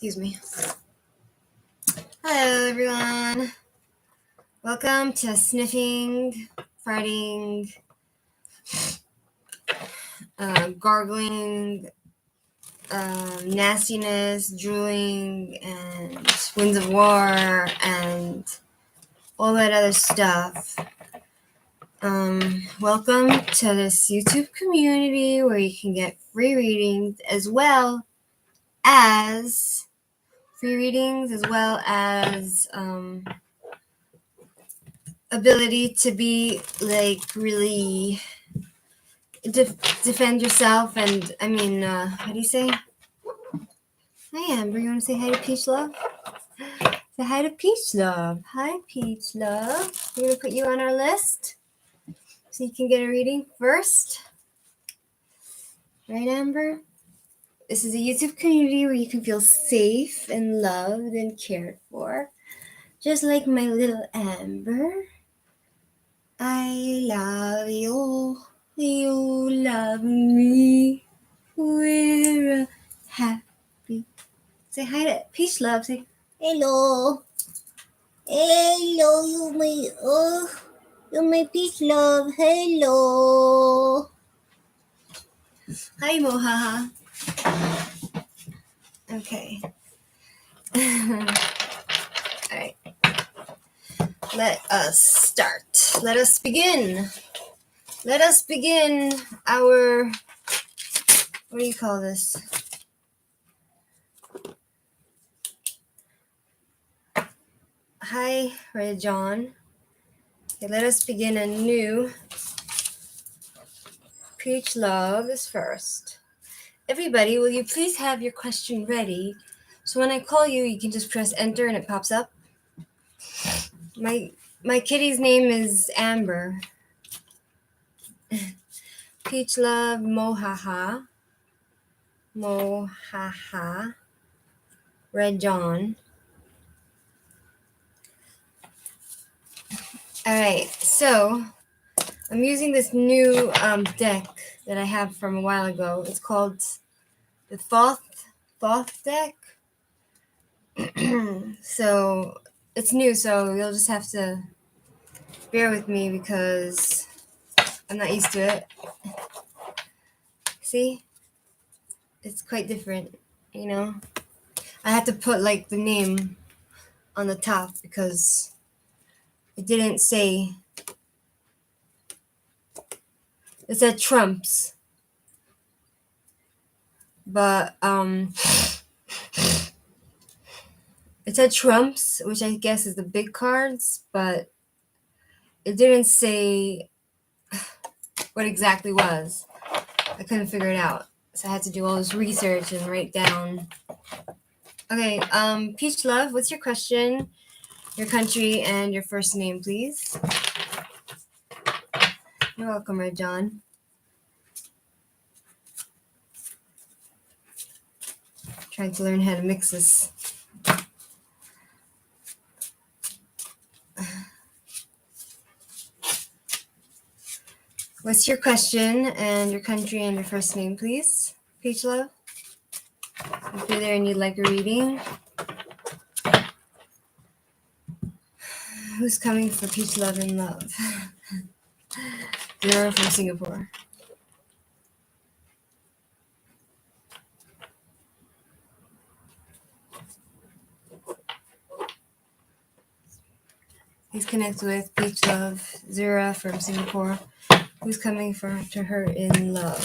Excuse me. Hello, everyone. Welcome to sniffing, farting, gargling, nastiness, drooling, and winds of war, and all that other stuff. Welcome to this YouTube community where you can get free readings as well as ability to be like really defend yourself. And how do you say? Hi, Amber. You want to say hi to Peach Love? Say hi to Peach Love. Hi, Peach Love. We're gonna put you on our list so you can get a reading first. Right, Amber? This is a YouTube community where you can feel safe and loved and cared for. Just like my little Amber. I love you. You love me. We're happy. Say hi to Peach Love. Say hello. Hello, you're my Peach Love. Hello. Hi, Mohaha. Okay. Alright. Let us start. Let us begin. Let us begin our, what do you call this? Hi, Red John. Okay, let us begin a new. Peach Love is first. Everybody, will you please have your question ready? So when I call you, you can just press enter and it pops up. My kitty's name is Amber. Peach Love, Mohaha. Mohaha. Red John. Alright, so I'm using this new deck that I have from a while ago. It's called the Thoth deck. So it's new, so you'll just have to bear with me because I'm not used to it. See? It's quite different, you know? I had to put like the name on the top because it didn't say. It said Trumps. But it said Trumps, which I guess is the big cards, but it didn't say what exactly was. I couldn't figure it out. So I had to do all this research and write down. Okay, Peach Love, what's your question, your country, and your first name, please? You're welcome, Red John. Trying to learn how to mix this. What's your question and your country and your first name, please? Peach Love? If you're there and you'd like a reading. Who's coming for Peach Love and Love? You're from Singapore. Please connect with Peach Love, Zura from Singapore. Who's coming to her in love?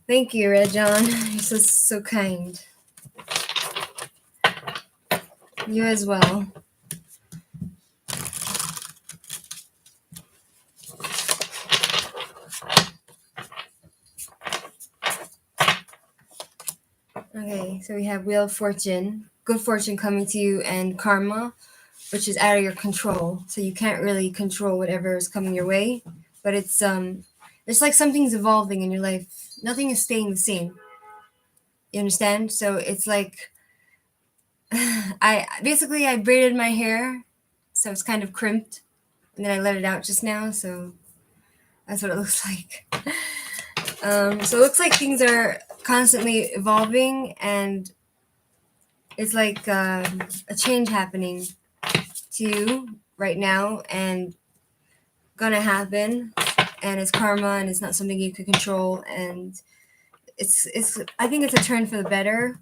Thank you, Red John. You're so kind. You as well. Okay, so we have Wheel of Fortune, good fortune coming to you, and Karma, which is out of your control. So you can't really control whatever is coming your way, but it's like something's evolving in your life. Nothing is staying the same. You understand? So it's like I braided my hair, so it's kind of crimped, and then I let it out just now, so that's what it looks like. So it looks like things are constantly evolving, and it's like a change happening to you right now, and gonna happen, and it's karma, and it's not something you can control, and it's I think it's a turn for the better.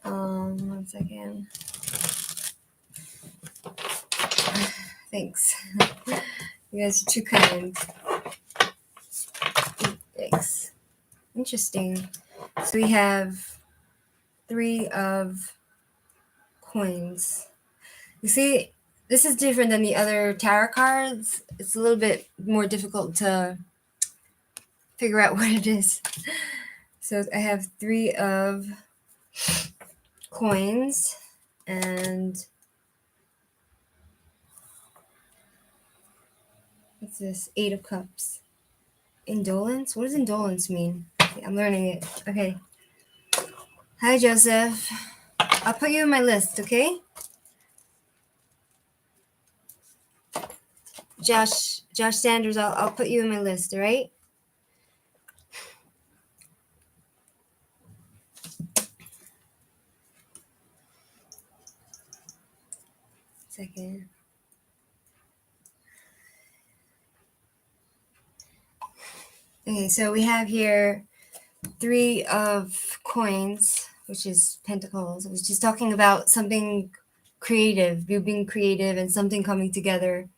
One second. Thanks. You guys are too kind. Thanks. Interesting. So we have 3 of coins. You see, this is different than the other tarot cards. It's a little bit more difficult to figure out what it is. So I have 3 of coins and what's this? 8 of cups. Indolence? What does indolence mean? Okay, I'm learning it. Okay. Hi, Joseph. I'll put you in my list, okay? Josh Sanders, I'll put you in my list, all right? Second. Okay, so we have here 3 of coins, which is Pentacles, which is talking about something creative, you being creative and something coming together.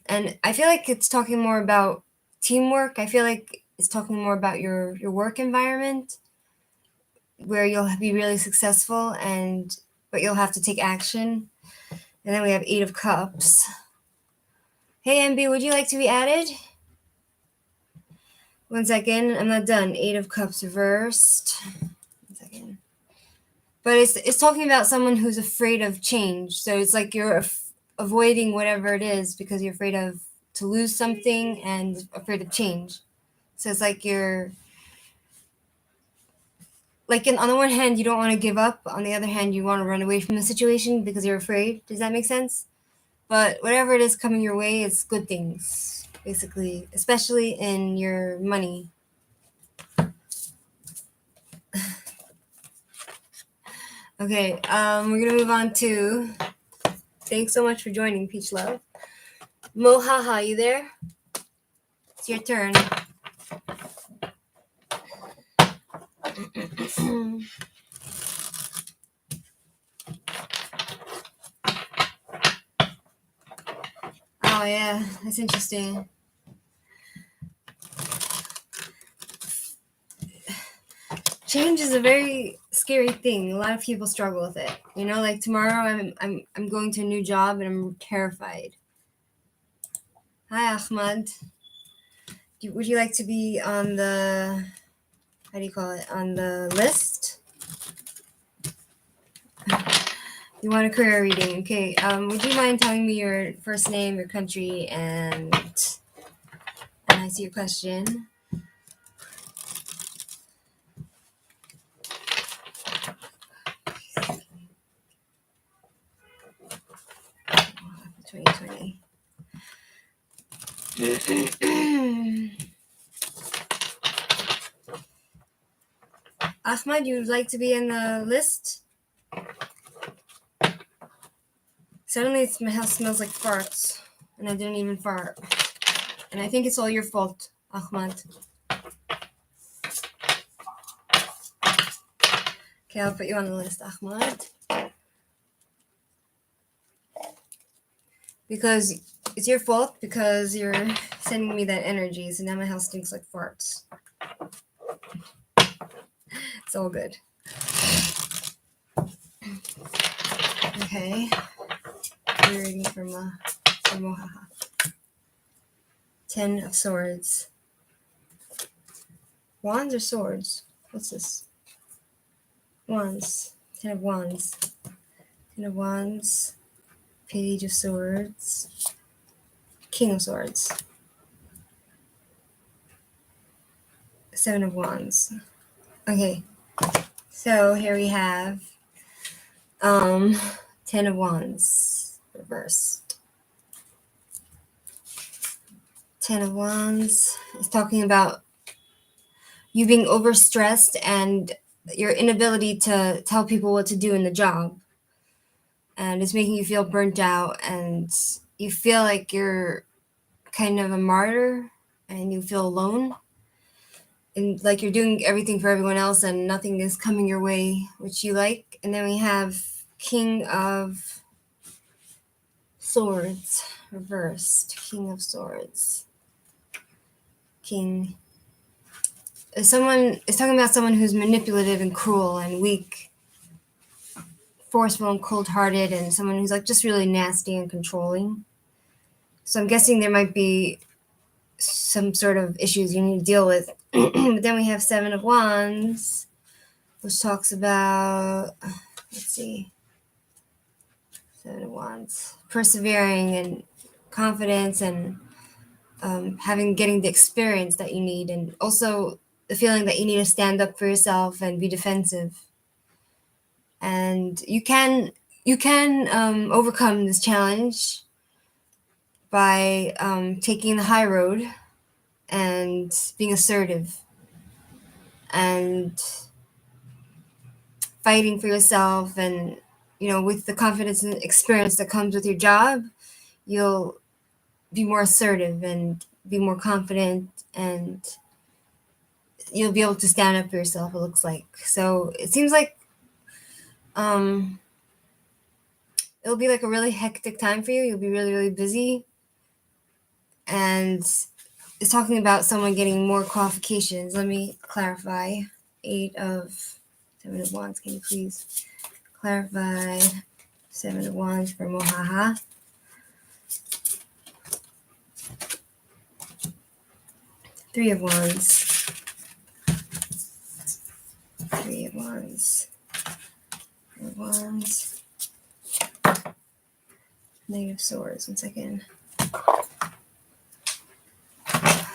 And I feel like it's talking more about teamwork. I feel like it's talking more about your work environment where you'll be really successful, but you'll have to take action. And then we have 8 of Cups. Hey, MB, would you like to be added? One second, I'm not done. 8 of Cups reversed. One second. But it's talking about someone who's afraid of change. So it's like you're avoiding whatever it is because you're afraid of to lose something and afraid of change. So it's like you're like on the one hand you don't want to give up, on the other hand you want to run away from the situation because you're afraid. Does that make sense? But whatever it is coming your way, it's good things, basically, especially in your money. Okay, we're gonna move on to. Thanks so much for joining, Peach Love. Mohaha, you there? It's your turn. Oh yeah, that's interesting. Change is a very scary thing. A lot of people struggle with it. You know, like tomorrow I'm going to a new job and I'm terrified. Hi Ahmad. Would you like to be on the how do you call it? On the list? You want a career reading? Okay. Would you mind telling me your first name, your country, and I see your question. 2020. Ahmad, you would like to be in the list? Suddenly my house smells like farts, and I didn't even fart. And I think it's all your fault, Ahmad. Okay, I'll put you on the list, Ahmad. Because it's your fault, because you're sending me that energy, so now my house stinks like farts. It's all good. Okay. You're reading from Mohaha. 10 of Swords. Wands or swords? What's this? Wands. 10 of Wands. 10 of Wands. Page of Swords. King of Swords. 7 of Wands. Okay. So here we have 10 Ten of Wands reversed. Ten of Wands is talking about you being overstressed and your inability to tell people what to do in the job. And it's making you feel burnt out, and you feel like you're kind of a martyr and you feel alone. And like you're doing everything for everyone else and nothing is coming your way, which you like. And then we have King of Swords reversed. King of Swords. King. Someone is talking about someone who's manipulative and cruel and weak, forceful and cold-hearted, and someone who's like just really nasty and controlling. So I'm guessing there might be some sort of issues you need to deal with. But then we have Seven of Wands, which talks about, let's see, Seven of Wands, persevering and confidence and getting the experience that you need, and also the feeling that you need to stand up for yourself and be defensive. And you can overcome this challenge by taking the high road and being assertive and fighting for yourself. And with the confidence and experience that comes with your job, you'll be more assertive and be more confident, and you'll be able to stand up for yourself, it looks like. So it seems like it'll be like a really hectic time for you. You'll be really, really busy. And it's talking about someone getting more qualifications. Let me clarify. Seven of Wands. Can you please clarify Seven of Wands for Mohaha? Three of Wands. Three of Wands. Three of Wands. Knight of Swords. 1 second.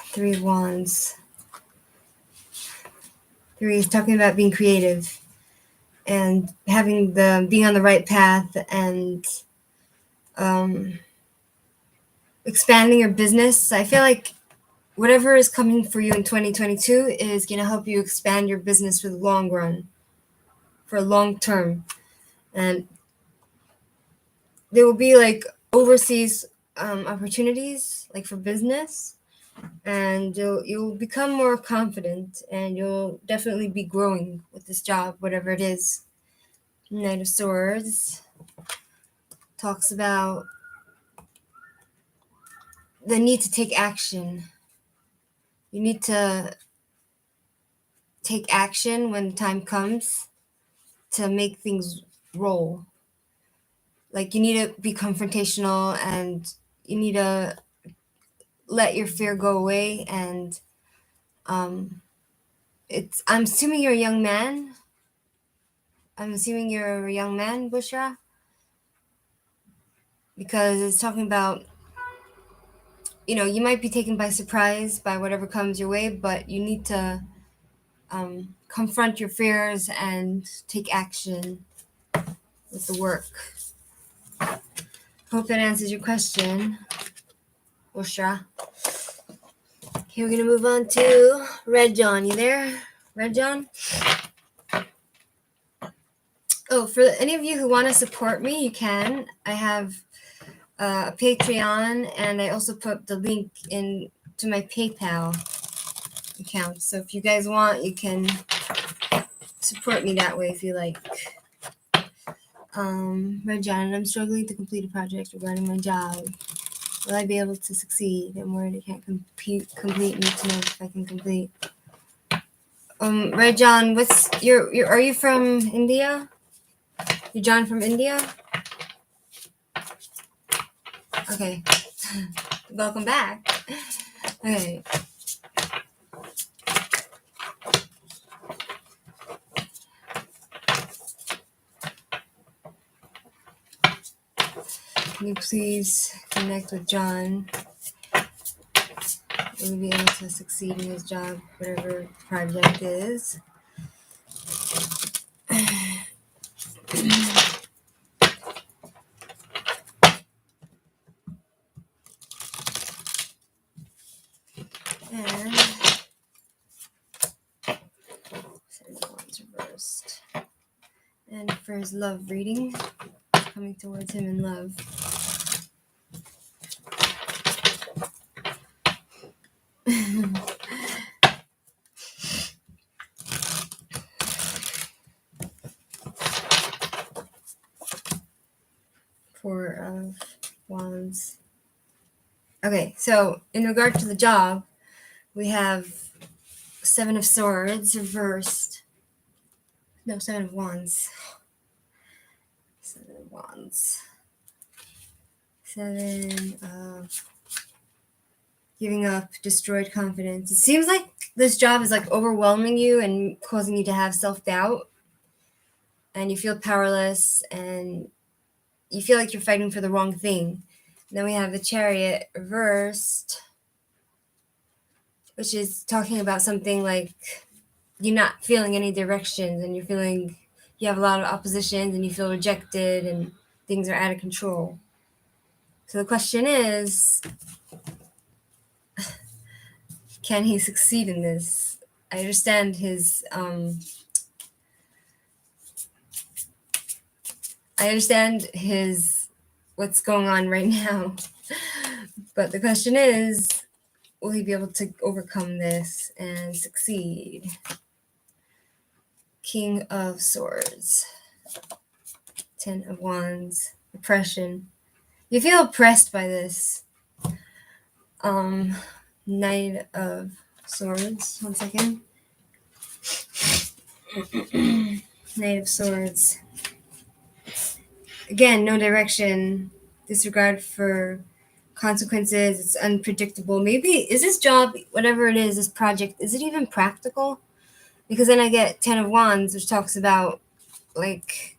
Three of Wands. Three is talking about being creative and being on the right path and expanding your business. I feel like whatever is coming for you in 2022 is going to help you expand your business for the long run, for long term. And there will be like overseas opportunities, like for business, and you'll become more confident, and you'll definitely be growing with this job, whatever it is. Knight of Swords talks about the need to take action. You need to take action when the time comes to make things roll. Like you need to be confrontational, and you need to let your fear go away. And I'm assuming you're a young man. Bushra, because it's talking about, you might be taken by surprise by whatever comes your way, but you need to confront your fears and take action with the work. Hope that answers your question, Bushra. Okay, we're going to move on to Red John. You there, Red John? Oh, for any of you who want to support me, you can. I have a Patreon, and I also put the link in to my PayPal account. So if you guys want, you can support me that way if you like. Red John, I'm struggling to complete a project regarding my job. Will I be able to succeed? I'm worried I can't complete. Need to know if I can complete. Red John, are you from India? You John from India? Okay. Welcome back. Okay. Can you please connect with John? Will he be able to succeed in his job, whatever the project is? for his love reading. Coming towards him in love. Four of Wands. Okay, so in regard to the job, we have Seven of Swords reversed. No, Seven of Wands. Seven of Wands. Seven of giving up, destroyed confidence. It seems like this job is like overwhelming you and causing you to have self-doubt. And you feel powerless and you feel like you're fighting for the wrong thing. And then we have the Chariot Reversed, which is talking about something like you're not feeling any directions and you're feeling you have a lot of oppositions and you feel rejected and things are out of control. So the question is, can he succeed in this? I understand his what's going on right now. But the question is, will he be able to overcome this and succeed? King of Swords. Ten of Wands. Oppression. You feel oppressed by this. Knight of Swords. 1 second. Knight of Swords. Again, no direction. Disregard for consequences. It's unpredictable. Maybe, is this job, whatever it is, this project, is it even practical? Because then I get Ten of Wands, which talks about, like,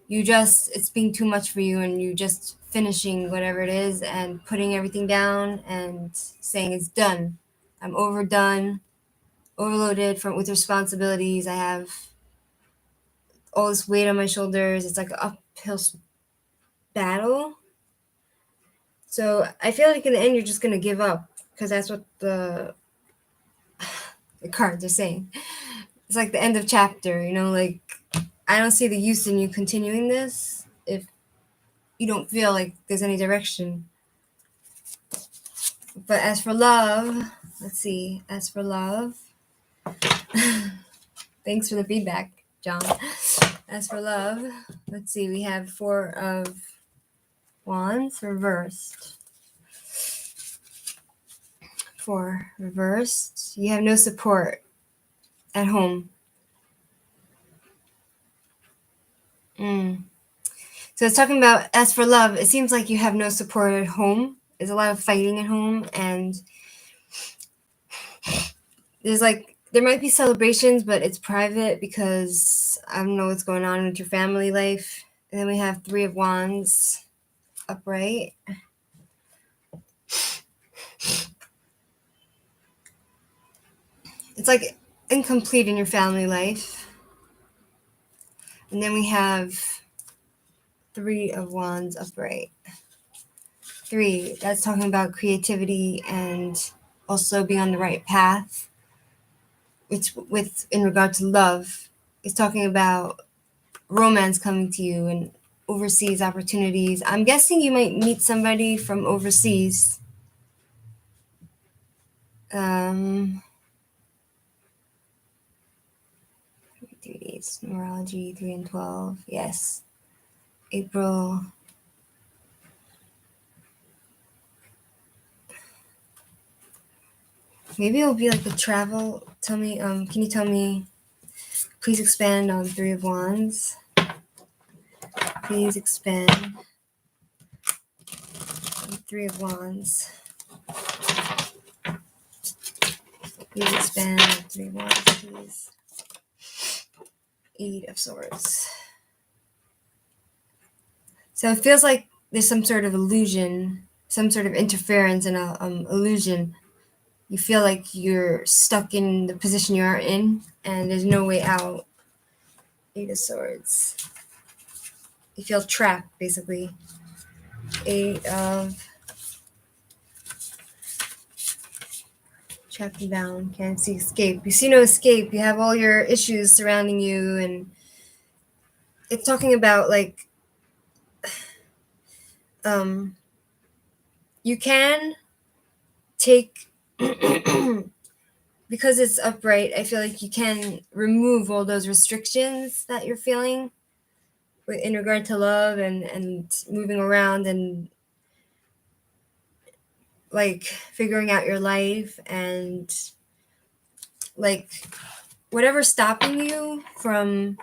it's being too much for you and you just finishing whatever it is and putting everything down and saying it's done. I'm overdone, overloaded with responsibilities. I have all this weight on my shoulders. It's like an uphill battle. So I feel like in the end you're just going to give up because that's what the cards are saying. It's like the end of chapter, like I don't see the use in you continuing this if you don't feel like there's any direction. But as for love, let's see. As for love, thanks for the feedback, John. As for love, let's see. We have Four of Wands reversed. Four reversed. You have no support at home. So it's talking about, as for love, it seems like you have no support at home. There's a lot of fighting at home, and there might be celebrations, but it's private because I don't know what's going on with your family life. And then we have Three of Wands upright. It's like incomplete in your family life. And then we have Three of Wands upright. Three, that's talking about creativity and also being on the right path. In regard to love, it's talking about romance coming to you and overseas opportunities. I'm guessing you might meet somebody from overseas. 3 days, numerology, 3 and 12. Yes. April. Maybe it'll be like a travel. Tell me, can you tell me, please expand on Three of Wands. Please expand on Three of Wands. Please expand on Three of Wands, please. Eight of Swords. So it feels like there's some sort of illusion, some sort of interference and illusion. You feel like you're stuck in the position you are in and there's no way out. Eight of Swords. You feel trapped, basically. Eight of... Trapped and bound. Can't see escape. You see no escape. You have all your issues surrounding you and it's talking about like you can take because it's upright, I feel like you can remove all those restrictions that you're feeling in regard to love and moving around and like figuring out your life and like whatever's stopping you from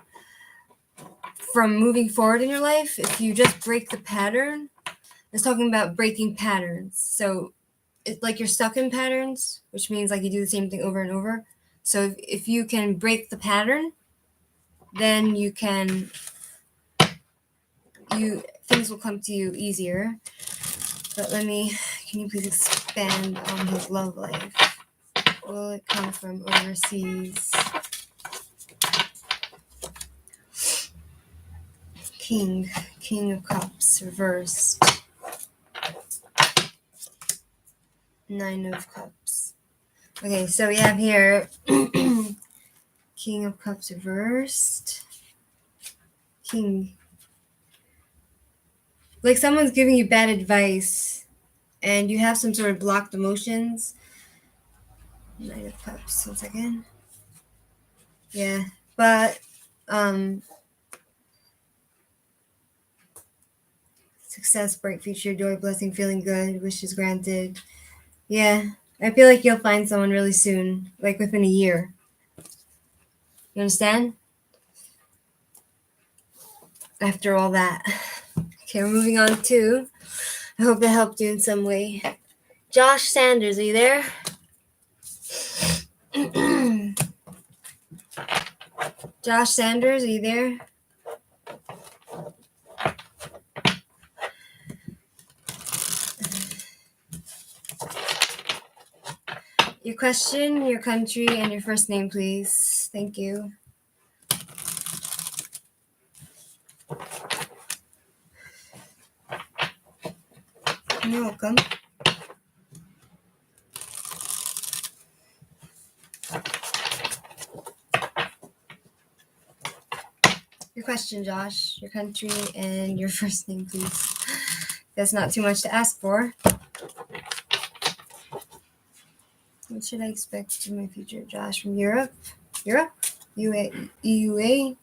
moving forward in your life. If you just break the pattern, it's talking about breaking patterns. So it's like you're stuck in patterns, which means like you do the same thing over and over. So if you can break the pattern, then you things will come to you easier. But can you please expand on his love life? Will it come from overseas? King of Cups reversed. 9 of Cups. Okay, so we have here King of Cups reversed. King. Like someone's giving you bad advice and you have some sort of blocked emotions. 9 of Cups. 1 second. Yeah, but success, bright future, joy, blessing, feeling good, wishes granted. Yeah, I feel like you'll find someone really soon, like within a year. You understand? After all that. Okay, we're moving on to, I hope that helped you in some way. Josh Sanders, are you there? Josh Sanders, are you there? Your question, your country, and your first name, please. Thank you. You're welcome. Your question, Josh, your country, and your first name, please. That's not too much to ask for. What should I expect in my future, Josh? From Europe? Europe? EUA?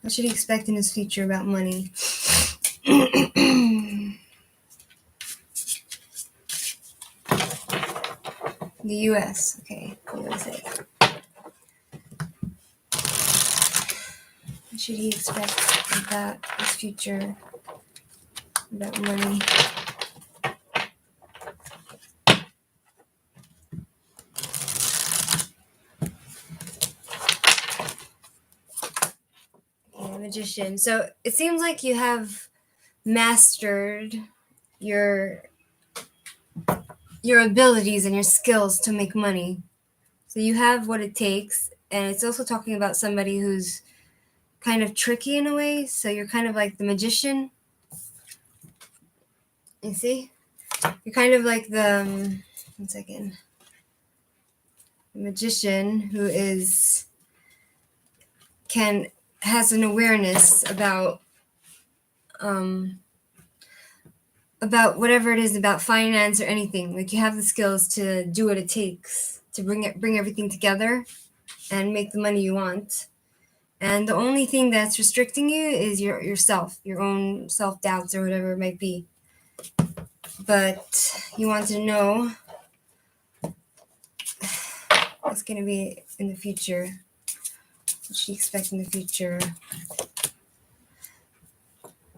What should he expect in his future about money? The US. Okay, USA. What should he expect about his future about money? Okay, Magician. So it seems like you have mastered your abilities and your skills to make money. So you have what it takes, and it's also talking about somebody who's kind of tricky in a way. So you're kind of like the magician. You see? You're kind of like the 1 second. The magician who has an awareness about whatever it is, about finance or anything. Like you have the skills to do what it takes to bring everything together and make the money you want. And the only thing that's restricting you is yourself, your own self-doubts or whatever it might be. But you want to know what's going to be in the future. What should you expect in the future?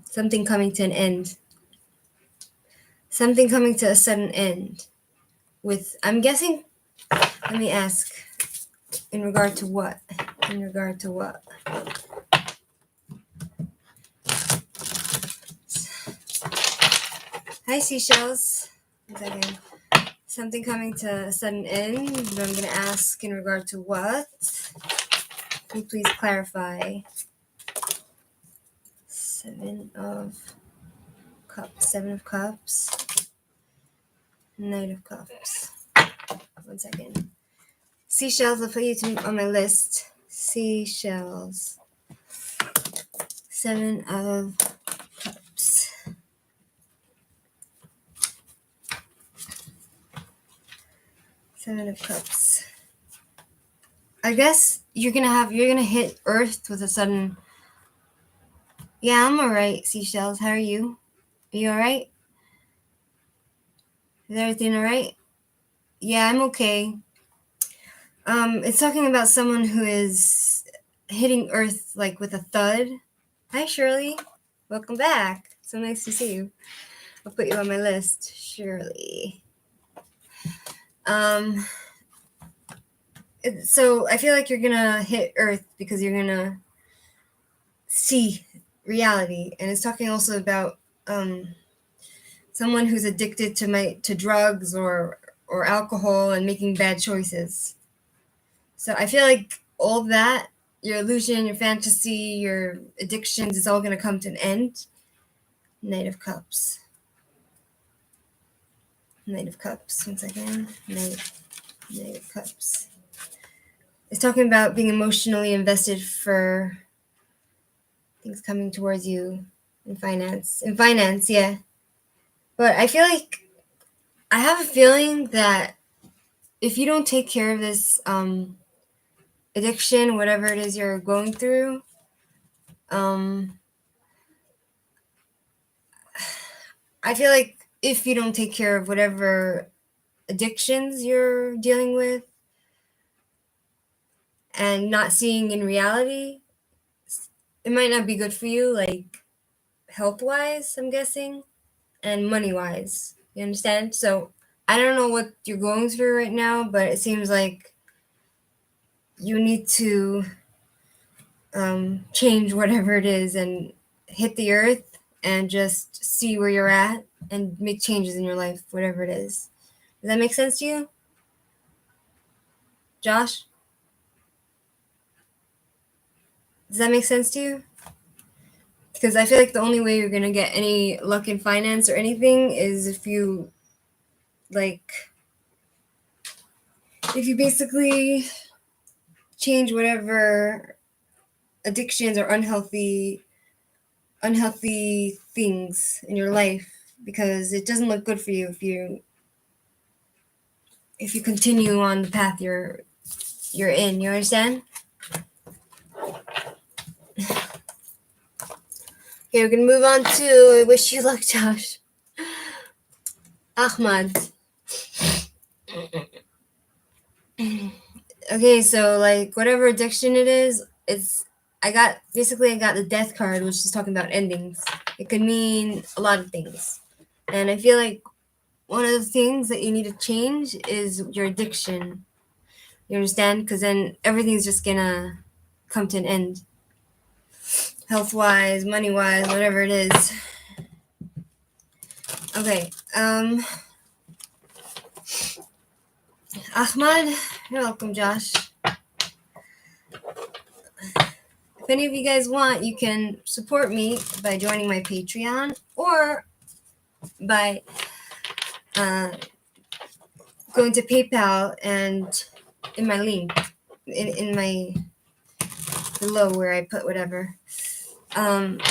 Something coming to an end. Something coming to a sudden end. I'm guessing, let me ask, in regard to what? In regard to what? Hi, seashells. 1 second. Something coming to a sudden end, but I'm going to ask in regard to what? Can you please clarify? Seven of Cups, Knight of Cups. 1 second. Seashells, I'll put you on my list. Seashells. 7 of Cups. Seven of Cups. I guess you're gonna hit Earth with a sudden. Yeah, I'm alright, Seashells. How are you? Are you alright? Is everything alright? Yeah, I'm okay. It's talking about someone who is hitting Earth like with a thud. Hi, Shirley. Welcome back. So nice to see you. I'll put you on my list, Shirley. So I feel like you're gonna hit Earth because you're gonna see reality, and it's talking also about someone who's addicted to drugs or alcohol and making bad choices. So I feel like all that, your illusion, your fantasy, your addictions, is all gonna come to an end. Knight of Cups. Knight of Cups. 1 second. Knight of Cups. It's talking about being emotionally invested for things coming towards you in finance. In finance, yeah. But I feel like I have a feeling that if you don't take care of this addiction, whatever it is you're going through, I feel like if you don't take care of whatever addictions you're dealing with and not seeing in reality, it might not be good for you, like health-wise, I'm guessing, and money-wise. You understand? So I don't know what you're going through right now, but it seems like you need to change whatever it is and hit the earth and just see where you're at and make changes in your life, whatever it is. Does that make sense to you, Josh? Does that make sense to you? Because I feel like the only way you're going to get any luck in finance or anything is if you basically change whatever addictions or unhealthy things in your life, because it doesn't look good for you if you continue on the path you're in. You understand? Okay, we're gonna move on to wish you luck, Josh. Ahmad. Okay, so like whatever addiction it is, I got the death card, which is talking about endings. It could mean a lot of things. And I feel like one of the things that you need to change is your addiction. You understand? Because then everything's just gonna come to an end. Health-wise, money-wise, whatever it is. Okay. Ahmad, you're welcome, Josh. If any of you guys want, you can support me by joining my Patreon or by going to PayPal and in my link, in my below where I put whatever. Ahmad,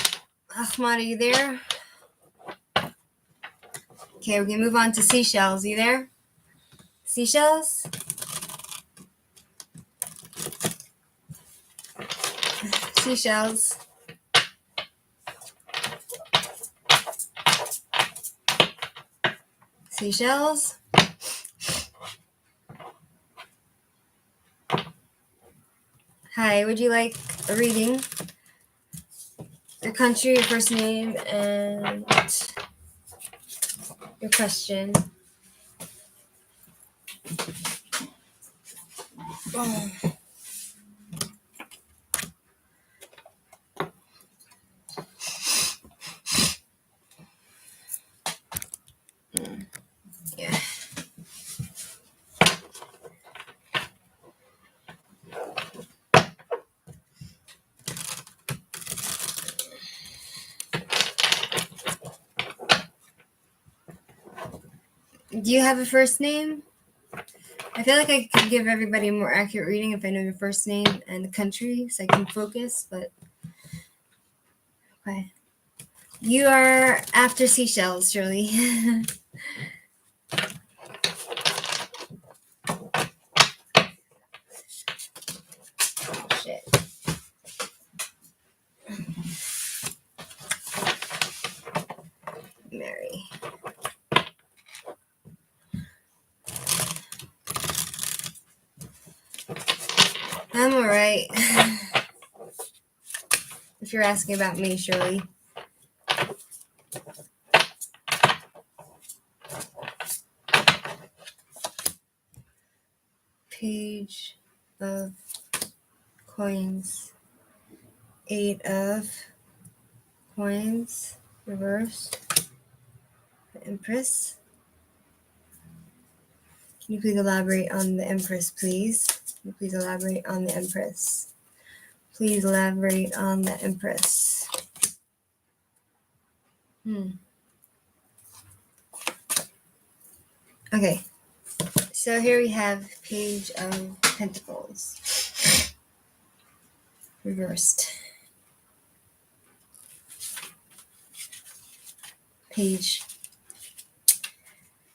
are you there? Okay, we're gonna move on to seashells. Are you there? Seashells? Seashells. Seashells? Hi, would you like a reading? Your country, your first name, and your question. Oh. Yeah. Do you have a first name? I feel like I could give everybody a more accurate reading if I know your first name and the country so I can focus, but okay. You are after seashells, Shirley. Shit. Mary. I'm alright. If you're asking about me, Shirley. Page of coins. 8 of coins. Reverse. The Empress. Can you please elaborate on the Empress, please? Can you please elaborate on the Empress? Please elaborate on the Empress. Okay. So here we have Page of Pentacles. Reversed. Page.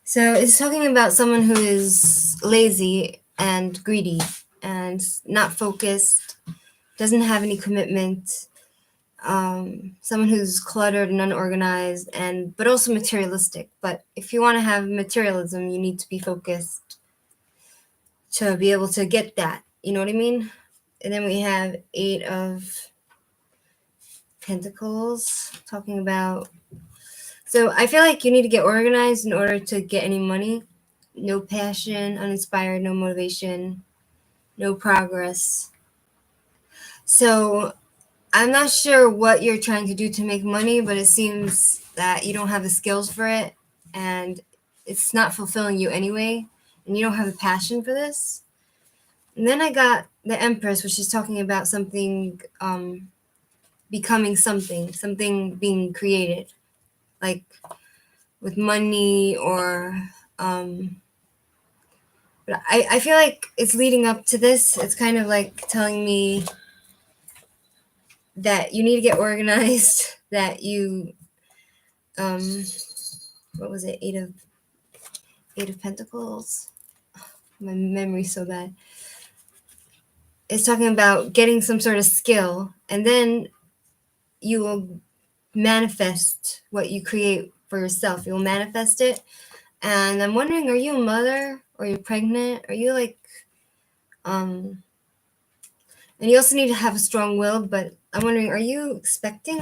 So it's talking about someone who is lazy and greedy and not focused, doesn't have any commitment, someone who's cluttered and unorganized, and but also materialistic. But if you want to have materialism, you need to be focused to be able to get that. You know what I mean? And then we have 8 of Pentacles talking about. So I feel like you need to get organized in order to get any money. No passion, uninspired, no motivation, no progress. So I'm not sure what you're trying to do to make money, but it seems that you don't have the skills for it and it's not fulfilling you anyway, and you don't have a passion for this. And then I got the Empress, which is talking about something becoming something being created, like with money or but I feel like it's leading up to this. It's kind of like telling me that you need to get organized, that you what was it, eight of Pentacles, my memory's so bad. It's talking about getting some sort of skill, and then you will manifest what you create for yourself. You'll manifest it. And I'm wondering, are you a mother or you're pregnant? Are you like and you also need to have a strong will, but I'm wondering, are you expecting,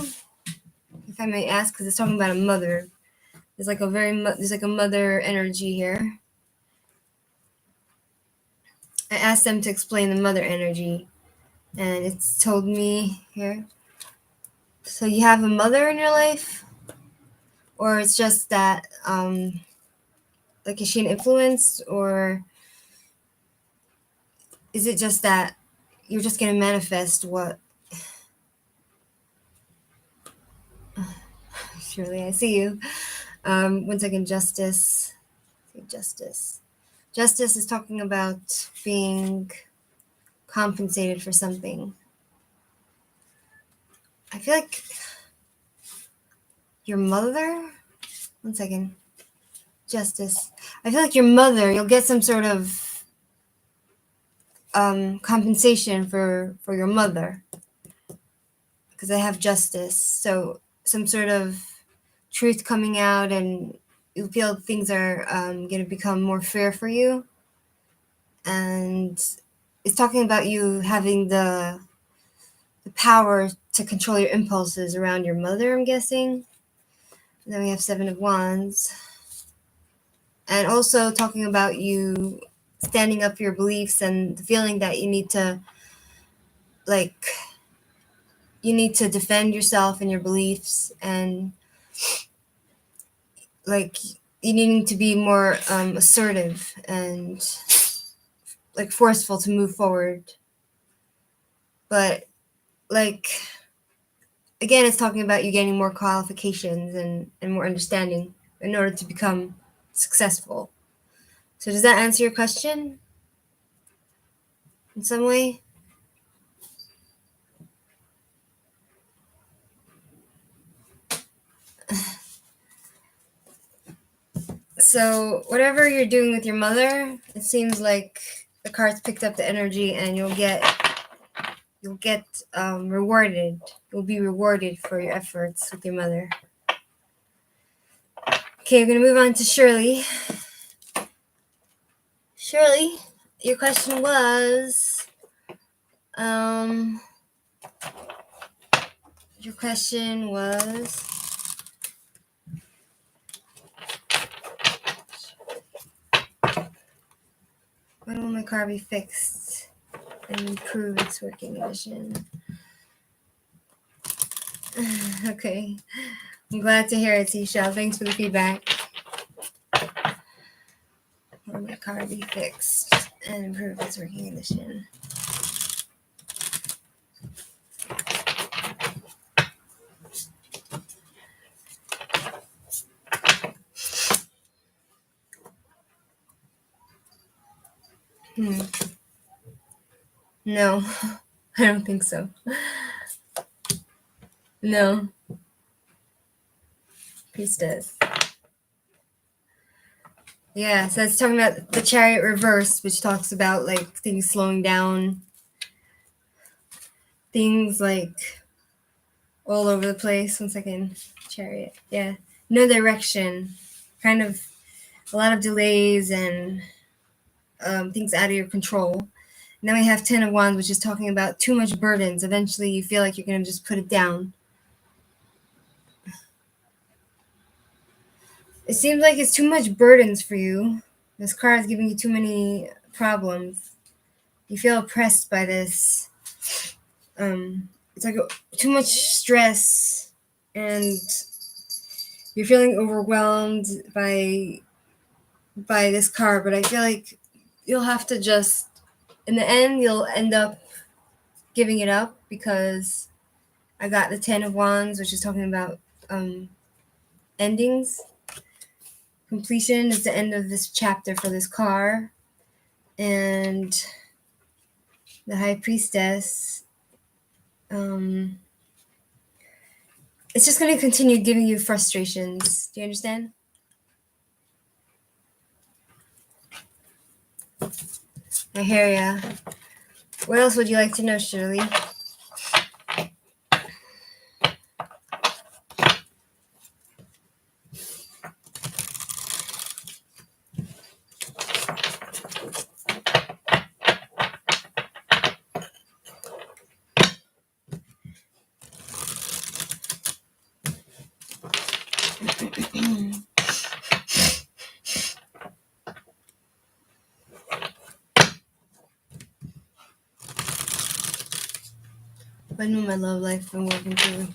if I may ask, because it's talking about a mother. There's like there's like a mother energy here. I asked them to explain the mother energy, and it's told me here. So you have a mother in your life, or it's just that, like, is she an influence, or is it just that you're just gonna manifest what? Surely, I see you. 1 second, Justice. Justice. Justice is talking about being compensated for something. I feel like your mother. 1 second. Justice. I feel like your mother, you'll get some sort of compensation for your mother, because I have justice. So some sort of truth coming out, and you feel things are going to become more fair for you. And it's talking about you having the power to control your impulses around your mother, I'm guessing. And then we have 7 of Wands. And also talking about you standing up for your beliefs and the feeling that you need to, like, you need to defend yourself and your beliefs, and like you needing to be more assertive and like forceful to move forward. But like, again, it's talking about you getting more qualifications and more understanding in order to become successful. So does that answer your question in some way? So whatever you're doing with your mother, it seems like the cards picked up the energy, and you'll get rewarded. You'll be rewarded for your efforts with your mother. Okay, we're gonna move on to Shirley. Shirley, your question was, when will my car be fixed and improve its working condition? Okay, I'm glad to hear it, Seashell. Thanks for the feedback. When will my car be fixed and improve its working condition? No, I don't think so. No. Priestess. Yeah, so it's talking about the Chariot Reverse, which talks about like things slowing down, things like all over the place. 1 second. Chariot. Yeah. No direction. Kind of a lot of delays and things out of your control. And then we have 10 of Wands, which is talking about too much burdens. Eventually you feel like you're going to just put it down. It seems like it's too much burdens for you. This card is giving you too many problems. You feel oppressed by this. It's like too much stress, and you're feeling overwhelmed by this card. But I feel like you'll have to just, in the end, you'll end up giving it up, because I got the 10 of Wands, which is talking about endings. Completion is the end of this chapter for this card. And the High Priestess, it's just going to continue giving you frustrations. Do you understand? I hear ya. What else would you like to know, Shirley? When will my love life and work improve?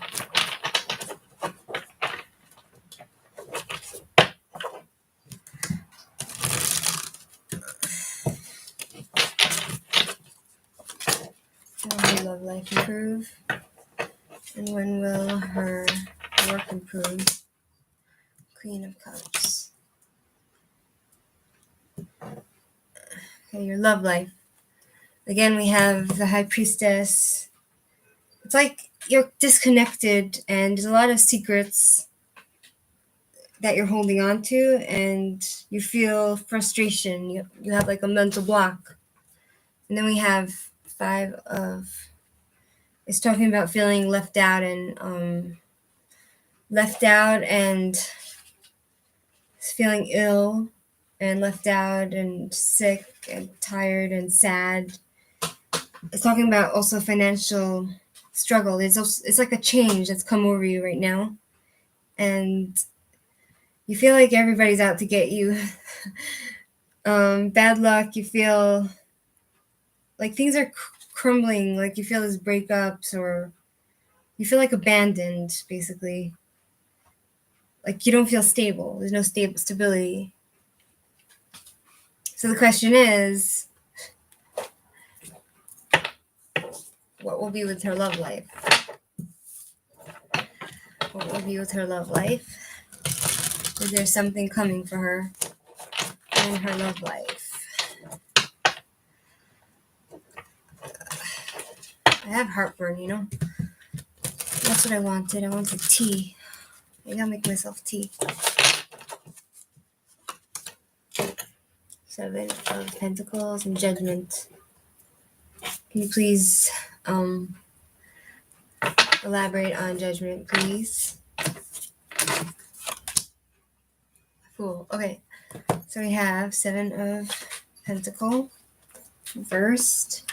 When will her love life improve? And when will her work improve? Queen of Cups. Okay, your love life. Again, we have the High Priestess. It's like you're disconnected, and there's a lot of secrets that you're holding on to, and you feel frustration. You have like a mental block. And then we have Five of... It's talking about feeling left out and feeling ill and left out and sick and tired and sad. It's talking about also financial struggle. It's like a change that's come over you right now, and you feel like everybody's out to get you. Bad luck. You feel like things are crumbling, like you feel these breakups, or you feel like abandoned, basically. Like you don't feel stable. There's no stability. So the question is, what will be with her love life? What will be with her love life? Is there something coming for her? in her love life. I have heartburn, you know? That's what I wanted. I wanted tea. I gotta make myself tea. 7 of Pentacles and Judgment. Can you please elaborate on Judgment, please? Cool. Okay. So we have 7 of Pentacles reversed.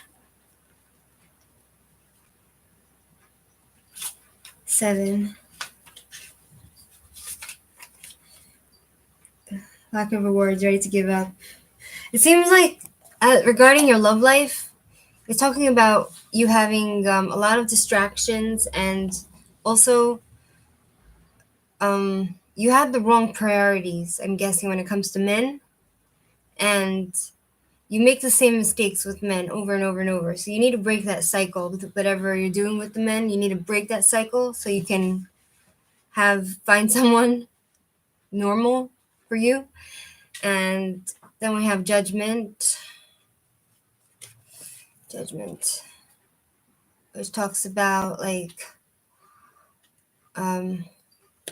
7. Lack of rewards, ready to give up. It seems like regarding your love life, it's talking about you having a lot of distractions, and also you have the wrong priorities, I'm guessing, when it comes to men. And you make the same mistakes with men over and over and over. So you need to break that cycle with whatever you're doing with the men. You need to break that cycle so you can find someone normal for you. And then we have Judgment, which talks about like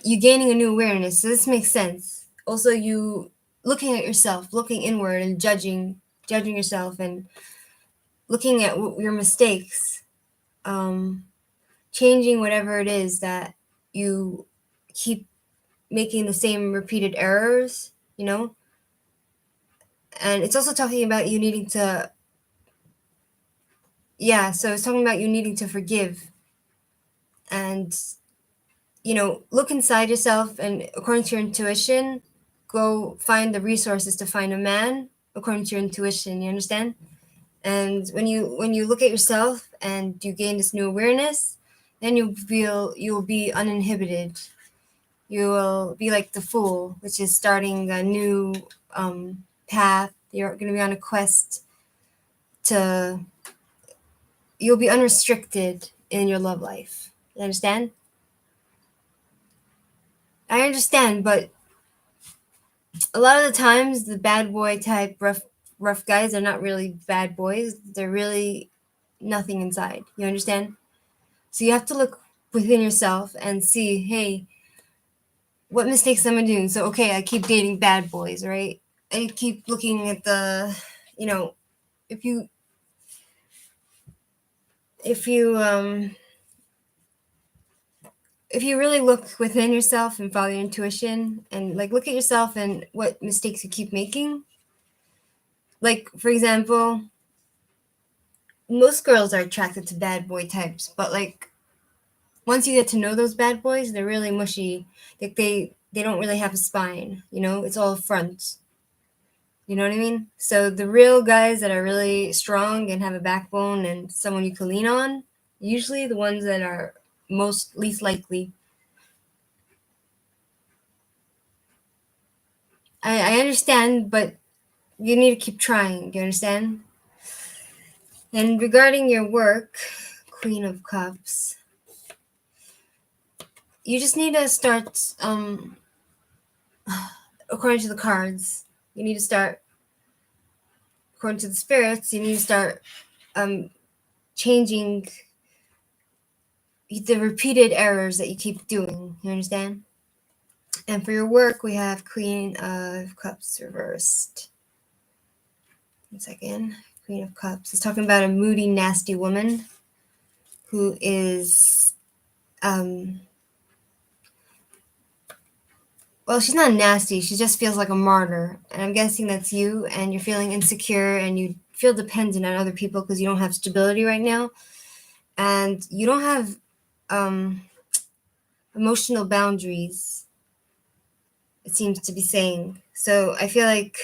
you gaining a new awareness. So this makes sense. Also, you looking at yourself, looking inward and judging yourself and looking at your mistakes, changing whatever it is that you keep making the same repeated errors, you know. And it's also talking about you needing to, so it's talking about you needing to forgive and, you know, look inside yourself and according to your intuition, go find the resources to find a man according to your intuition, you understand? And when you look at yourself and you gain this new awareness, then you'll be uninhibited. You will be like the Fool, which is starting a new path. You're going to be on a quest you'll be unrestricted in your love life. You understand? I understand, but a lot of the times the bad boy type rough guys are not really bad boys. They're really nothing inside. You understand? So you have to look within yourself and see, hey, what mistakes am I doing? So, okay, I keep dating bad boys, right? I keep looking at the, you know, if you really look within yourself and follow your intuition and like look at yourself and what mistakes you keep making. Like, for example, most girls are attracted to bad boy types, but like once you get to know those bad boys, they're really mushy. Like they don't really have a spine, you know, it's all front. You know what I mean? So the real guys that are really strong and have a backbone and someone you can lean on, usually the ones that are least likely. I understand, but you need to keep trying. You understand? And regarding your work, Queen of Cups, you just need to start, according to the cards, you need to start, according to the spirits, you need to start changing the repeated errors that you keep doing. You understand? And for your work, we have Queen of Cups reversed. 1 second. Queen of Cups is talking about a moody, nasty woman who is, well, she's not nasty. She just feels like a martyr. And I'm guessing that's you, and you're feeling insecure and you feel dependent on other people because you don't have stability right now. And you don't have emotional boundaries, it seems to be saying. So I feel like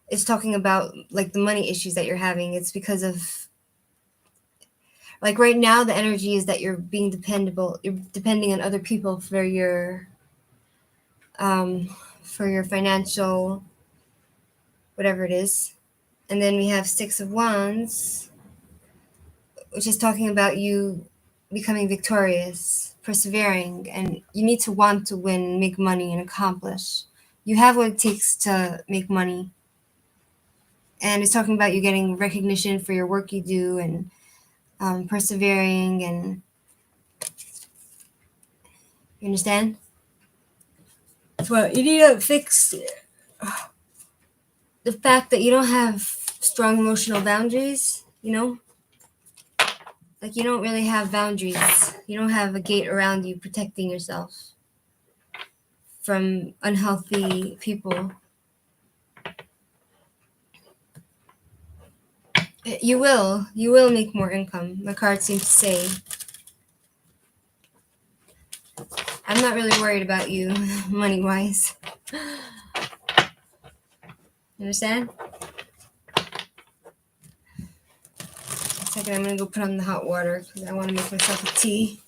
it's talking about like the money issues that you're having. It's because of like right now the energy is that you're being dependable. You're depending on other people for your financial whatever it is. And then we have 6 of Wands, which is talking about you becoming victorious, persevering, and you need to want to win, make money, and accomplish. You have what it takes to make money. And it's talking about you getting recognition for your work you do, and persevering, and you understand? But you need to fix the fact that you don't have strong emotional boundaries, you know? Like, you don't really have boundaries. You don't have a gate around you protecting yourself from unhealthy people. You will make more income. My card seems to say. I'm not really worried about you money-wise. You understand? A second, I'm gonna go put on the hot water because I want to make myself a tea.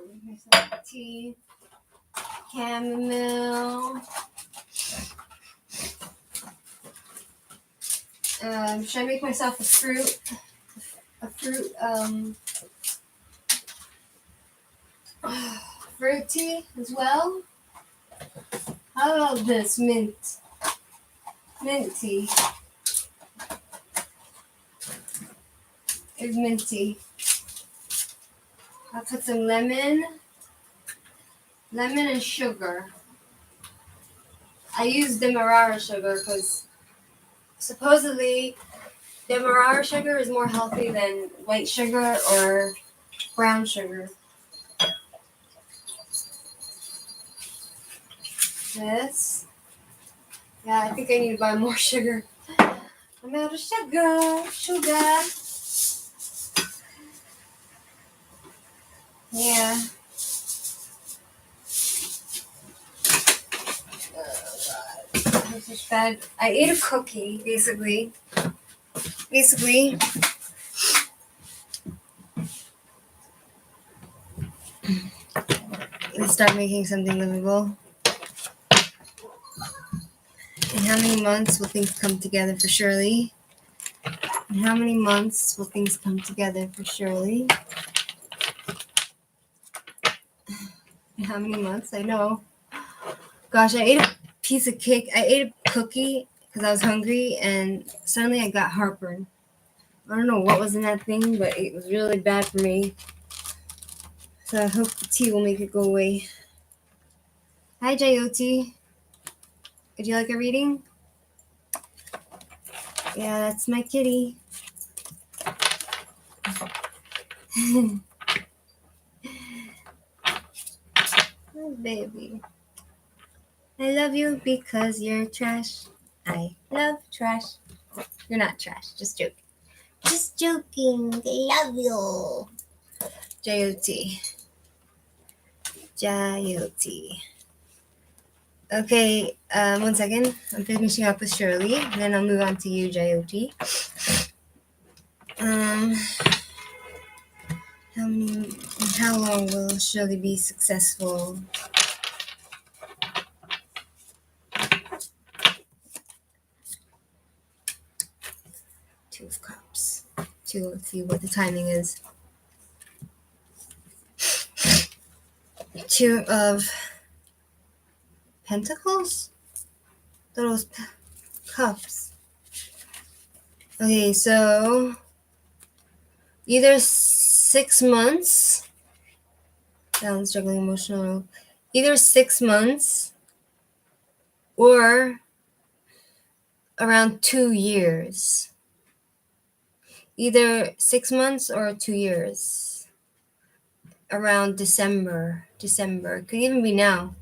Make myself a tea. Chamomile. Should I make myself a fruit? Fruit tea as well? How about this? Mint tea. It's minty. I'll put some lemon and sugar. I use demerara sugar because supposedly demerara sugar is more healthy than white sugar or brown sugar. This. Yeah, I think I need to buy more sugar. I'm out of sugar. Yeah. This is bad. I ate a cookie, basically. Let's start making something livable. In how many months will things come together for Shirley? In how many months will things come together for Shirley? In how many months? I know. Gosh, I ate a piece of cake. I ate a cookie because I was hungry, and suddenly I got heartburn. I don't know what was in that thing, but it was really bad for me. So I hope the tea will make it go away. Hi, Jayoti. Would you like a reading? Yeah, that's my kitty. Oh, baby. I love you because you're trash. I love trash. You're not trash. Just joking. Just joking. I love you. J-O-T. Okay, 1 second. I'm finishing up with Shirley. Then I'll move on to you, J-O-T. How long will Shirley be successful? Two of Cups. Let's see what the timing is. Two of Pentacles? Those cups. Okay, so either 6 months. Balance, struggling, emotional. Either 6 months or around 2 years. Either 6 months or 2 years. Around December. Could even be now.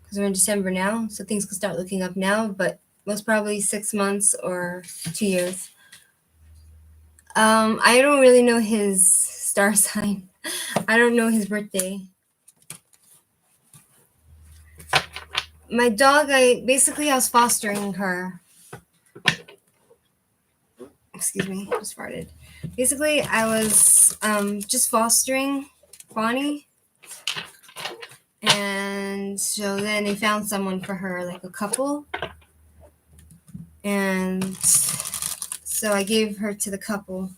Because we're in December now, so things could start looking up now, but most probably 6 months or 2 years. I don't really know his star sign. I don't know his birthday. My dog, I was fostering her. Excuse me, I just farted. Basically, I was just fostering Bonnie. And so then they found someone for her, like a couple. And so I gave her to the couple.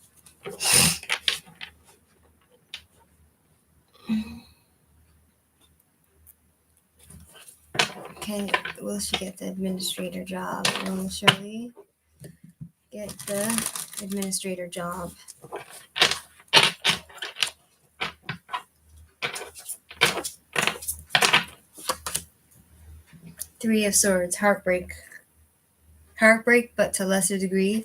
Will she get the administrator job? Will Shirley get the administrator job? Three of Swords, heartbreak. Heartbreak, but to lesser degree.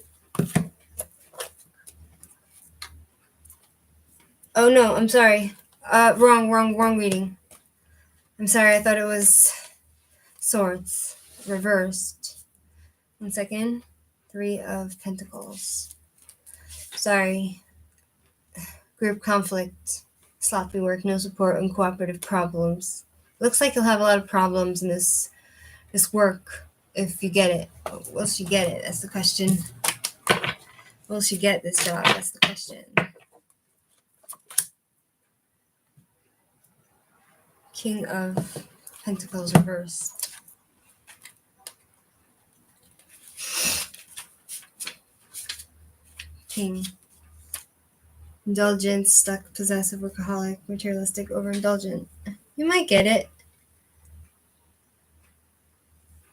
Oh no, I'm sorry. Wrong reading. I'm sorry, I thought it was Swords. Reversed. 1 second. Three of Pentacles. Sorry. Group conflict. Sloppy work, no support, uncooperative problems. Looks like you'll have a lot of problems in this work if you get it. Will she get it? That's the question. Will she get this job? That's the question. King of Pentacles reversed. King. Indulgent, stuck, possessive, workaholic, materialistic, overindulgent. You might get it.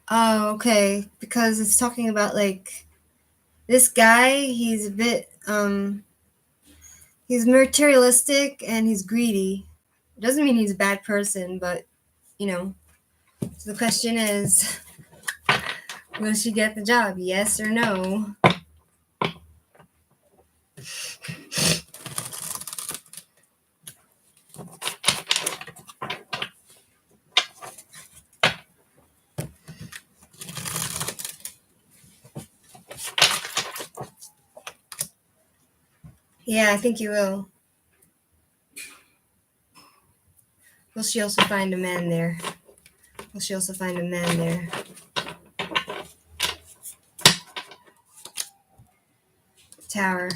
Oh, okay. Because it's talking about like this guy, he's a bit he's materialistic and he's greedy. It doesn't mean he's a bad person, but you know. So the question is, will she get the job? Yes or no? Yeah, I think you will. Will she also find a man there? Will she also find a man there? Tower.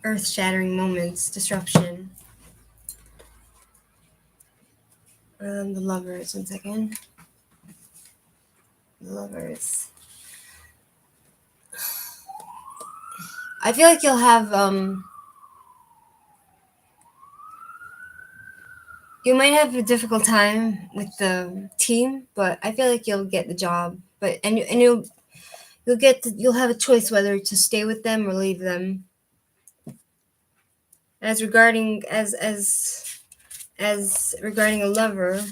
Earth-shattering moments. Disruption. The Lovers. 1 second. The Lovers. I feel like you'll have you might have a difficult time with the team, but I feel like you'll get the job. But you'll have a choice whether to stay with them or leave them. As regarding a lover,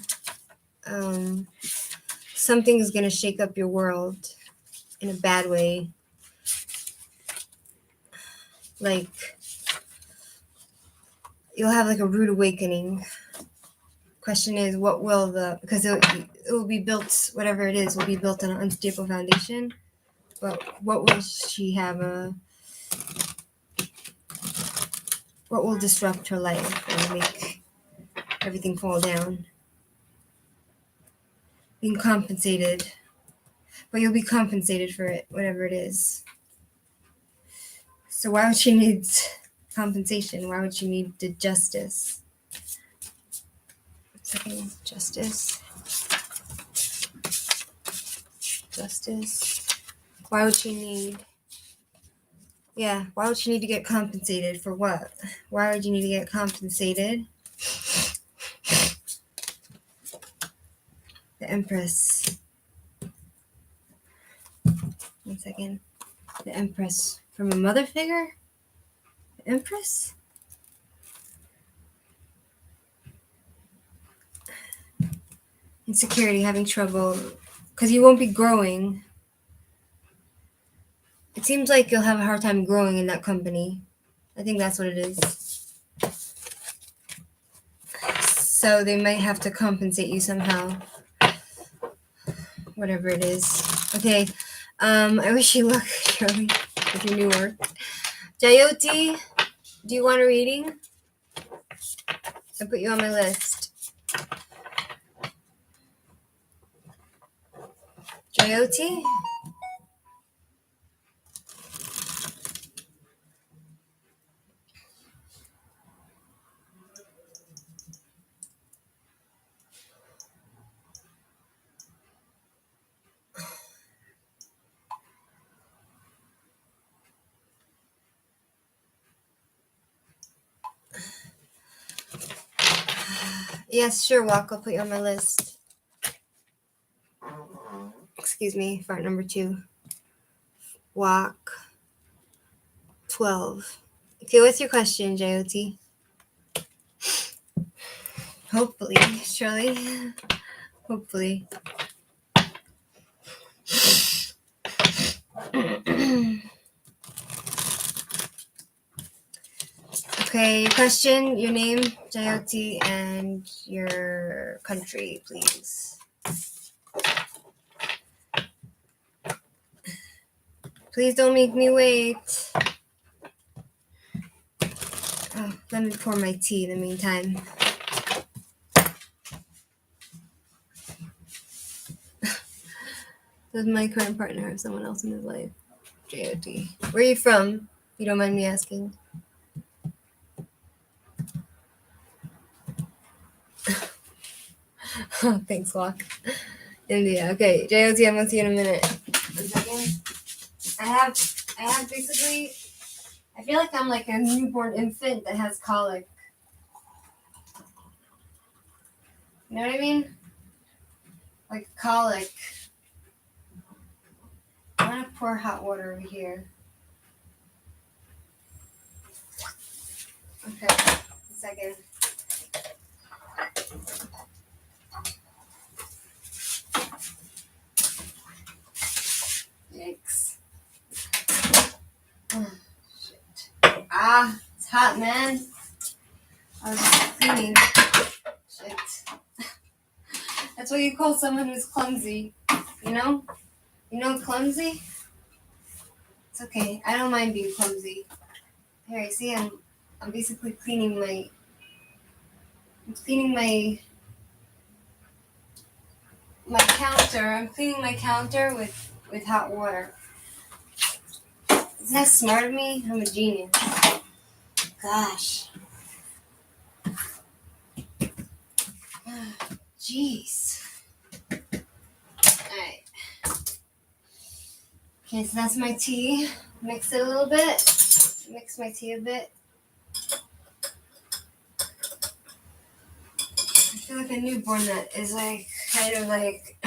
something is gonna shake up your world in a bad way. Like you'll have like a rude awakening. Question is, what will because it will be built, whatever it is will be built on an unstable foundation, but what will she have what will disrupt her life and make everything fall down? Being compensated, but you'll be compensated for it, whatever it is. So why would she need compensation? Why would she need the justice? Second, justice. Why would she need? Yeah, why would she need to get compensated for what? Why would you need to get compensated? The Empress. 1 second. The Empress. From a mother figure? The Empress? Insecurity, having trouble. Because you won't be growing. It seems like you'll have a hard time growing in that company. I think that's what it is. So they might have to compensate you somehow. Whatever it is. Okay. I wish you luck, Shirley, with your new work. Jayoti, do you want a reading? I put you on my list. Jayoti? Yes, sure, Walk. I'll put you on my list. excuse me, fart number 2. Walk 12. Okay, what's your question, JOT? Hopefully, Shirley. Hopefully. Okay, your question, your name, JOT, and your country, please. Please don't make me wait. Oh, let me pour my tea in the meantime. Does my current partner have someone else in his life? JOT. Where are you from? If you don't mind me asking. Oh, thanks, Walk. India. Okay, JOT, I'm gonna see you in a minute. 1 second. I have basically, I feel like I'm like a newborn infant that has colic. You know what I mean? Like colic. I'm gonna pour hot water over here. Okay, 1 second. Yikes. Oh, shit. Ah, it's hot, man. I was just cleaning. Shit. That's what you call someone who's clumsy. You know? You know clumsy? It's okay. I don't mind being clumsy. Here, you see, I'm basically cleaning my counter. I'm cleaning my counter with hot water. Isn't that smart of me? I'm a genius. Gosh. Jeez. Alright. Okay, so that's my tea. Mix it a little bit. Mix my tea a bit. I feel like a newborn that is like kind of like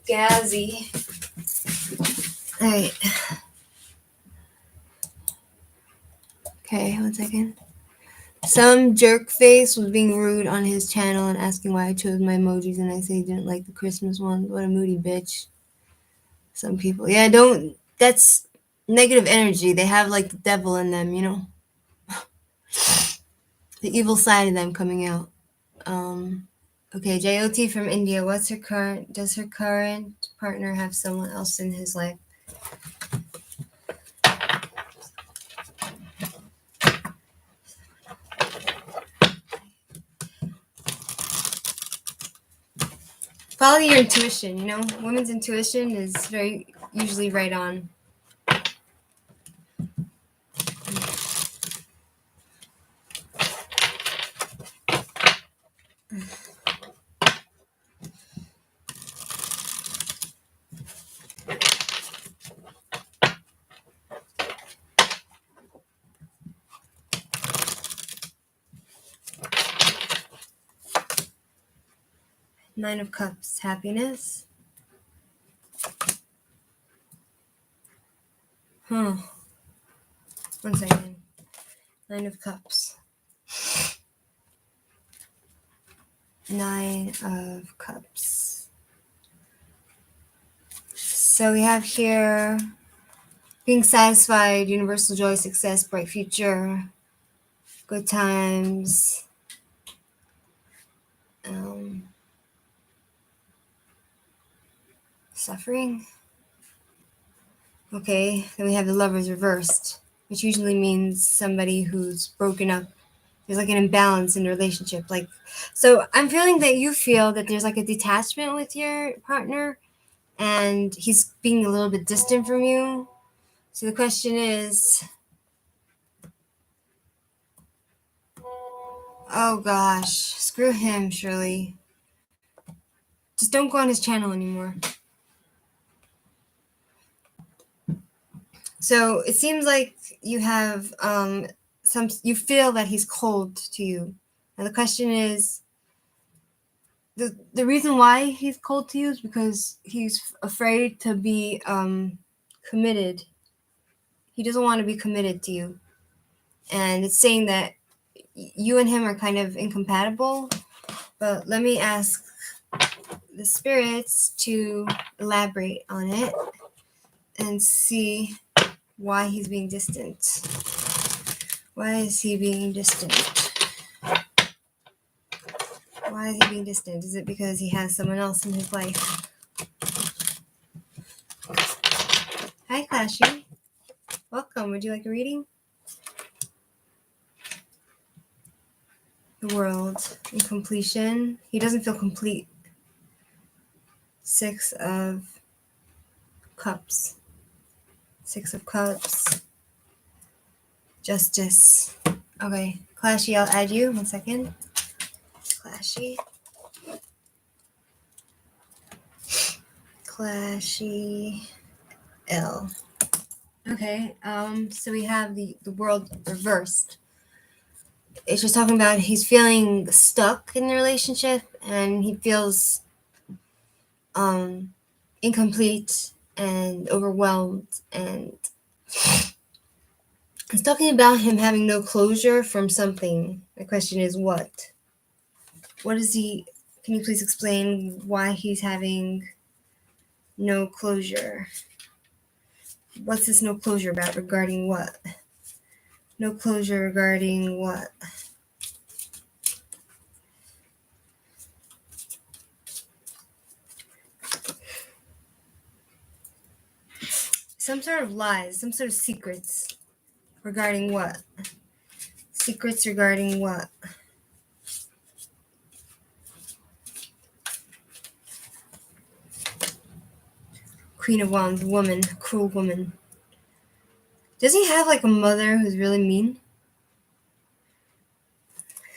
gazzy. Alright. Okay, 1 second. Some jerk face was being rude on his channel and asking why I chose my emojis, and I say he didn't like the Christmas ones. What a moody bitch. Some people. Yeah, don't. That's negative energy. They have like the devil in them, you know? The evil side of them coming out. Okay, JOT from India. Does her current partner have someone else in his life? Follow your intuition, you know? Women's intuition is very usually right on. Nine of Cups, happiness. 1 second. 9 of Cups. 9 of Cups. So we have here being satisfied, universal joy, success, bright future, good times. Suffering. Okay, then we have the Lovers reversed, which usually means somebody who's broken up. There's like an imbalance in the relationship. Like, so I'm feeling that you feel that there's like a detachment with your partner and he's being a little bit distant from you. So the question is, oh gosh, screw him, Shirley. Just don't go on his channel anymore. So it seems like you have you feel that he's cold to you. And the question is, the reason why he's cold to you is because he's afraid to be committed. He doesn't want to be committed to you. And it's saying that you and him are kind of incompatible. But let me ask the spirits to elaborate on it and see why he's being distant. Why is he being distant? Why is he being distant? Is it because he has someone else in his life? Hi, Clashy. Welcome. Would you like a reading? The world in completion. He doesn't feel complete. 6 of Cups. 6 of Cups. Justice. Okay. Clashy, I'll add you. 1 second. Clashy. Clashy L. Okay, so we have the world reversed. It's just talking about he's feeling stuck in the relationship and he feels incomplete and overwhelmed, and it's talking about him having no closure from something. The question is what? What is he? Can you please explain why he's having no closure? What's this no closure about? Regarding what? No closure regarding what? Some sort of lies, some sort of secrets regarding what? Secrets regarding what? Queen of Wands, woman, cruel woman. Does he have like a mother who's really mean?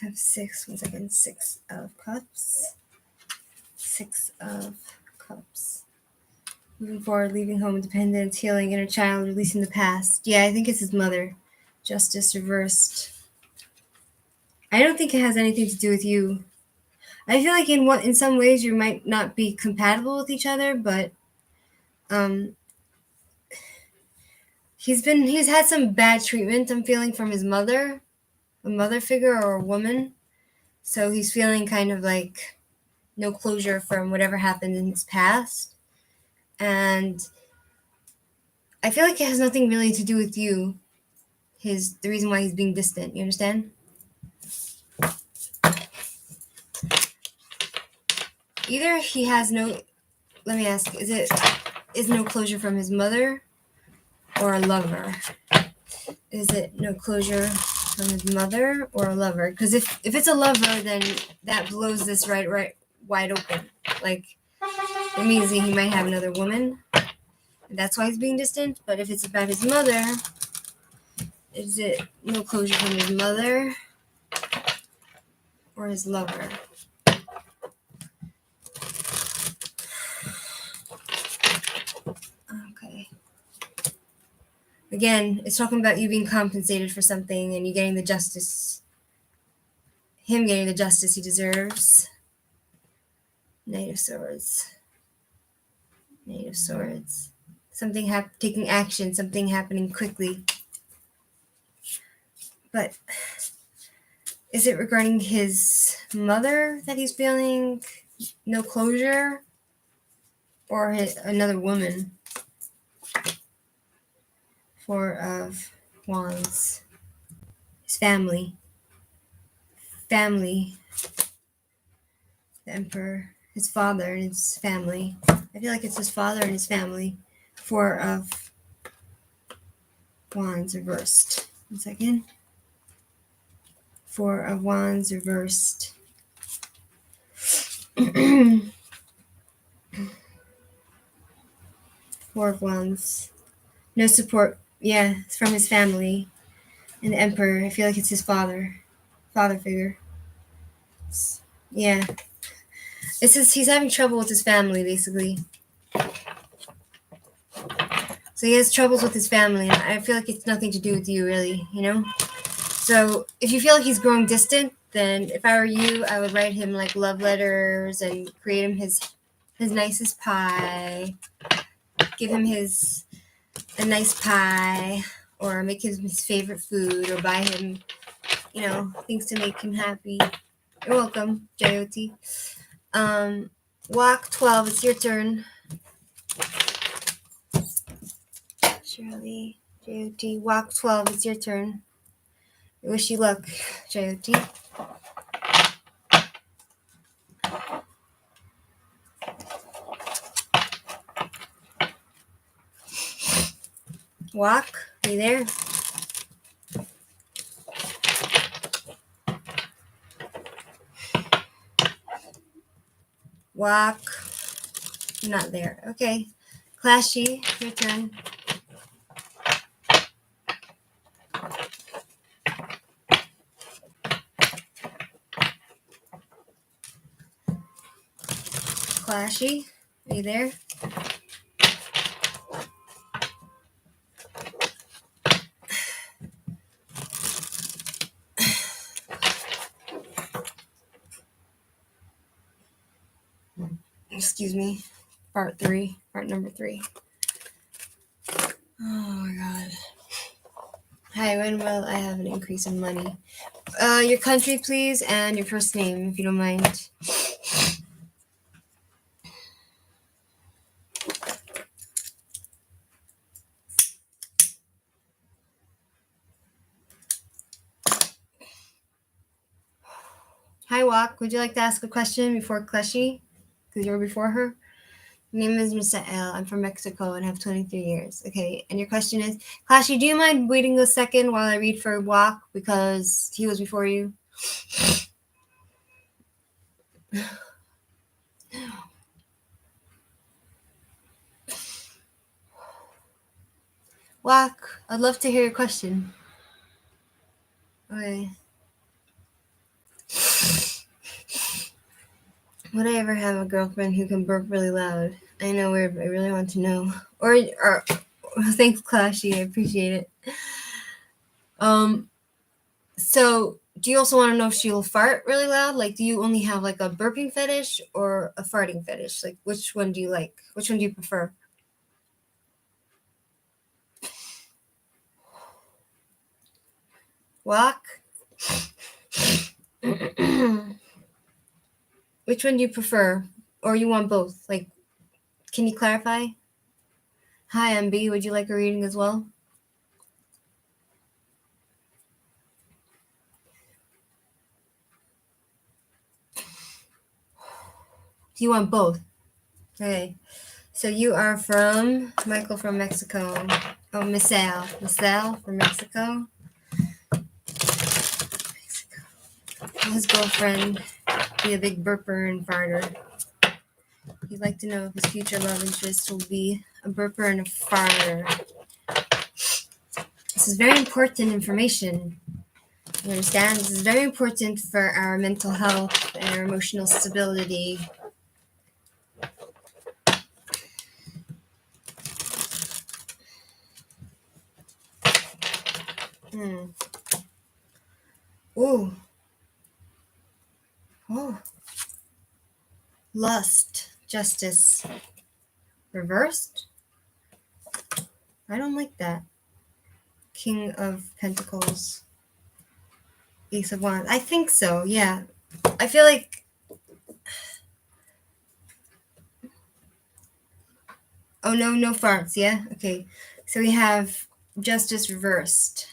I have 6, 1 second, 6 of Cups. 6 of Cups. Moving forward, leaving home, independence, healing, inner child, releasing the past. Yeah, I think it's his mother. Justice reversed. I don't think it has anything to do with you. I feel like in some ways you might not be compatible with each other, but he's had some bad treatment, I'm feeling, from his mother, a mother figure or a woman. So he's feeling kind of like no closure from whatever happened in his past. And I feel like it has nothing really to do with you. The reason why he's being distant, you understand? Either he has no, let me ask, is no closure from his mother or a lover? Is it no closure from his mother or a lover? Because if it's a lover, then that blows this right wide open. Like, it means that he might have another woman. And that's why he's being distant. But if it's about his mother, is it no closure from his mother or his lover? Okay. Again, it's talking about you being compensated for something and you getting the justice. Him getting the justice he deserves. Knight of Swords. Knight of Swords. Something taking action, something happening quickly. But is it regarding his mother that he's feeling no closure? Or another woman? 4 of Wands. His family. Family. The Emperor. His father and his family. I feel like it's his father and his family. 4 of Wands reversed. 1 second. 4 of Wands reversed. 4 of Wands. No support. Yeah, it's from his family. And the Emperor, I feel like it's his father figure. Yeah. It's just he's having trouble with his family, basically. So he has troubles with his family, and I feel like it's nothing to do with you, really, you know? So if you feel like he's growing distant, then if I were you, I would write him like love letters and create him his nicest pie. Give him a nice pie, or make him his favorite food, or buy him, things to make him happy. You're welcome, Jyoti. Walk 12, it's your turn. Shirley, Jyoti, walk 12, it's your turn. I wish you luck, Jyoti. Walk, are you there? Walk, you're not there. Okay. Clashy, your turn. Clashy, are you there? Excuse me. Part number 3. Oh my god. Hi, when will I have an increase in money? Your country, please, and your first name, if you don't mind. Hi, Walk. Would you like to ask a question before Clashy? Because you're before her. My name is Misael. I'm from Mexico and have 23 years. Okay, and your question is, Clashy, do you mind waiting a second while I read for Walk because he was before you? Walk, I'd love to hear your question. Okay. Would I ever have a girlfriend who can burp really loud? I know, I really want to know. Or thanks, Clashy. I appreciate it. So do you also want to know if she'll fart really loud? Like, do you only have like a burping fetish or a farting fetish? Like, which one do you like? Which one do you prefer? Walk. Which one do you prefer? Or you want both? Like, can you clarify? Hi, MB. Would you like a reading as well? Do you want both? Okay. So you are from Michael from Mexico. Oh, Misael from Mexico. His girlfriend be a big burper and farter. He'd like to know if his future love interest will be a burper and a farter. This is very important information. You understand? This is very important for our mental health and our emotional stability. Ooh. Oh. Lust. Justice. Reversed? I don't like that. King of Pentacles. Ace of Wands. I think so, yeah. I feel like... Oh, no farts, yeah? Okay. So we have Justice Reversed.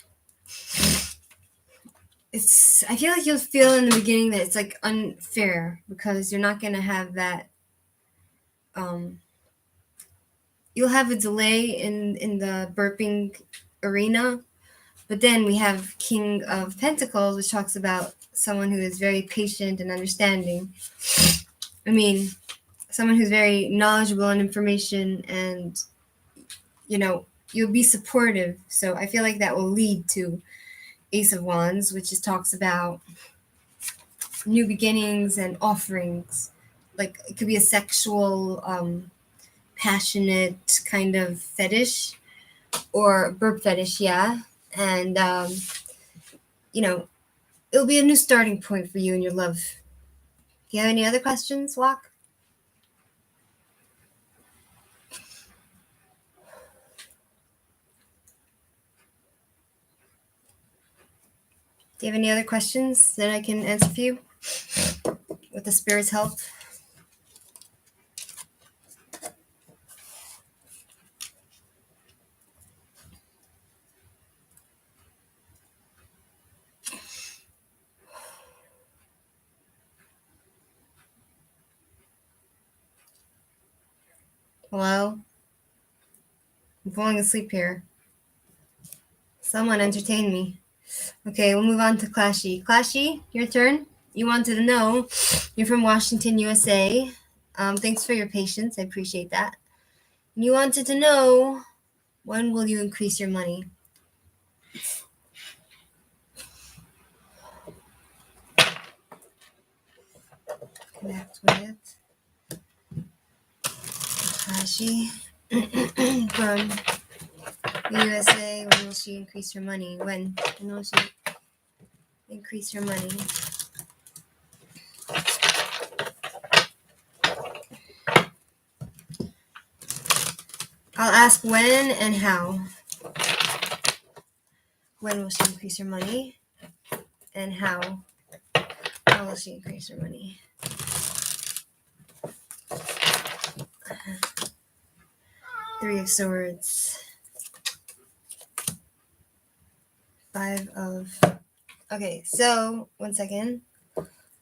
I feel like you'll feel in the beginning that it's like unfair because you're not going to have that... You'll have a delay in the burping arena, but then we have King of Pentacles, which talks about someone who is very patient and understanding. I mean, someone who's very knowledgeable in information, and you'll be supportive. So I feel like that will lead to Ace of Wands, which talks about new beginnings and offerings. Like, it could be a sexual passionate kind of fetish or burp fetish, yeah. And it'll be a new starting point for you in your love. Do you have any other questions, Walk? Do you have any other questions that I can answer for you with the spirit's help? Hello? I'm falling asleep here. Someone entertain me. Okay, we'll move on to Clashy. Clashy, your turn. You wanted to know. You're from Washington, USA. Thanks for your patience. I appreciate that. You wanted to know, when will you increase your money? Connect with Clashy from the USA. When will she increase her money? When will she increase her money? I'll ask when and how. When will she increase her money? And how? How will she increase her money? Three of Swords. Five of... Okay, so, one second.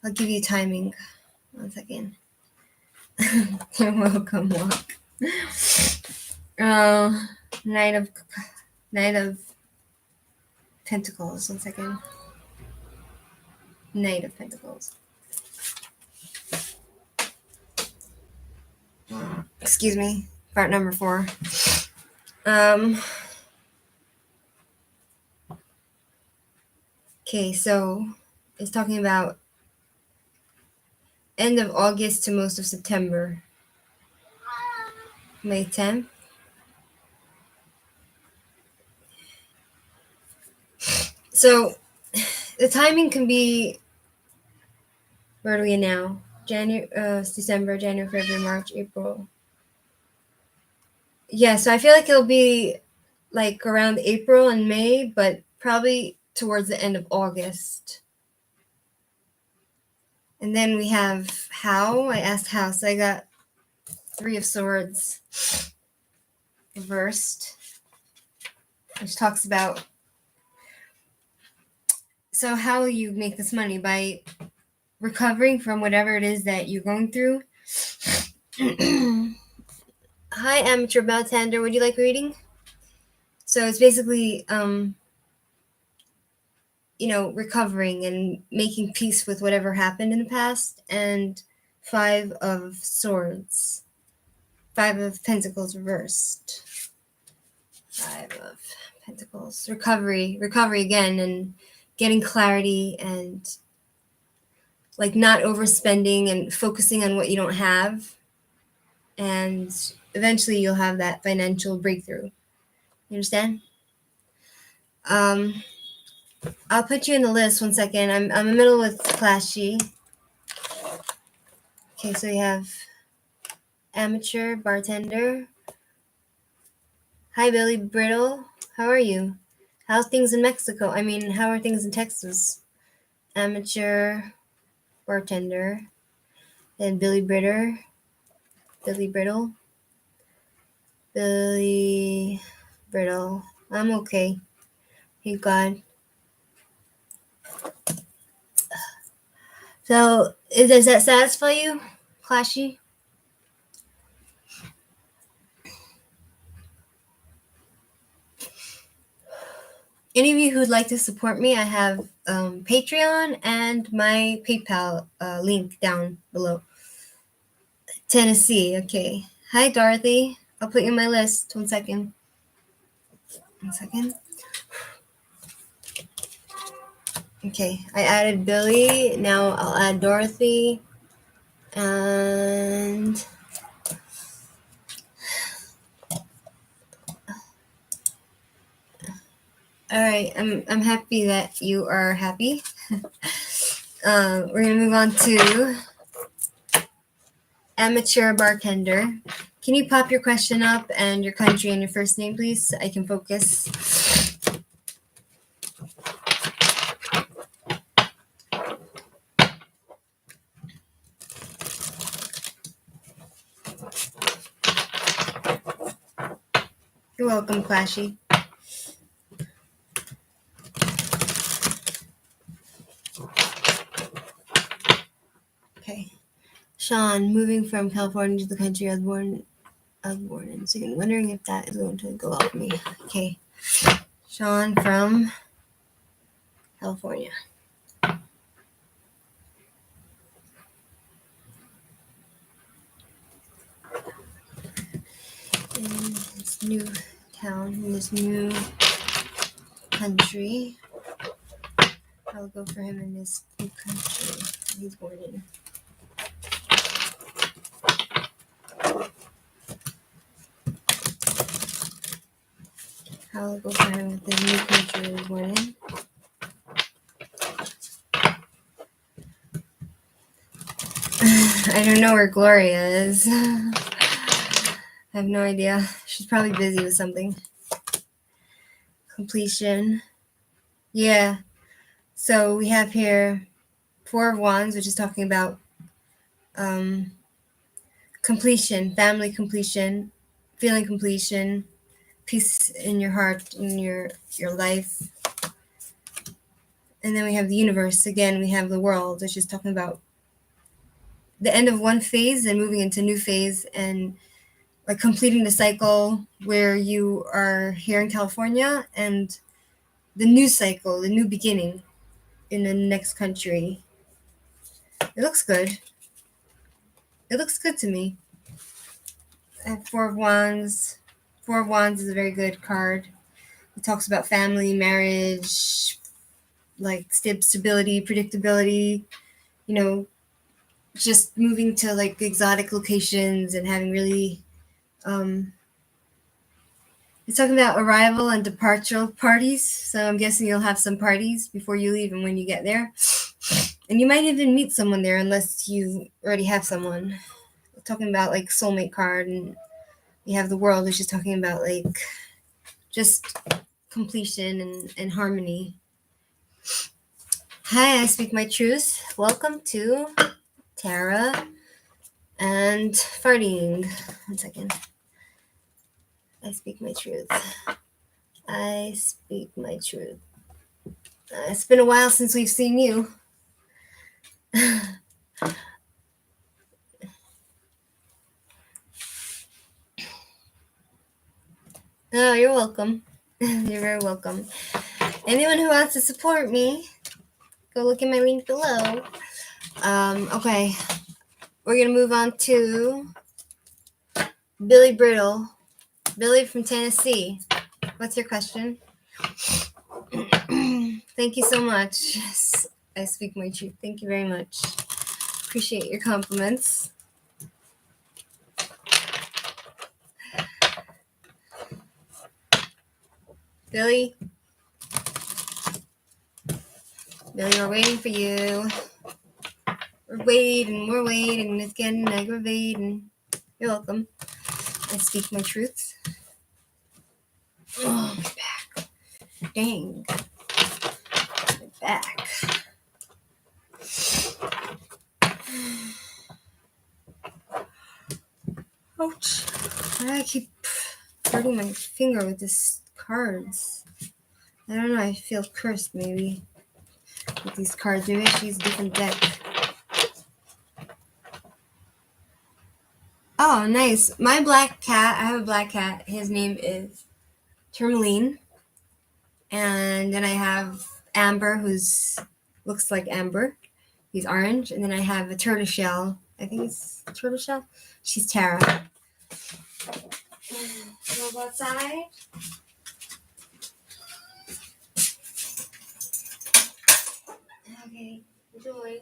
I'll give you timing. One second. You're welcome, Walk. Knight of Pentacles. One second. Knight of Pentacles. Excuse me. Part number 4. Okay, so it's talking about end of August to most of September. May 10th. So the timing can be, where are we now? December, January, February, March, April. Yeah, so I feel like it'll be like around April and May, but probably towards the end of August. And then we have how. I asked how, so I got Three of Swords reversed, which talks about, so how you make this money by recovering from whatever it is that you're going through. Hi, amateur bartender. Would you like reading? So it's basically, recovering and making peace with whatever happened in the past. And Five of Swords. Five of Pentacles reversed. Five of Pentacles. Recovery again, and getting clarity, and like not overspending and focusing on what you don't have. And eventually you'll have that financial breakthrough. You understand? I'll put you in the list. One second. I'm in the middle with Clashy. Okay, so we have amateur bartender. Hi, Billy Brittle. How are you? How's things in Mexico? How are things in Texas? Amateur bartender. And Billy Brittle. I'm okay. Thank God. So, does that satisfy you, Clashy? Any of you who'd like to support me, I have Patreon and my PayPal link down below. Tennessee, okay. Hi, Dorothy. I'll put you on my list. One second. Okay, I added Billy. Now I'll add Dorothy. And All right, I'm happy that you are happy. We're gonna move on to amateur bartender. Can you pop your question up and your country and your first name, please, so I can focus? You're welcome, Clashy. Okay. Sean, moving from California to the country I was born in. So I'm wondering if that is going to go off me. Okay. Sean from California. In this new town, in this new country. I'll go for him in this new country he's born in. I'll go for him with the new country he's born in. I don't know where Gloria is. I have no idea. She's probably busy with something. Completion. Yeah. So we have here Four of Wands, which is talking about completion, family completion, feeling completion, peace in your heart, in your life. And then we have the universe. Again, we have the world, which is talking about the end of one phase and moving into a new phase and like completing the cycle where you are here in California and the new cycle, the new beginning in the next country. It looks good. It looks good to me. I have Four of Wands. Four of Wands is a very good card. It talks about family, marriage, like stability, predictability, you know, just moving to like exotic locations and having really it's talking about arrival and departure parties. So I'm guessing you'll have some parties before you leave and when you get there. And you might even meet someone there unless you already have someone. We're talking about like soulmate card, and you have the world, which is talking about like just completion and harmony. Hi, I speak my truth. Welcome to Tara and farting. 1 second. I speak my truth. I speak my truth. It's been a while since we've seen you. Oh, you're welcome. You're very welcome. Anyone who wants to support me, go look at my link below. Okay. We're going to move on to Billy Brittle. Billy from Tennessee. What's your question? Thank you so much. I speak my truth. Thank you very much. Appreciate your compliments. Billy? Billy, we're waiting for you. We're waiting. It's getting aggravating. You're welcome. I speak my truth. Oh, my back. Dang. My back. Ouch. Why do I keep hurting my finger with these cards? I don't know. I feel cursed maybe with these cards. Maybe I should use a different deck. Oh, nice. My black cat, I have a black cat. His name is Tourmaline. And then I have Amber, who's looks like Amber. He's orange. And then I have a tortoiseshell. I think it's a tortoiseshell. She's Tara. Go outside. Okay, enjoy.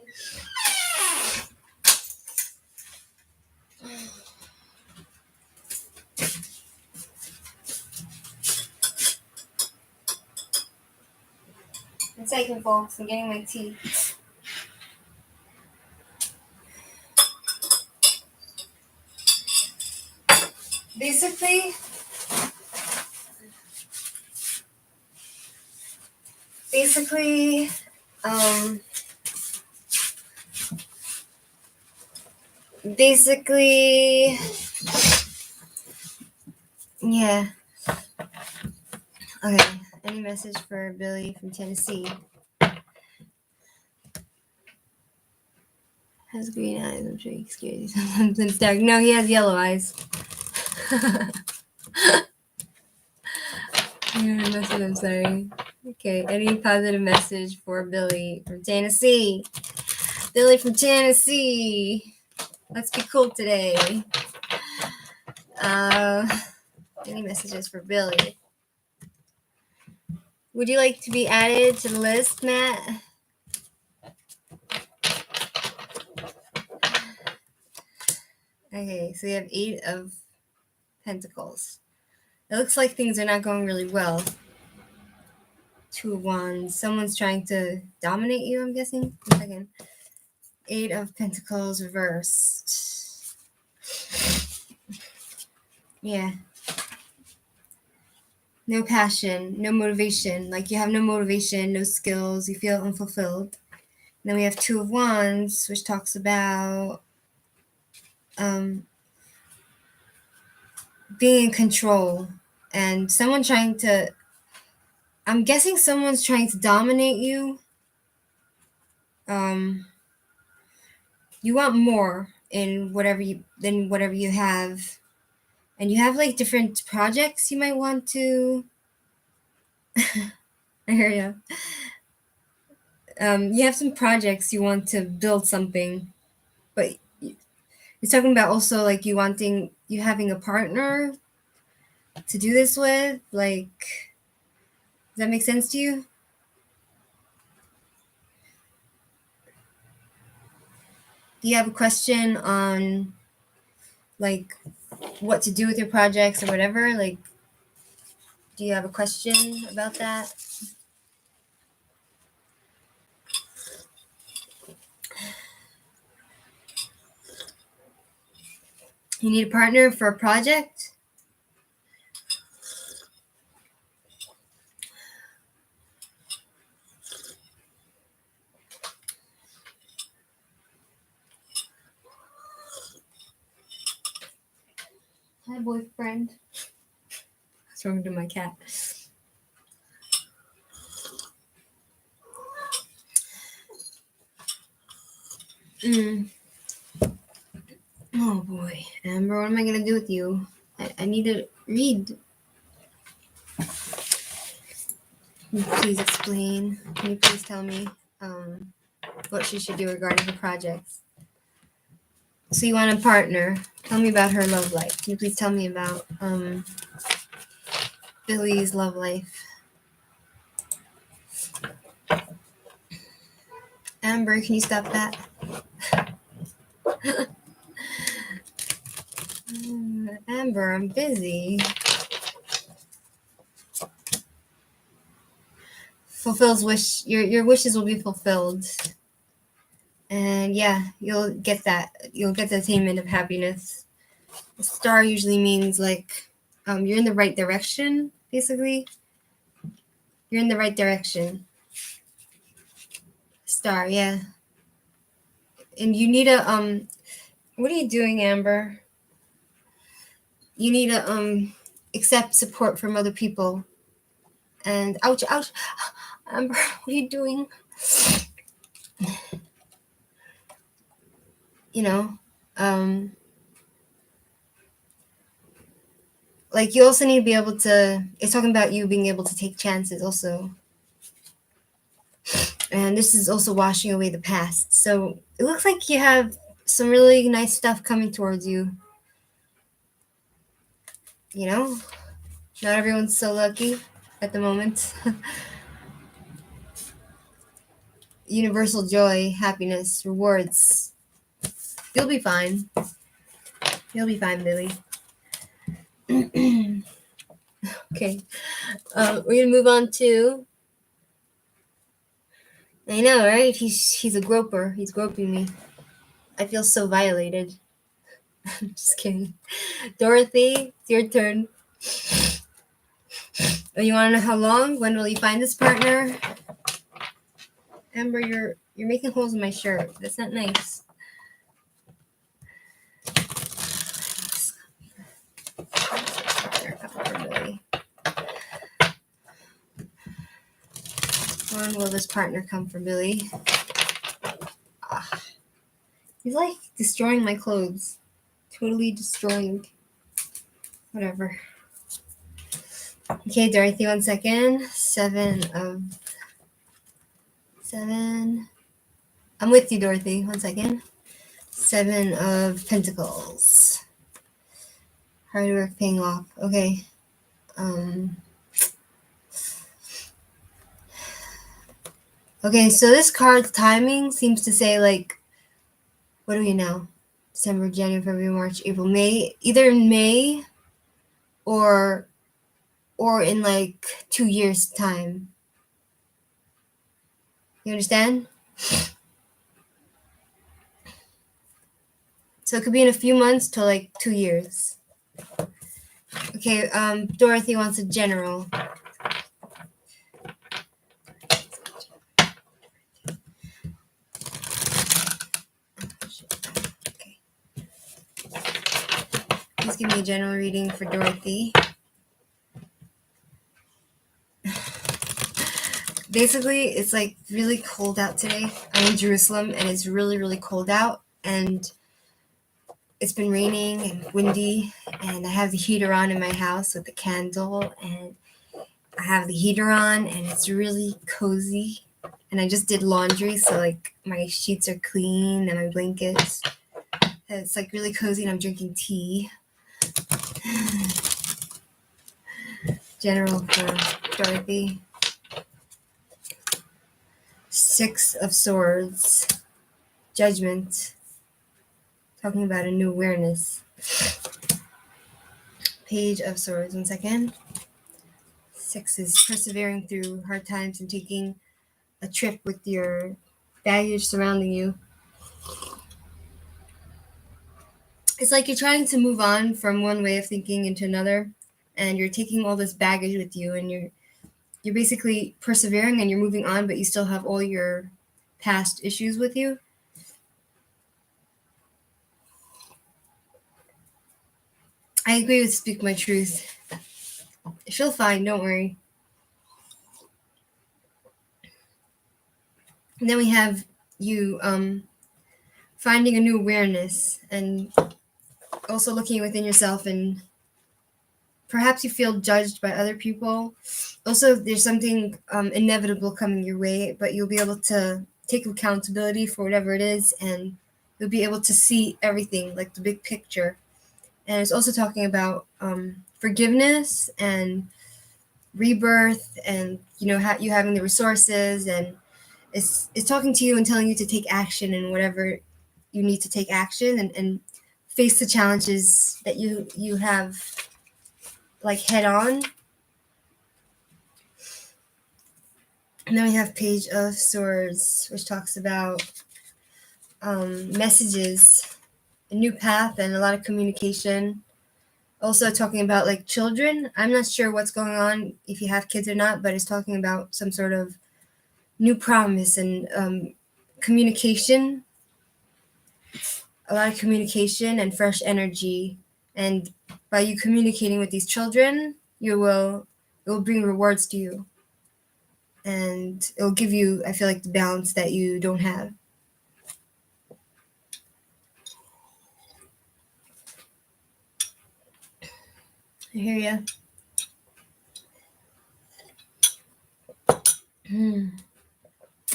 One second, folks. I'm getting my tea. Basically, um, basically, yeah. Okay. Any message for Billy from Tennessee? Has green eyes. I'm sure he's scared. Something's dark. No, he has yellow eyes. I'm sorry. Okay. Any positive message for Billy from Tennessee? Billy from Tennessee. Let's be cool today. Any messages for Billy? Would you like to be added to the list, Matt? Okay, so we have 8 of Pentacles. It looks like things are not going really well. 2 of Wands. Someone's trying to dominate you, I'm guessing. 1 second. 8 of Pentacles reversed. Yeah. No passion, no motivation. Like you have no motivation, no skills. You feel unfulfilled. And then we have 2 of Wands, which talks about being in control. And someone trying to... I'm guessing someone's trying to dominate you. You want more in whatever you have, and you have like different projects you might want to. I hear you. You have some projects you want to build something, but you're talking about also like you having a partner to do this with. Like, does that make sense to you? Do you have a question on like what to do with your projects or whatever? Like, do you have a question about that? You need a partner for a project? Hi, boyfriend. What's wrong with my cat? Oh boy, Amber, what am I gonna do with you? I need to read. Can you please explain? Can you please tell me what she should do regarding her projects? So you want a partner? Tell me about her love life. Can you please tell me about Billy's love life? Amber, can you stop that? Amber, I'm busy. Fulfills wish. Your wishes will be fulfilled. And yeah, you'll get that. You'll get the attainment of happiness. A star usually means like you're in the right direction, basically. You're in the right direction. Star, yeah. And you need a what are you doing, Amber? You need to accept support from other people. And ouch, Amber, what are you doing? You know, like you also need to be able to... It's talking about you being able to take chances also. And this is also washing away the past. So it looks like you have some really nice stuff coming towards you. You know, not everyone's so lucky at the moment. Universal joy, happiness, rewards. You'll be fine. You'll be fine, Billy. Okay. We're going to move on to I know, right? He's a groper. He's groping me. I feel so violated. Just kidding. Dorothy, it's your turn. Oh, you want to know how long? When will you find this partner? Amber, you're making holes in my shirt. That's not nice. When will this partner come for Billy? Ah, he's like destroying my clothes. Totally destroying. Whatever. Okay, Dorothy, 1 second. 7. I'm with you, Dorothy. 1 second. 7 of Pentacles. Hard work paying off. Okay. Okay, so this card's timing seems to say, like, what are we now? December, January, February, March, April, May. Either in May or in like 2 years' time. You understand? So it could be in a few months to like 2 years. Okay, Dorothy wants a general. Okay. Please give me a general reading for Dorothy. Basically, it's like really cold out today. I'm in Jerusalem and it's really, really cold out. And it's been raining and windy. And I have the heater on in my house with the candle. And I have the heater on and it's really cozy. And I just did laundry, so like my sheets are clean and my blankets. And it's like really cozy and I'm drinking tea. General for Dorothy. 6 of Swords. Judgment. Talking about a new awareness. Page of Swords. 1 second. 6 is persevering through hard times and taking a trip with your baggage surrounding you. It's like you're trying to move on from one way of thinking into another, and you're taking all this baggage with you, and you're basically persevering and you're moving on, but you still have all your past issues with you. I agree with Speak My Truth. She'll fine, don't worry. And then we have you finding a new awareness and also looking within yourself, and perhaps you feel judged by other people. Also, there's something inevitable coming your way, but you'll be able to take accountability for whatever it is, and you'll be able to see everything, like the big picture. And it's also talking about forgiveness and rebirth, and you having the resources, and it's talking to you and telling you to take action and whatever you need to take action, and face the challenges that you have, like, head on. And then we have Page of Swords, which talks about messages, a new path, and a lot of communication. Also talking about like children. I'm not sure what's going on if you have kids or not, but it's talking about some sort of new promise and communication. A lot of communication and fresh energy. And by you communicating with these children, it will bring rewards to you. And it'll give you, I feel like, the balance that you don't have. I hear ya.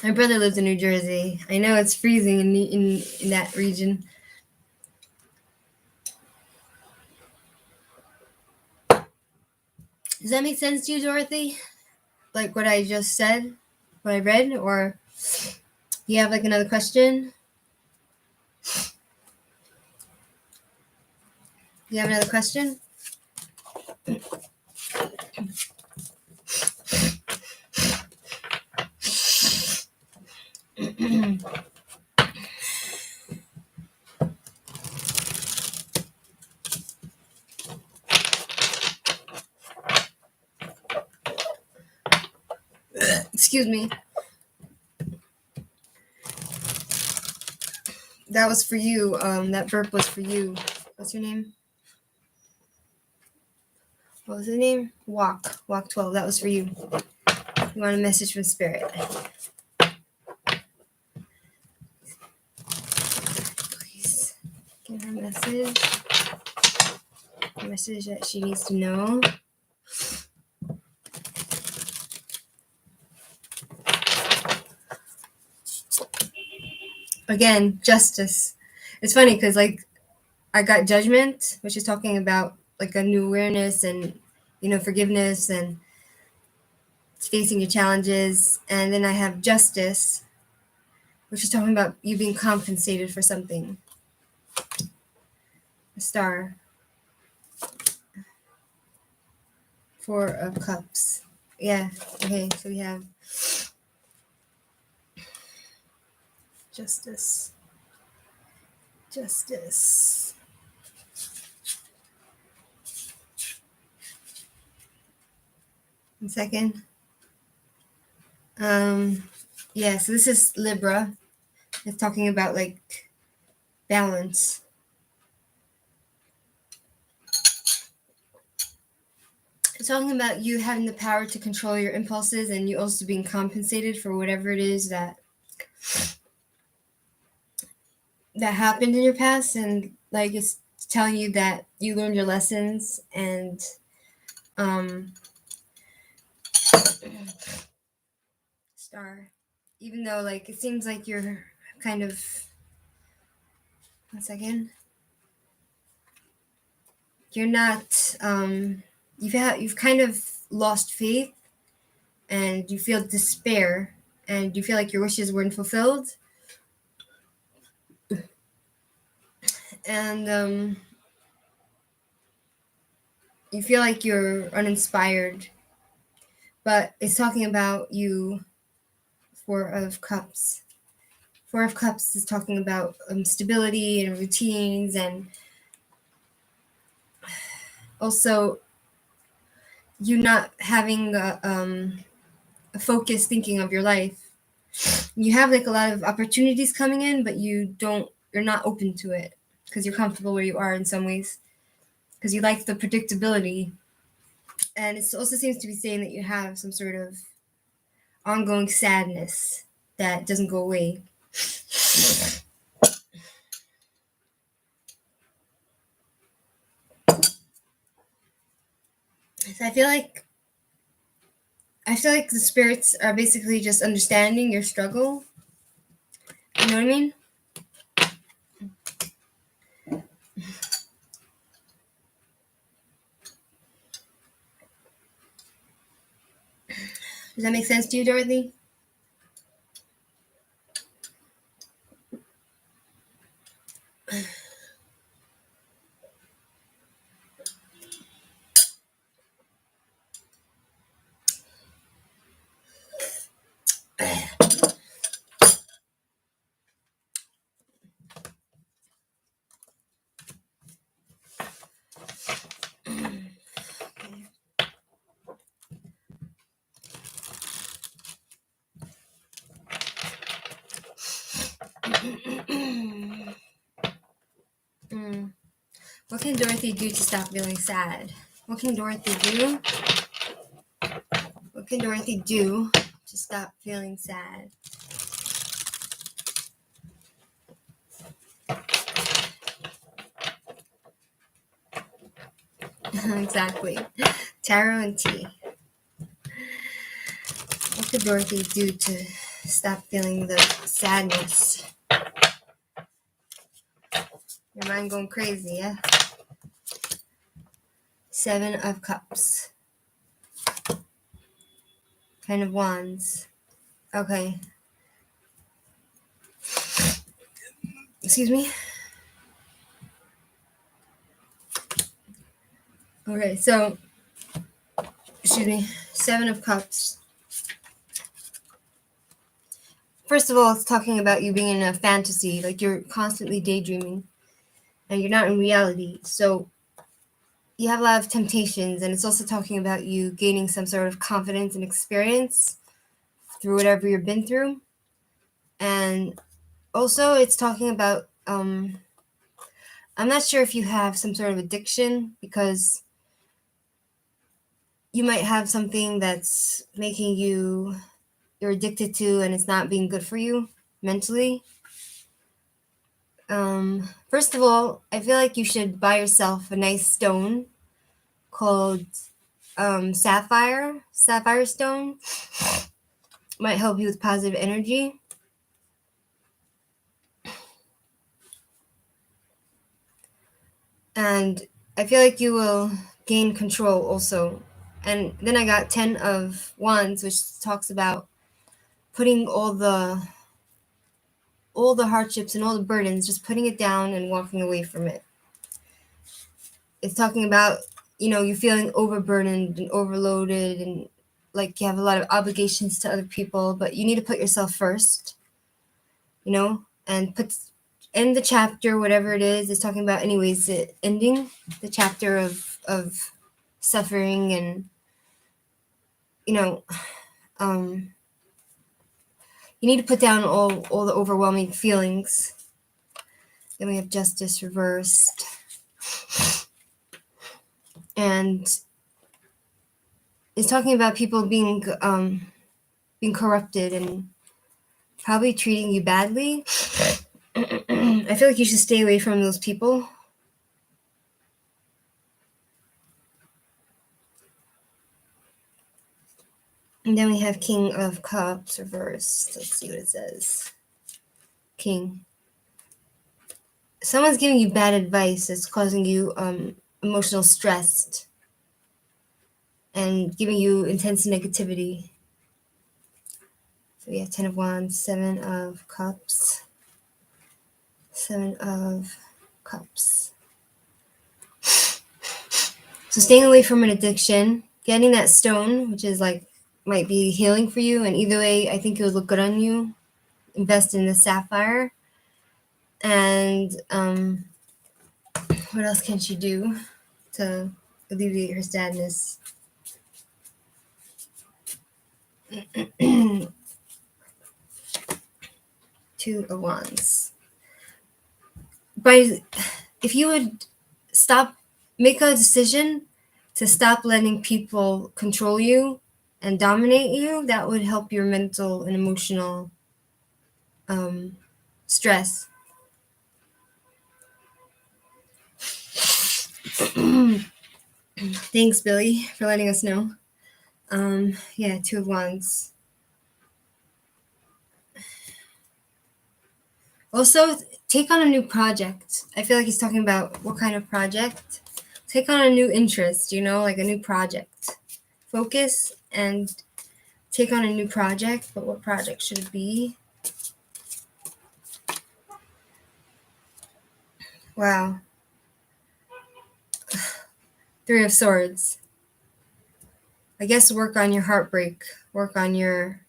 My brother lives in New Jersey. I know it's freezing in that region. Does that make sense to you, Dorothy? Like what I just said, what I read, or you have like another question? You have another question? Excuse me. That was for you. That burp was for you. What's your name? What was the name? Walk 12. That was for you. You want a message from Spirit. Please give her a message. A message that she needs to know. Again, justice. It's funny because like I got judgment, which is talking about like a new awareness and forgiveness and facing your challenges. And then I have justice, which is talking about you being compensated for something. A star. 4 of Cups. Yeah. Okay. So we have justice. Justice. One second. Yeah. So this is Libra. It's talking about like balance. It's talking about you having the power to control your impulses and you also being compensated for whatever it is that happened in your past, and like it's telling you that you learned your lessons and star, even though like it seems like you're kind of, one second, you're not you've kind of lost faith and you feel despair and you feel like your wishes weren't fulfilled, and you feel like you're uninspired, but it's talking about you. 4 of Cups. 4 of Cups is talking about stability and routines, and also you not having a focused thinking of your life. You have like a lot of opportunities coming in, but you're not open to it because you're comfortable where you are in some ways, because you like the predictability. And it also seems to be saying that you have some sort of ongoing sadness that doesn't go away. So I feel like the spirits are basically just understanding your struggle. You know what I mean? Does that make sense to you, Dorothy? What can Dorothy do to stop feeling sad? What can Dorothy do? What can Dorothy do to stop feeling sad? Exactly. Tarot and tea. What could Dorothy do to stop feeling the sadness? Your mind going crazy, yeah? 7 of Cups. Kind of Wands. Okay. Excuse me? Okay, so, excuse me. 7 of Cups. first of all, it's talking about you being in a fantasy, like you're constantly daydreaming and you're not in reality. So you have a lot of temptations, and it's also talking about you gaining some sort of confidence and experience through whatever you've been through. And also it's talking about I'm not sure if you have some sort of addiction, because you might have something that's making you're addicted to, and it's not being good for you mentally. First of all, I feel like you should buy yourself a nice stone called sapphire stone. Might help you with positive energy. And I feel like you will gain control also. And then I got 10 of Wands, which talks about putting all the hardships and all the burdens, just putting it down and walking away from it. It's talking about, you feeling overburdened and overloaded, and like you have a lot of obligations to other people, but you need to put yourself first, and end the chapter, whatever it is talking about. Anyways, ending the chapter of suffering, and um, you need to put down all the overwhelming feelings. Then we have Justice Reversed, and it's talking about people being corrupted and probably treating you badly. I feel like you should stay away from those people. And then we have King of Cups reversed. Let's see what it says. King. Someone's giving you bad advice that's causing you emotional stress and giving you intense negativity. So we have 10 of Wands, 7 of Cups, 7 of Cups. So staying away from an addiction, getting that stone, which is like might be healing for you, and either way, I think it would look good on you. Invest in the sapphire. And what else can she do to alleviate her sadness? Two of Wands. If you would make a decision to stop letting people control you and dominate you, that would help your mental and emotional stress. Thanks, Billy, for letting us know. Yeah, 2 of Wands. Also, take on a new project. I feel like he's talking about what kind of project. Take on a new interest, like a new project. Focus and take on a new project, but what project should it be? Wow. 3 of Swords. I guess work on your heartbreak. Work on your...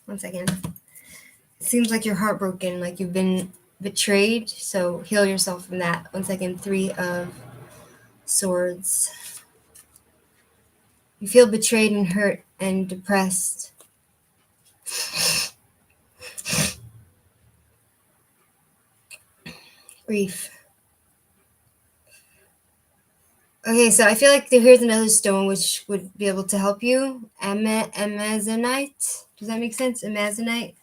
One second. It seems like you're heartbroken, like you've been betrayed, so heal yourself from that. 1 second. 3 of Swords. You feel betrayed and hurt and depressed. Grief. Okay, so I feel like here's another stone which would be able to help you. Amazonite. Does that make sense? Amazonite.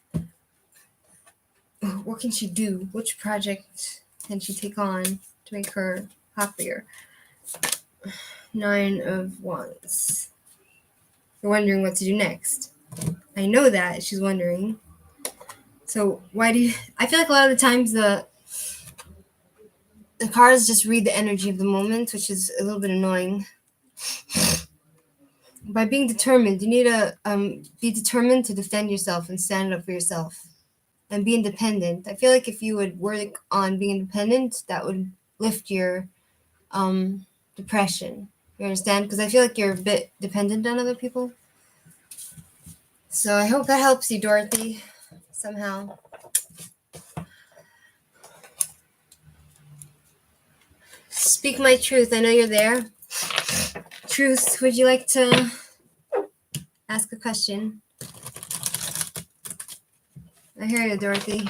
What can she do? Which project can she take on to make her happier? 9 of Wands. You're wondering what to do next. I know that she's wondering. So why do you... I feel like a lot of the times the cards just read the energy of the moment, which is a little bit annoying. By being determined, you need to be determined to defend yourself and stand up for yourself and be independent. I feel like if you would work on being independent, that would lift your depression. You understand? Because I feel like you're a bit dependent on other people. So I hope that helps you, Dorothy, somehow. Speak my truth. I know you're there. Truth, would you like to ask a question? I hear you, Dorothy.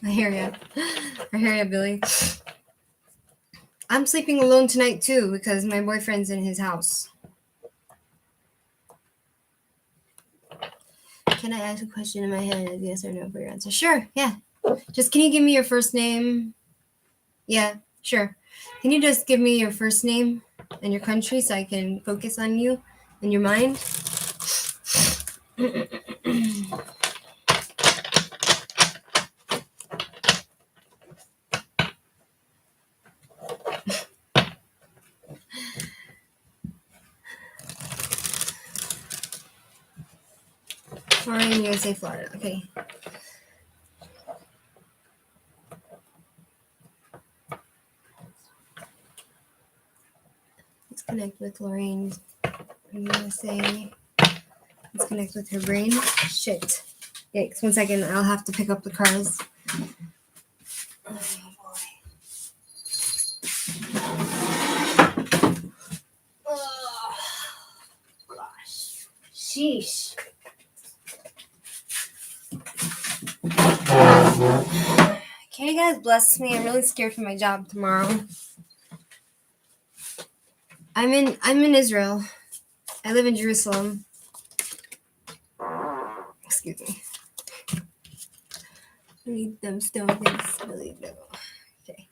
I hear you. I hear you, Billy. I'm sleeping alone tonight, too, because my boyfriend's in his house. Can I ask a question in my head? Yes or no for your answer? Sure, yeah. Just can you give me your first name? Yeah, sure. Can you just give me your first name and your country so I can focus on you and your mind? Foreign, USA, Florida. Okay. Let's connect with Lorraine, USA. Let's connect with her brain. Shit. Yikes. 1 second. I'll have to pick up the cards. Oh, boy. Oh, gosh. Sheesh. Can you guys bless me? I'm really scared for my job tomorrow. I'm in Israel. I live in Jerusalem. Excuse me. I need them stone things. Really no. Okay.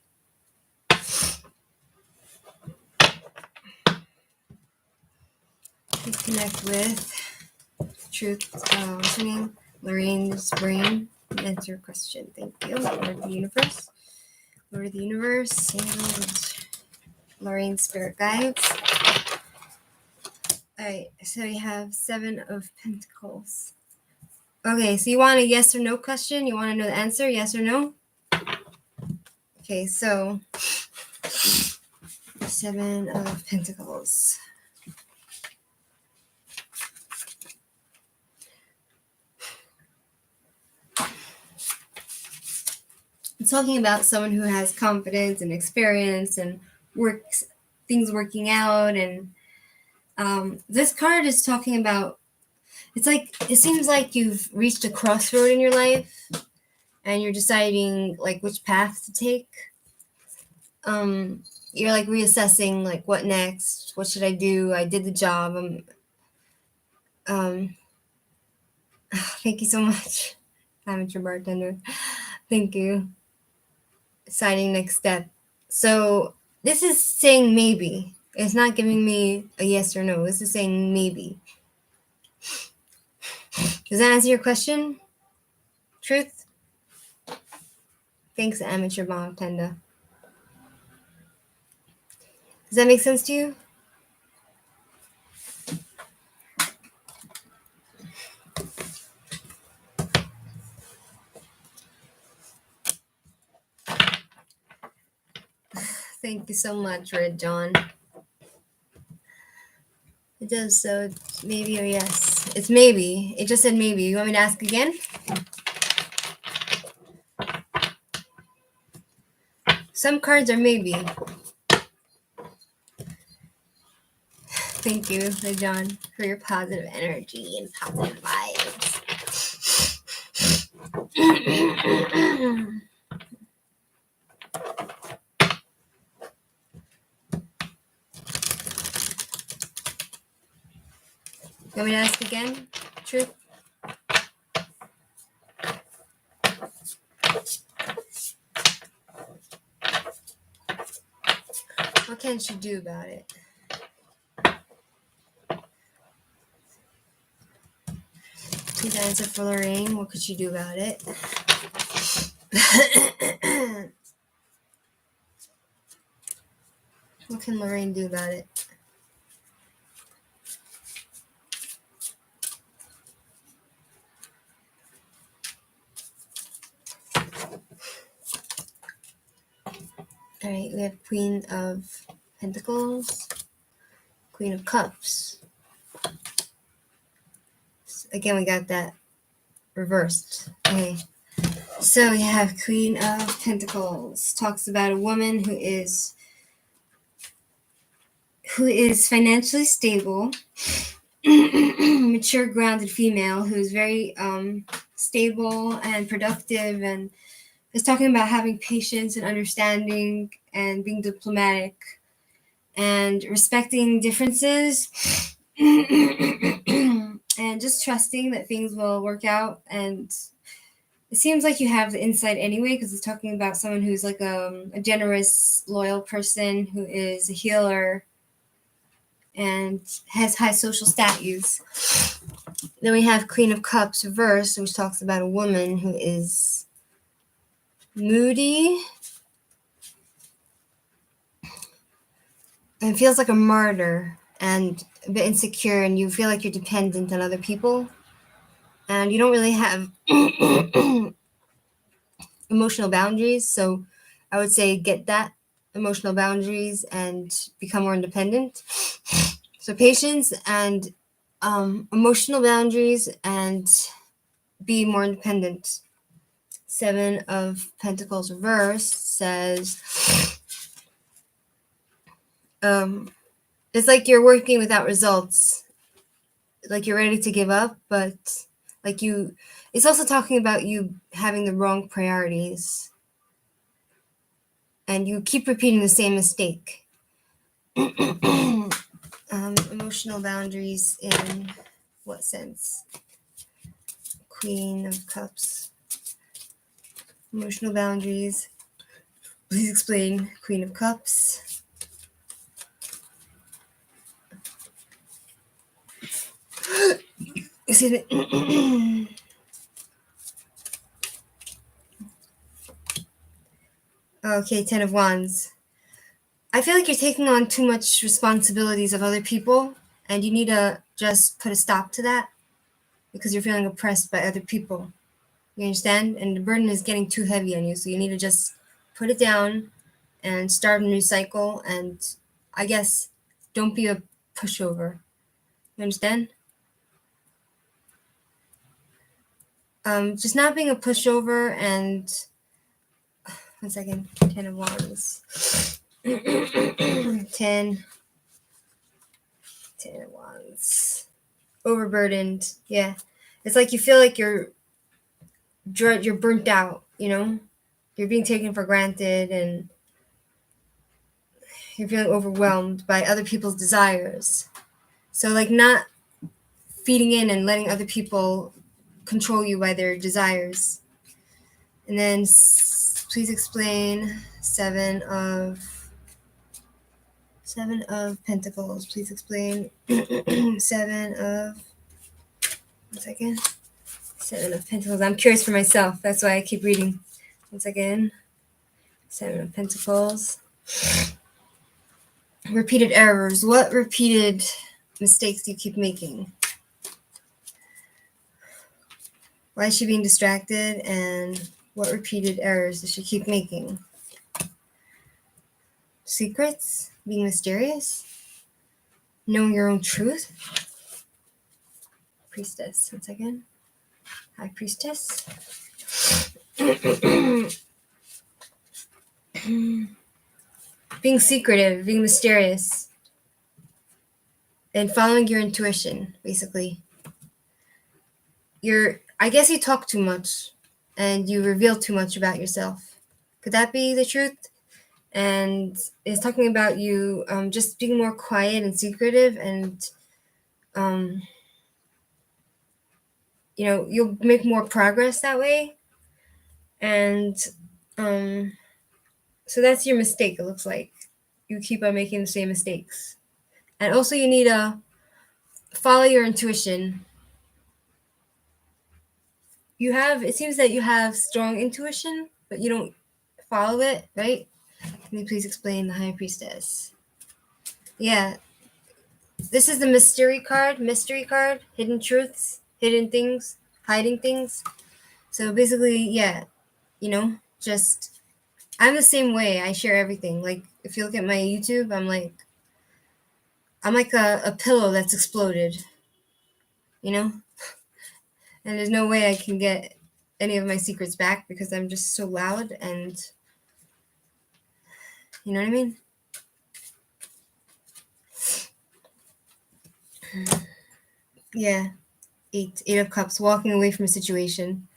Let's connect with Truth. What's her name? Lorraine's brain. Answer your question. Thank you. Lord of the universe. Lord of the universe. And Lorraine's spirit guides. Alright, so we have 7 of Pentacles. Okay, so you want a yes or no question? You want to know the answer? Yes or no? Okay, so 7 of Pentacles. It's talking about someone who has confidence and experience and things working out. And this card is talking about, it seems like you've reached a crossroad in your life and you're deciding like which path to take. You're like reassessing like what next, what should I do? I did the job. Thank you so much, amateur bartender. Thank you. Deciding next step. So this is saying maybe. It's not giving me a yes or no. This is saying maybe. Does that answer your question? Truth? Thanks, amateur bartender. Does that make sense to you? Thank you so much, Red John. It does, so maybe or yes. It's maybe. It just said maybe. You want me to ask again? Some cards are maybe. Thank you, Red John, for your positive energy and positive vibes. You want me to ask again? Truth? What can she do about it? Please answer for Lorraine. What could she do about it? What can Lorraine do about it? All right, we have Queen of Pentacles, Queen of Cups. Again, we got that reversed. Okay, so we have Queen of Pentacles. Talks about a woman who is financially stable, mature, grounded female who is very stable and productive, and is talking about having patience and understanding and being diplomatic and respecting differences and just trusting that things will work out. And it seems like you have the insight anyway, because it's talking about someone who's like a generous, loyal person who is a healer and has high social status. Then we have Queen of Cups reversed, which talks about a woman who is moody and feels like a martyr and a bit insecure, and you feel like you're dependent on other people and you don't really have emotional boundaries. So I would say get that emotional boundaries and become more independent. So patience and emotional boundaries and be more independent. Seven of Pentacles reversed says it's like you're working without results, like you're ready to give up, but like it's also talking about you having the wrong priorities and you keep repeating the same mistake. Emotional boundaries in what sense? Queen of Cups. Emotional boundaries. Please explain. Queen of Cups. Excuse me. Okay, Ten of Wands. I feel like you're taking on too much responsibilities of other people, and you need to just put a stop to that because you're feeling oppressed by other people. You understand? And the burden is getting too heavy on you, so you need to just put it down and start a new cycle. And I guess don't be a pushover. You understand? Just not being a pushover. And 1 second. 10 of Wands. 10 of Wands. Overburdened. Yeah. It's like you feel like you're burnt out, you know? You're being taken for granted and you're feeling overwhelmed by other people's desires. So like not feeding in and letting other people control you by their desires. And then please explain Seven of Pentacles. Please explain Seven of 1 second. Seven of Pentacles. I'm curious for myself. That's why I keep reading. 1 second. Seven of Pentacles. Repeated errors. What repeated mistakes do you keep making? Why is she being distracted? And what repeated errors does she keep making? Secrets? Being mysterious? Knowing your own truth? Priestess. 1 second. High Priestess. Being secretive, being mysterious, and following your intuition, basically. I guess you talk too much and you reveal too much about yourself. Could that be the truth? And it's talking about you just being more quiet and secretive, and you'll make more progress that way. And so that's your mistake. It looks like you keep on making the same mistakes. And also you need to follow your intuition. It seems that you have strong intuition, but you don't follow it, right? Can you please explain the High Priestess? Yeah. This is the mystery card, hidden truths, hidden things, hiding things. So basically, yeah, just I'm the same way. I share everything. Like, if you look at my YouTube, I'm like a pillow that's exploded, you know? And there's no way I can get any of my secrets back because I'm just so loud, and you know what I mean? Yeah. Eight of Cups, walking away from a situation.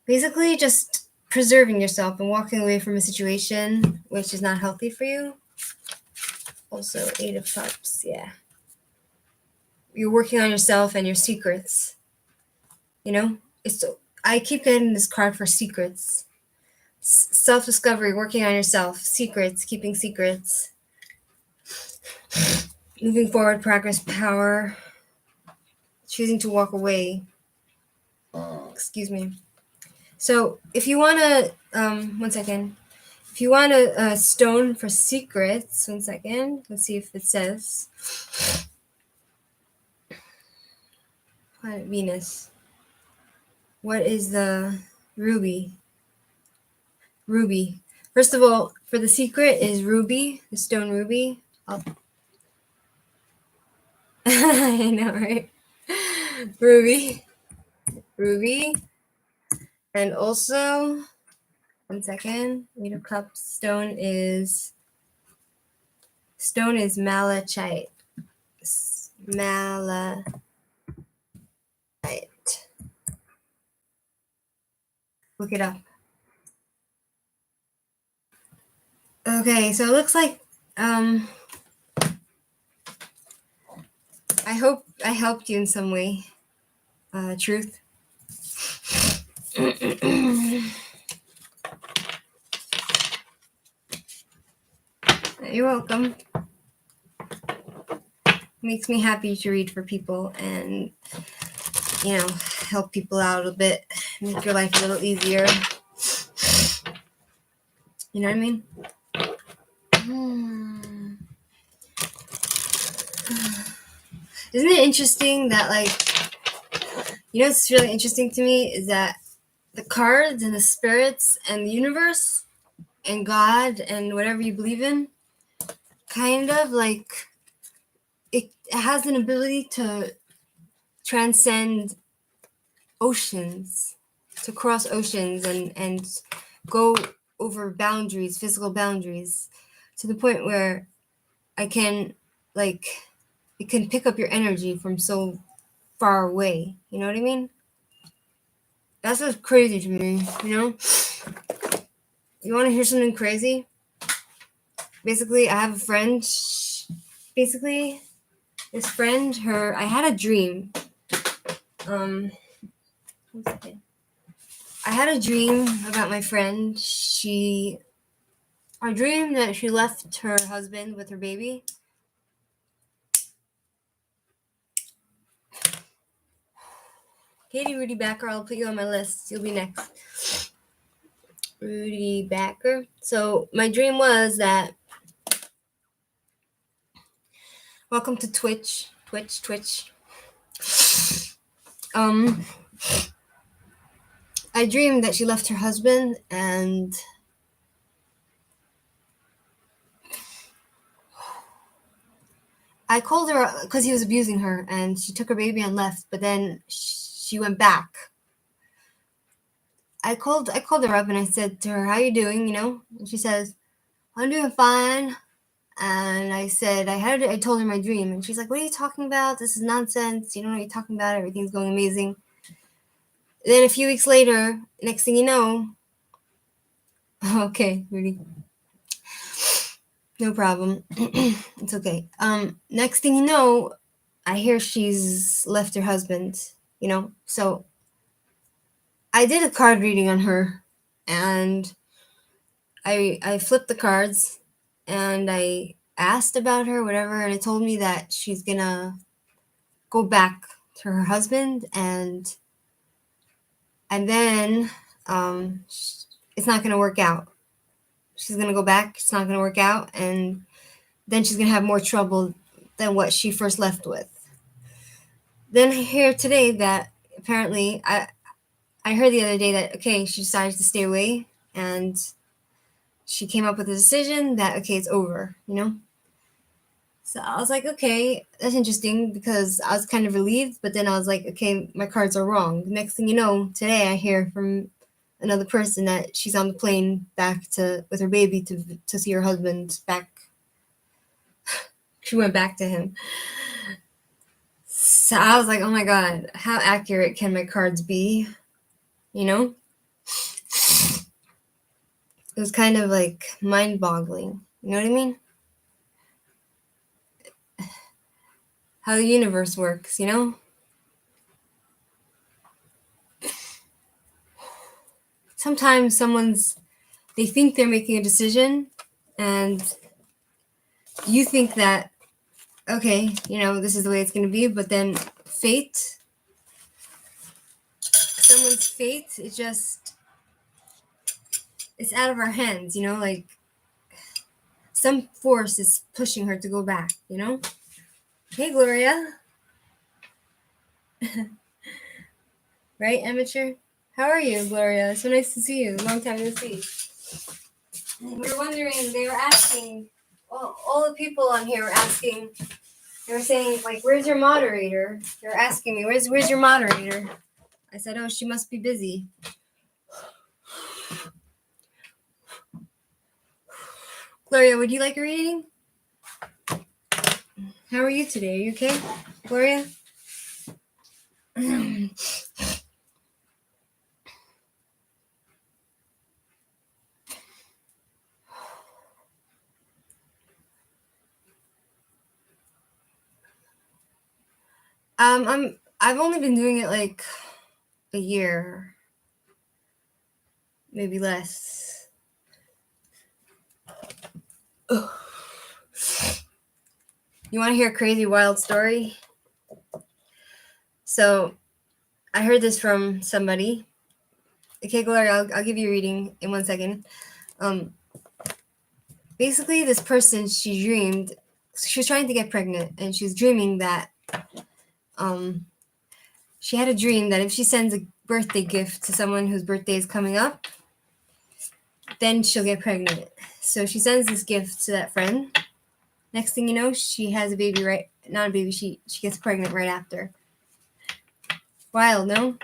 Basically just preserving yourself and walking away from a situation which is not healthy for you. Also, Eight of Cups, yeah. You're working on yourself and your secrets. You know? I keep getting this card for secrets. Self-discovery, working on yourself, secrets, keeping secrets. Moving forward, progress, power. Choosing to walk away. Excuse me. So if you want to, one second. If you want a stone for secrets, one second. Let's see if it says. Planet Venus. What is the ruby? Ruby. First of all, for the secret is ruby, the stone ruby. I know, right? Ruby. Ruby. And also, one second. Eight of Cups. Stone is malachite. Malachite. Look it up. Okay, so it looks like I hope I helped you in some way. Truth. You're welcome. Makes me happy to read for people and, you know, help people out a bit, make your life a little easier. You know what I mean? Isn't it interesting that, like, you know what's really interesting to me is that the cards and the spirits and the universe and God and whatever you believe in, kind of like, it has an ability to transcend oceans, to cross oceans and go over boundaries, physical boundaries, to the point where I can, like, it can pick up your energy from so far away. You know what I mean? That's what's crazy to me, you know? You want to hear something crazy? Basically, I have a friend. Basically, this friend, I had a dream. One second. I had a dream about my friend. I dreamed that she left her husband with her baby. Katie Rudy Backer, I'll put you on my list. You'll be next. Rudy Backer. So my dream was that, welcome to Twitch. I dreamed that she left her husband, and I called her because he was abusing her, and she took her baby and left, but then she went back. I called her up and I said to her, "How you doing?" You know, and she says, "I'm doing fine." And I said, I told her my dream, and she's like, "What are you talking about? This is nonsense. You don't know what you're talking about. Everything's going amazing." Then a few weeks later, next thing you know, okay, Rudy, no problem. It's okay. Next thing you know, I hear she's left her husband, you know? So I did a card reading on her, and I flipped the cards, and I asked about her, whatever, and it told me that she's gonna go back to her husband, and then it's not gonna work out. She's gonna go back, it's not gonna work out, and then she's gonna have more trouble than what she first left with. Then I hear today that apparently I heard the other day that, okay, she decided to stay away, and she came up with a decision that, okay, it's over, you know? So I was like, okay, that's interesting, because I was kind of relieved, but then I was like, okay, my cards are wrong. The next thing you know, today I hear from another person that she's on the plane back with her baby to see her husband back. She went back to him. So I was like, oh my God, how accurate can my cards be? You know? It was kind of like mind-boggling. You know what I mean? How the universe works, you know? Sometimes they think they're making a decision, and you think that, okay, you know, this is the way it's going to be, but then someone's fate, it's out of our hands, you know, like some force is pushing her to go back, you know? Hey, Gloria. Right, amateur? How are you, Gloria? So nice to see you. Long time no see. We were wondering, they were asking, all the people on here were asking, they were saying, like, where's your moderator? They were asking me, where's your moderator? I said, oh, she must be busy. Gloria, would you like a reading? How are you today? Are you okay, Gloria? I've only been doing it like a year, maybe less. Ugh. You want to hear a crazy, wild story? So, I heard this from somebody. Okay, Gloria, I'll give you a reading in 1 second. Basically, this person, she was trying to get pregnant, and she was dreaming that, she had a dream that if she sends a birthday gift to someone whose birthday is coming up, then she'll get pregnant. So she sends this gift to that friend. Next thing you know, she has a baby, not a baby, she gets pregnant right after. Wild, no?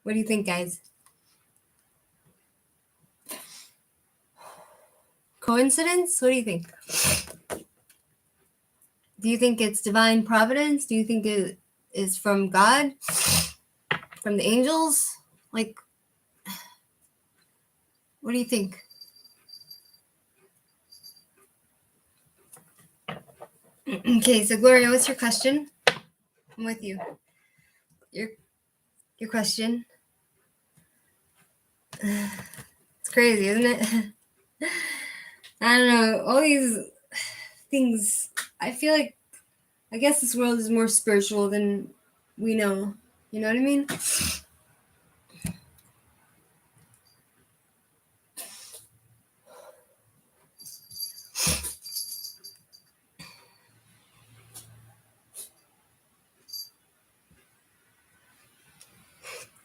What do you think, guys? Coincidence? What do you think? Do you think it's divine providence? Do you think it is from God? From the angels? Like, what do you think? Okay, so Gloria, what's your question? I'm with you. Your question. It's crazy, isn't it? I don't know. All these things, I feel like, I guess this world is more spiritual than we know. You know what I mean?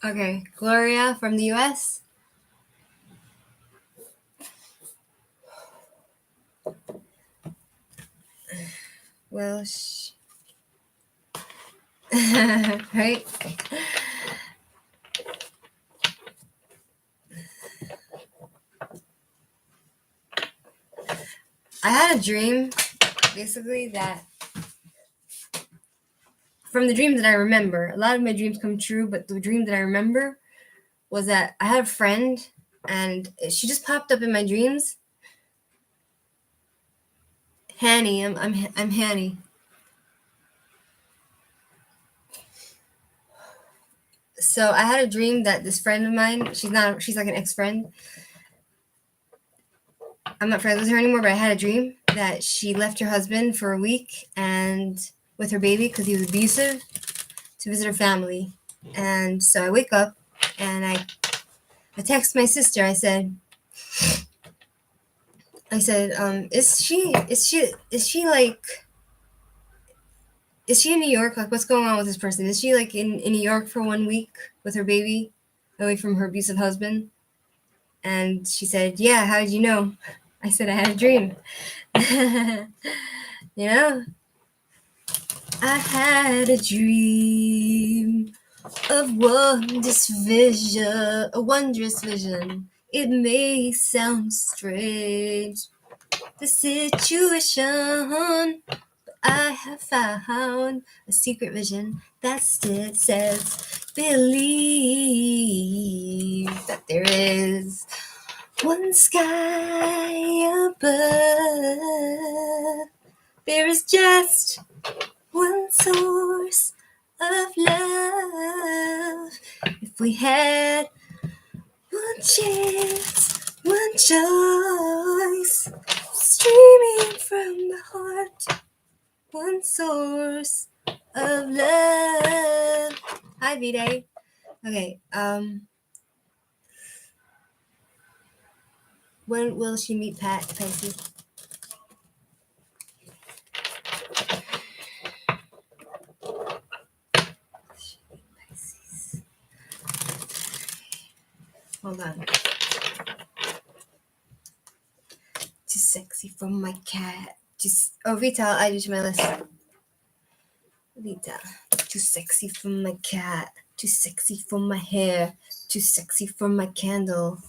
Okay, Gloria from the US. Well, right? I had a dream, basically, that from the dream that I remember, a lot of my dreams come true, but the dream that I remember was that I had a friend, and she just popped up in my dreams. Hanny, I'm Hanny. So I had a dream that this friend of mine, she's like an ex-friend. I'm not friends with her anymore, but I had a dream that she left her husband for a week and with her baby because he was abusive to visit her family. And so I wake up and I text my sister. I said, is she in New York? Like, what's going on with this person? Is she like in New York for 1 week with her baby away from her abusive husband? And she said, yeah, how did you know? I said, I had a dream. You know, I had a dream of a wondrous vision. It may sound strange, the situation. I have found a secret vision that says, believe that there is one sky above. There is just one source of love. If we had one chance, one choice, streaming from the heart, one source of love. Hi, V-Day. Okay, when will she meet Pat, Pisces? Hold on. Too sexy for my cat. Vita, I'll add you to my list. Vita. Too sexy for my cat. Too sexy for my hair. Too sexy for my candle.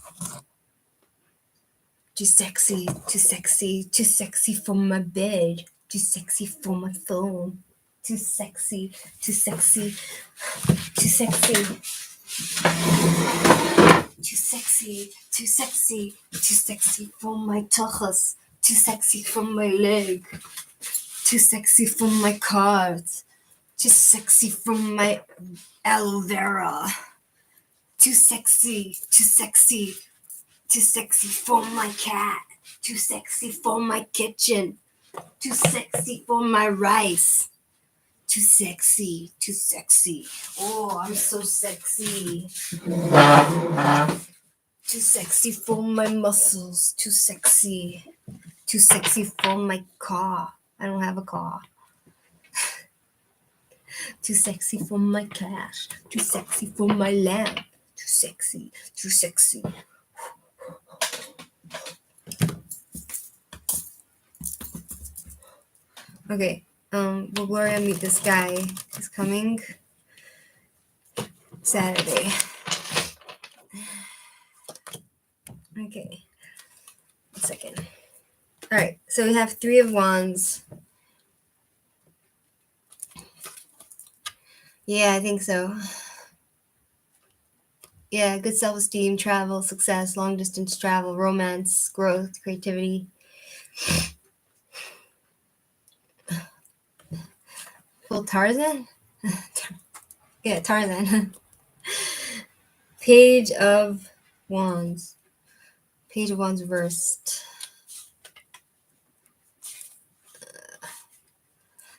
Too sexy, too sexy, too sexy for my bed. Too sexy for my phone. Too sexy, too sexy, too sexy. Too sexy, too sexy, too sexy for my tuchus. Too sexy for my leg. Too sexy for my cards. Too sexy for my aloe vera. Too sexy, too sexy, too sexy for my cat. Too sexy for my kitchen. Too sexy for my rice. Too sexy, too sexy. Oh, I'm so sexy. Too sexy for my muscles. Too sexy. Too sexy for my car. I don't have a car. Too sexy for my cash. Too sexy for my lamp. Too sexy. Too sexy. Okay. Will Gloria meet this guy? He's coming Saturday. Okay. 1 second. All right. So we have 3 of Wands. Yeah, I think so. Yeah, good self-esteem, travel, success, long-distance travel, romance, growth, creativity. Full Tarzan? Yeah, Tarzan. Page of Wands. Page of Wands reversed.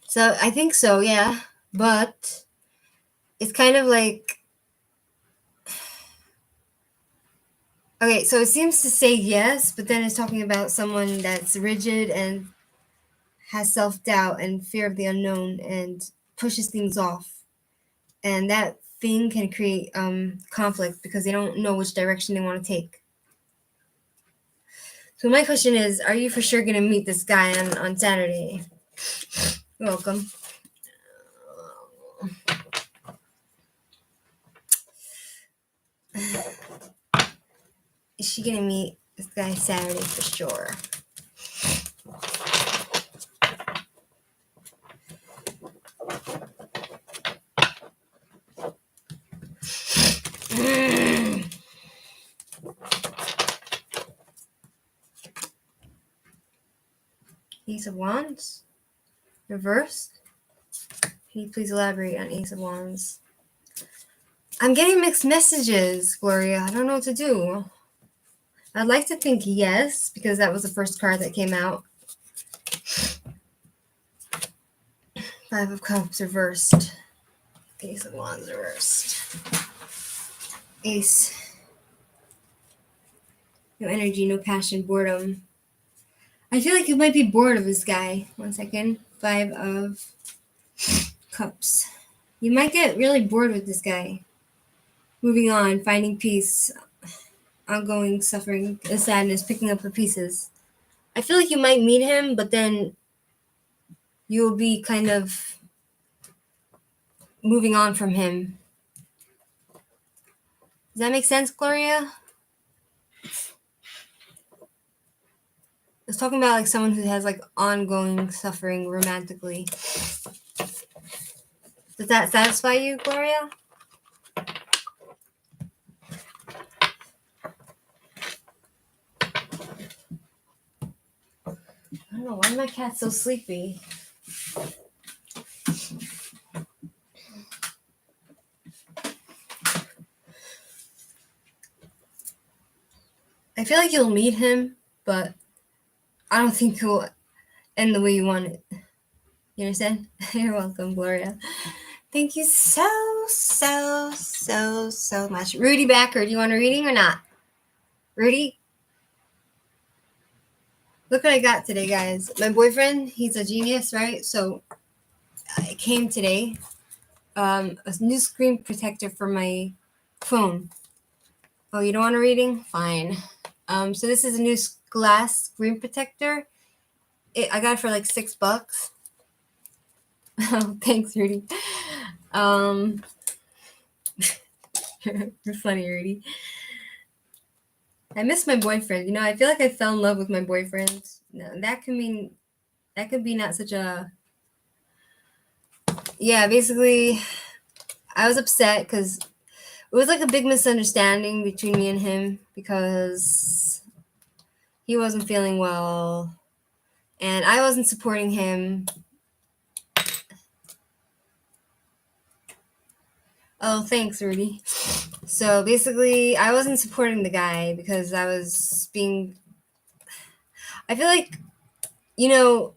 So I think so, yeah. But it's kind of like, okay, so it seems to say yes, but then it's talking about someone that's rigid and has self-doubt and fear of the unknown and pushes things off. And that thing can create conflict because they don't know which direction they want to take. So my question is, are you for sure going to meet this guy on Saturday? You're welcome. Is she going to meet this guy Saturday for sure? Ace of Wands? Reversed? Can you please elaborate on Ace of Wands? I'm getting mixed messages, Gloria. I don't know what to do. I'd like to think yes, because that was the first card that came out. 5 of Cups reversed. Ace of Wands reversed. Ace. No energy, no passion, boredom. I feel like you might be bored of this guy. 1 second. 5 of Cups. You might get really bored with this guy. Moving on, finding peace. ongoing suffering and sadness, picking up the pieces. I feel like you might meet him, but then you'll be kind of moving on from him. Does that make sense, Gloria? I was talking about like someone who has like ongoing suffering romantically. Does that satisfy you, Gloria? I don't know, why is my cat so sleepy? I feel like you'll meet him, but I don't think he'll end the way you want it. You understand? You're welcome, Gloria. Thank you so much. Rudy Backer, do you want a reading or not? Rudy? Look what I got today, guys. My boyfriend, he's a genius, right? So it came today. A new screen protector for my phone. Oh, you don't want a reading? Fine. So this is a new glass screen protector. I got it for like $6. Oh, thanks, Rudy. You're funny, Rudy. I miss my boyfriend. You know, I feel like I fell in love with my boyfriend. No, that could be not such a. Yeah, basically, I was upset because it was like a big misunderstanding between me and him because he wasn't feeling well and I wasn't supporting him. Oh, thanks, Rudy. So basically, I wasn't supporting the guy because I feel like, you know,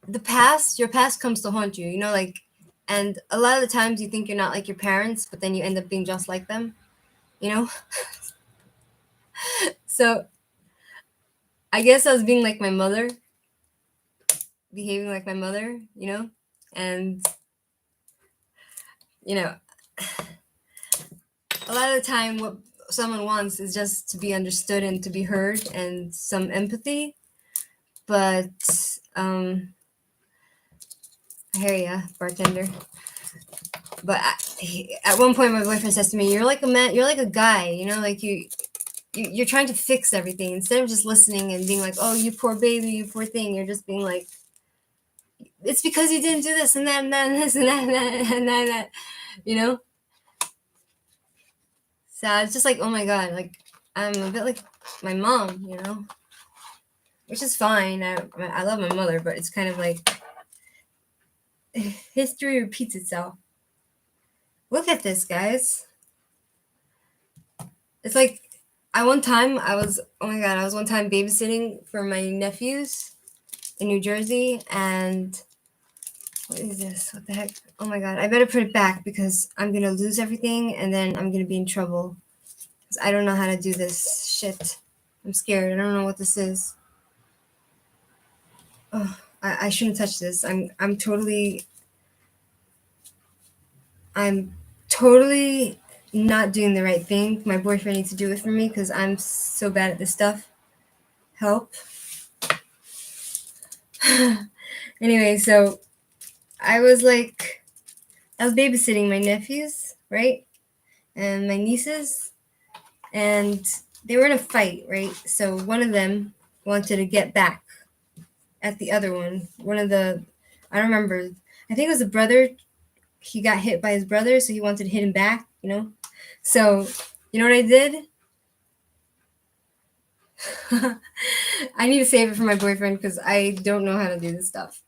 your past comes to haunt you, you know, like, and a lot of the times you think you're not like your parents, but then you end up being just like them, you know? So I guess I was being like my mother, behaving like my mother, you know? And, you know, a lot of the time what someone wants is just to be understood and to be heard and some empathy. But I hear ya, bartender. But at one point, my boyfriend says to me, "You're like a man. You're like a guy. You know, like you're trying to fix everything instead of just listening and being like, oh, you poor baby, you poor thing. You're just being like, it's because you didn't do this and that and that and this and that and that and that, and that. You know." So it's just like, oh my god, like I'm a bit like my mom, you know, which is fine. I love my mother, but it's kind of like history repeats itself. Look at this, guys. It's like I was one time babysitting for my nephews in New Jersey, and what is this? What the heck? Oh my god, I better put it back because I'm gonna lose everything and then I'm gonna be in trouble. Because I don't know how to do this shit. I'm scared. I don't know what this is. Oh, I shouldn't touch this. I'm totally not doing the right thing. My boyfriend needs to do it for me because I'm so bad at this stuff. Help. Anyway, so I was babysitting my nephews, right? And my nieces, and they were in a fight, right? So one of them wanted to get back at the other one. I don't remember. I think it was a brother. He got hit by his brother, so he wanted to hit him back, you know? So, you know what I did? I need to save it for my boyfriend because I don't know how to do this stuff.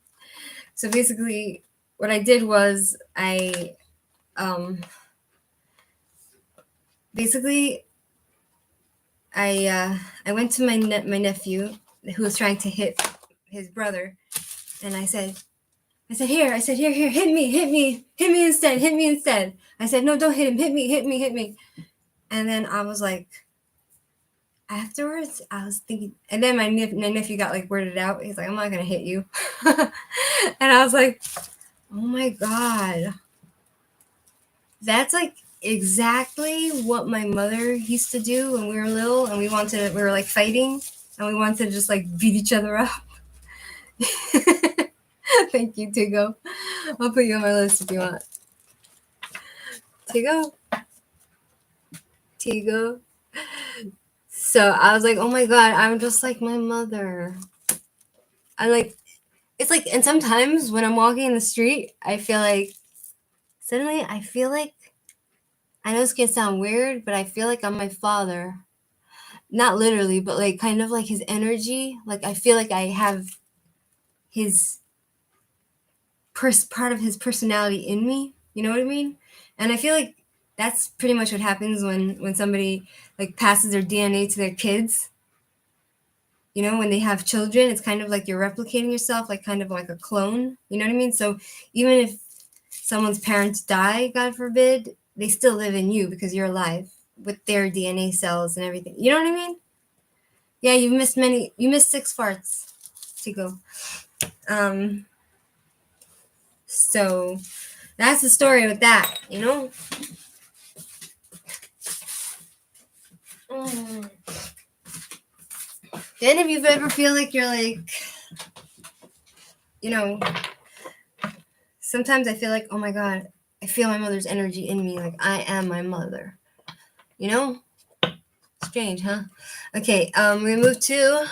So basically, what I did was I went to my nephew who was trying to hit his brother, and I said, here, hit me instead. I said, no, don't hit him, hit me. And then I was like, afterwards, I was thinking, and then my nephew got like worded out. He's like, I'm not gonna hit you. And I was like, oh my god, that's like exactly what my mother used to do when we were little, and we were like fighting, and we wanted to just like beat each other up. Thank you, Tigo. I'll put you on my list if you want. Tigo. So I was like, oh my god, I'm just like my mother. I'm like, it's like, and sometimes when I'm walking in the street, I feel like, suddenly I feel like, I know this can sound weird, but I feel like I'm my father. Not literally, but like kind of like his energy. Like I feel like I have his part of his personality in me. You know what I mean? And I feel like that's pretty much what happens when somebody like passes their DNA to their kids. You know, when they have children, it's kind of like you're replicating yourself, like kind of like a clone. You know what I mean? So even if someone's parents die, God forbid, they still live in you because you're alive with their DNA cells and everything. You know what I mean? Yeah, you missed 6 farts to go. So that's the story with that, you know? Then if you've ever feel like you're like, you know, sometimes I feel like, oh my God, I feel my mother's energy in me. Like I am my mother, you know? Strange, huh? Okay, we move to,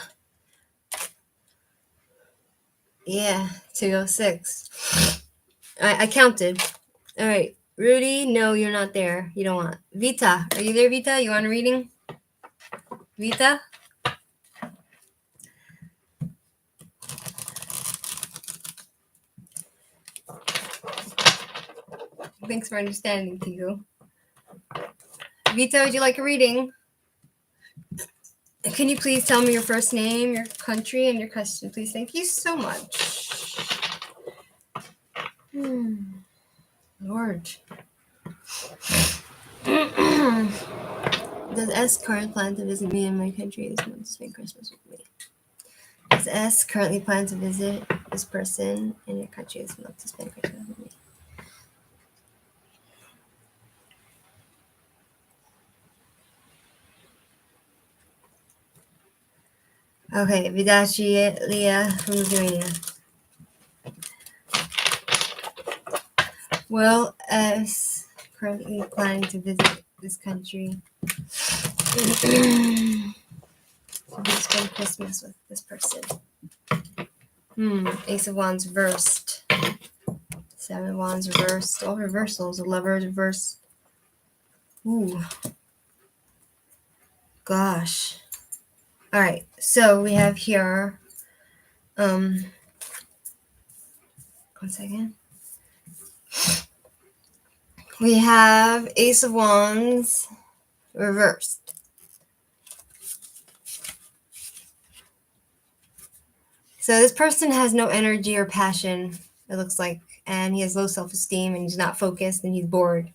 206. I counted. All right, Rudy, no, you're not there. You don't want. Vita, are you there, Vita? You want a reading? Vita? Thanks for understanding, Tigo. Vita, would you like a reading? Can you please tell me your first name, your country, and your question, please? Thank you so much. Lord. Does S currently plan to visit me in my country this month to spend Christmas with me? Does S currently plan to visit this person in your country this month to spend Christmas with me? Okay, Vidachi Leah from Lithuania. Well, S currently planning to visit this country to spend Christmas with this person. Ace of Wands reversed. 7 of Wands reversed. All reversals. The Lovers reversed. Ooh. Gosh. All right. So we have here. 1 second. We have Ace of Wands reversed. So this person has no energy or passion, it looks like, and he has low self-esteem, and he's not focused, and he's bored.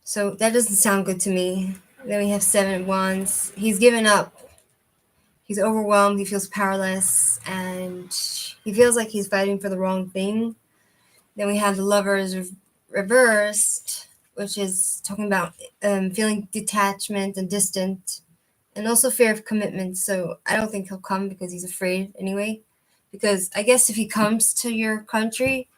So that doesn't sound good to me. Then we have 7 of Wands. He's given up. He's overwhelmed. He feels powerless, and he feels like he's fighting for the wrong thing. Then we have the Lovers reversed, which is talking about feeling detachment and distant, and also fear of commitment. So I don't think he'll come because he's afraid anyway. Because I guess if he comes to your country,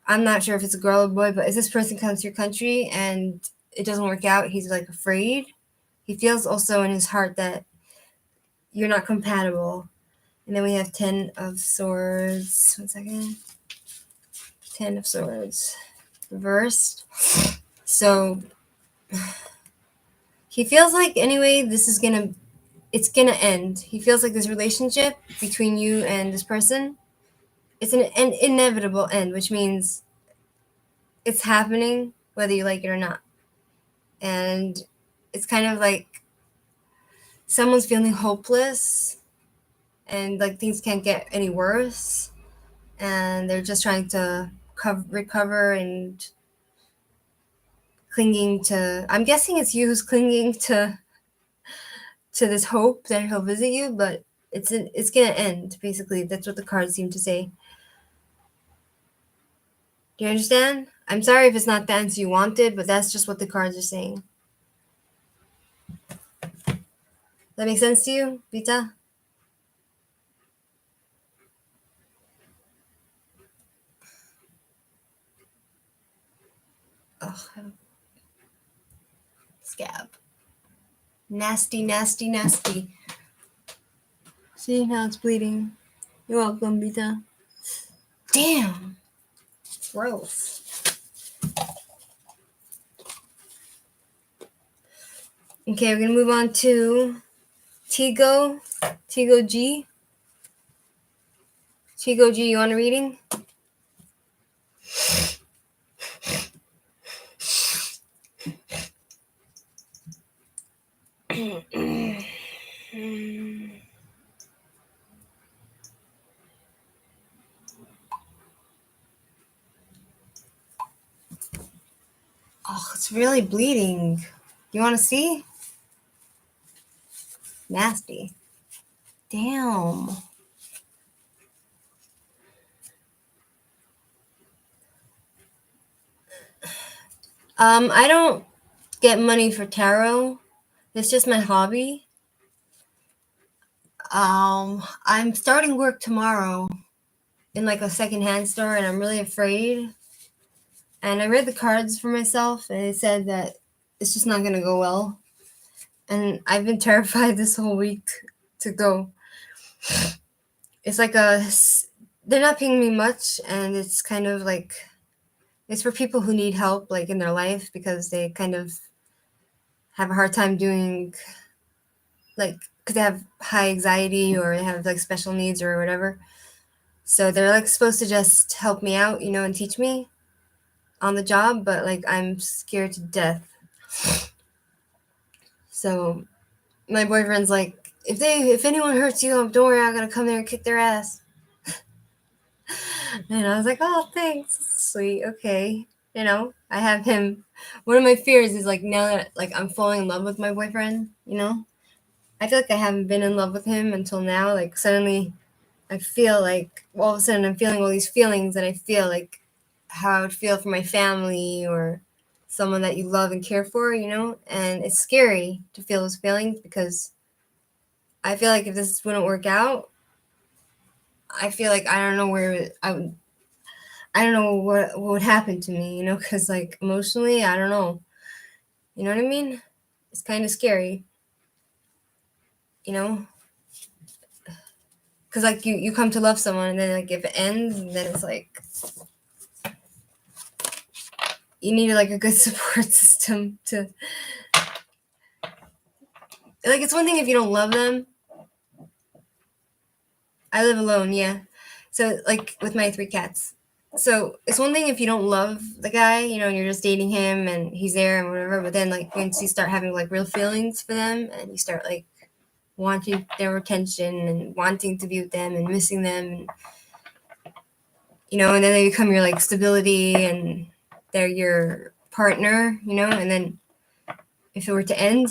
I'm not sure if it's a girl or boy, but if this person comes to your country and it doesn't work out, he's like afraid. He feels also in his heart that you're not compatible. And then we have 10 of Swords. 1 second. 10 of Swords reversed. So he feels like anyway it's gonna end. He feels like this relationship between you and this person, it's an inevitable end, which means it's happening whether you like it or not. And it's kind of like someone's feeling hopeless and like things can't get any worse, and they're just trying to recover and clinging to, I'm guessing it's you who's clinging to this hope that he'll visit you, but it's gonna end, basically. That's what the cards seem to say. Do you understand? I'm sorry if it's not the answer you wanted, but that's just what the cards are saying. That makes sense to you, Vita? Oh, scab. Nasty, nasty, nasty. See, now it's bleeding. You're welcome, Vita. Damn. Gross. Okay, we're going to move on to Tigo. Tigo G. Tigo G, you want a reading? Oh, it's really bleeding. You want to see? Nasty. Damn. I don't get money for tarot. It's just my hobby. I'm starting work tomorrow in like a secondhand store, and I'm really afraid. And I read the cards for myself, and it said that it's just not gonna go well. And I've been terrified this whole week to go. It's like they're not paying me much, and it's kind of like, it's for people who need help, like in their life, because they kind of have a hard time doing, like, because they have high anxiety or they have like special needs or whatever. So they're like supposed to just help me out, and teach me on the job, but like I'm scared to death. So my boyfriend's like, if anyone hurts you, don't worry, I'm gonna come there and kick their ass. And I was like, oh, thanks, sweet, okay. I have him. One of my fears is like, now that like I'm falling in love with my boyfriend, I feel like I haven't been in love with him until now. Like suddenly I feel like all of a sudden I'm feeling all these feelings, and I feel like how I would feel for my family or someone that you love and care for, and it's scary to feel those feelings, because I feel like if this wouldn't work out, I feel like I don't know where I don't know what would happen to me, because like emotionally, I don't know. You know what I mean? It's kind of scary, you know? Because like you come to love someone, and then like if it ends, then it's like you need like a good support system to, like, it's one thing if you don't love them. I live alone, yeah. So like with my 3 cats. So it's one thing if you don't love the guy, and you're just dating him and he's there and whatever, but then like once you start having like real feelings for them, and you start like wanting their attention and wanting to be with them and missing them, and and then they become your like stability, and they're your partner, and then if it were to end,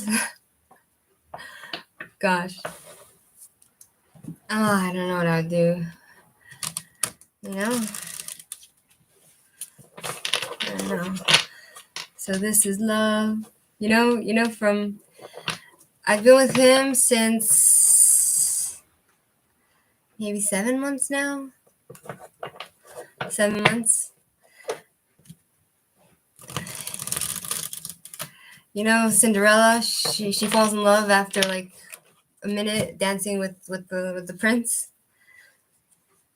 gosh, I don't know what I would do. I don't know. So this is love. From I've been with him since maybe 7 months now. 7 months. Cinderella, she falls in love after like a minute dancing with the prince.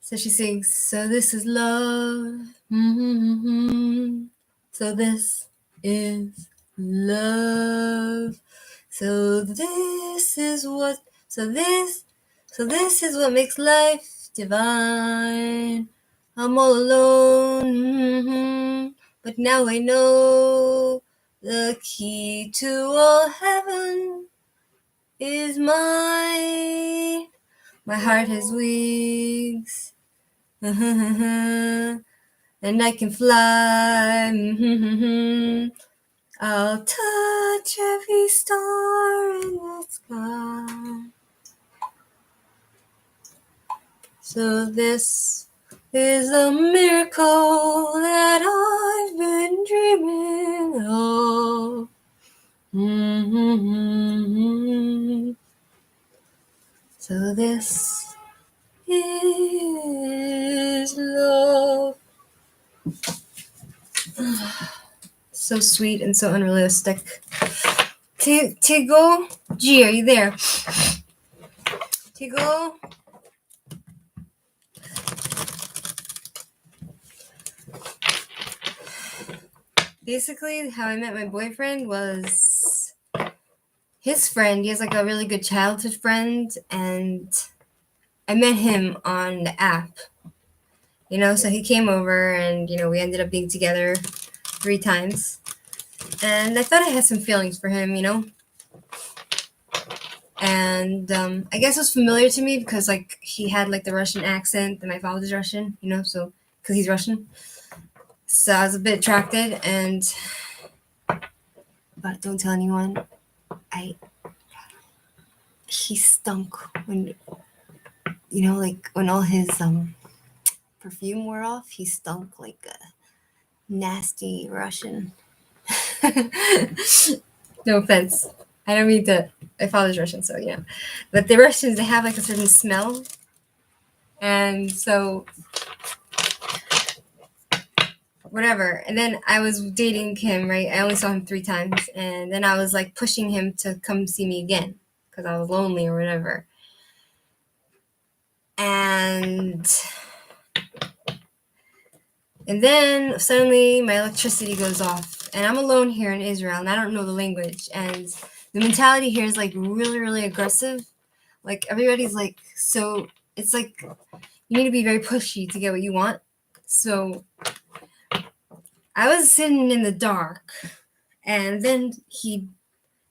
So she sings, so this is love. Mm-hmm. So this is love. So this is what makes life divine. I'm all alone, but now I know the key to all heaven is mine. My heart has wings, and I can fly. I'll touch every star in the sky. So this is a miracle that I've been dreaming of. Mm-hmm. So this is love. So sweet and so unrealistic. Tigo? G, are you there? Tigo? Basically, how I met my boyfriend was his friend. He has like a really good childhood friend, and I met him on the app. You know, so he came over and, you know, we ended up being together 3 times. And I thought I had some feelings for him, you know? And I guess it was familiar to me because, like, he had, like, the Russian accent, and my father's Russian, you know, so, because he's Russian. So I was a bit attracted, but don't tell anyone. He stunk when, you know, like, when all his perfume wore off, he stunk like a nasty Russian. No offense. I don't mean to. My father's Russian, so yeah. But the Russians, they have like a certain smell. And so, whatever. And then I was dating him, right? I only saw him 3 times. And then I was like pushing him to come see me again because I was lonely or whatever. And then suddenly my electricity goes off. And I'm alone here in Israel, and I don't know the language. And the mentality here is like really, really aggressive. Like everybody's like, so it's like you need to be very pushy to get what you want. So I was sitting in the dark, and then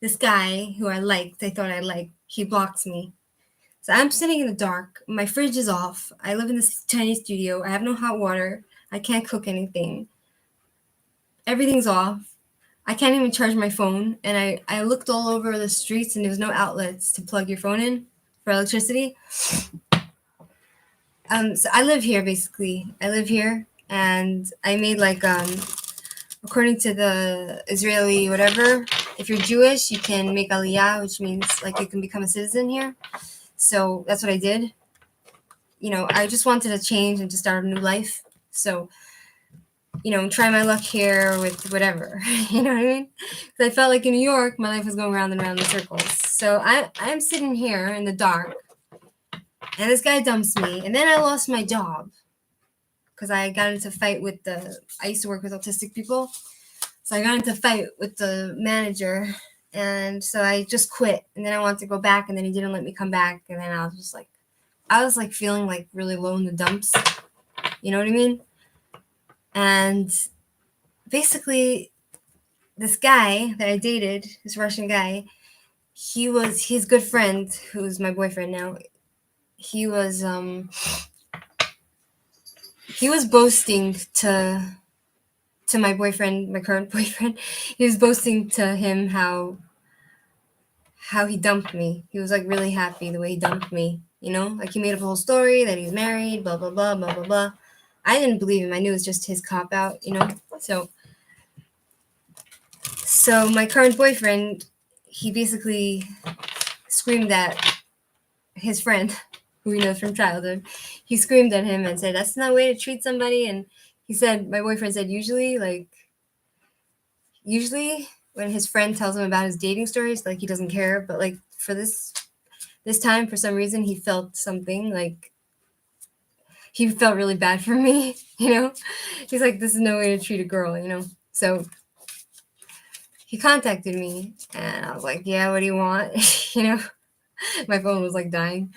this guy who I thought I liked, he blocks me. So I'm sitting in the dark. My fridge is off. I live in this tiny studio. I have no hot water. I can't cook anything. Everything's off. I can't even charge my phone. And I looked all over the streets, and there was no outlets to plug your phone in for electricity. So I live here, basically. I live here, and I made like according to the Israeli whatever, if you're Jewish, you can make aliyah, which means like you can become a citizen here. So that's what I did. You know, I just wanted to change and to start a new life. So, you know, try my luck here with whatever. You know what I mean? Because I felt like in New York, my life was going round and round in circles. So I'm sitting here in the dark, and this guy dumps me, and then I lost my job because I got into a fight with I used to work with autistic people. So I got into a fight with the manager, and so I just quit. And then I wanted to go back, and then he didn't let me come back. And then I was like feeling like really low in the dumps. You know what I mean? And basically, this guy that I dated, this Russian guy, his good friend, who's my boyfriend now. He was boasting to my boyfriend, my current boyfriend. He was boasting to him how he dumped me. He was like really happy the way he dumped me, you know? Like he made up a whole story that he's married, blah blah blah blah blah blah. I didn't believe him. I knew it was just his cop out, you know? So my current boyfriend, he basically screamed at his friend, who he knows from childhood. He screamed at him and said, "That's not a way to treat somebody." And he said, my boyfriend said, usually when his friend tells him about his dating stories, like he doesn't care. But like for this time, for some reason, he felt something, like he felt really bad for me, you know? He's like, this is no way to treat a girl, you know? So he contacted me, and I was like, yeah, what do you want? You know? My phone was like dying.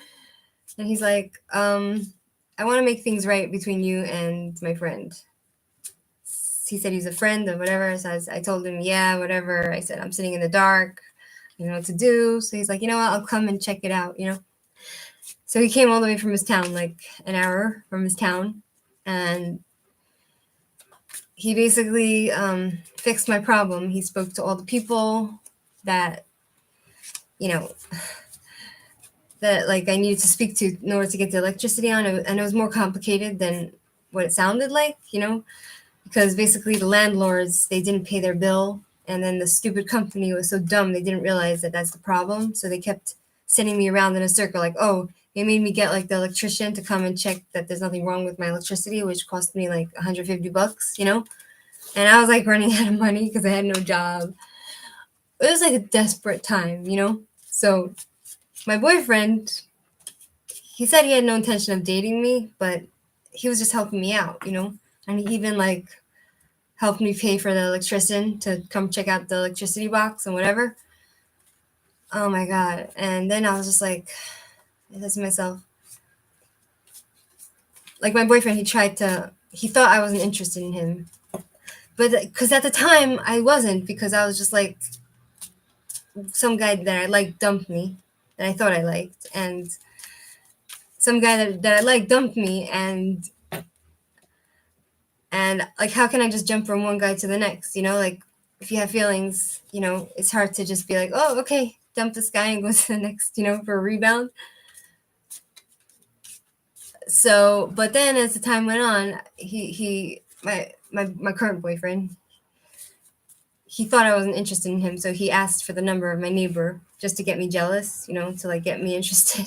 And he's like, I want to make things right between you and my friend. He said he's a friend or whatever. So I told him, yeah, whatever. I said, I'm sitting in the dark. I don't know what to do. So he's like, you know what? I'll come and check it out, you know? So he came all the way from his town, like an hour from his town. And he basically fixed my problem. He spoke to all the people that, you know, that like I needed to speak to in order to get the electricity on. And it was more complicated than what it sounded like, because basically the landlords, they didn't pay their bill, and then the stupid company was so dumb they didn't realize that that's the problem, so they kept sending me around in a circle, like, oh, they made me get like the electrician to come and check that there's nothing wrong with my electricity, which cost me like $150, and I was like running out of money because I had no job. It was like a desperate time, so my boyfriend, he said he had no intention of dating me, but he was just helping me out, and he even like helped me pay for the electrician to come check out the electricity box and whatever. Oh my God. And then I was just like, I said to myself, like my boyfriend, he thought I wasn't interested in him. But because at the time I wasn't, because I was just like, some guy that I liked dumped me, that I thought I liked. And some guy that I liked dumped me. And like, how can I just jump from one guy to the next? Like if you have feelings, it's hard to just be like, oh, okay, dump this guy and go to the next, for a rebound. So, but then as the time went on, my current boyfriend, he thought I wasn't interested in him. So he asked for the number of my neighbor just to get me jealous, to like get me interested.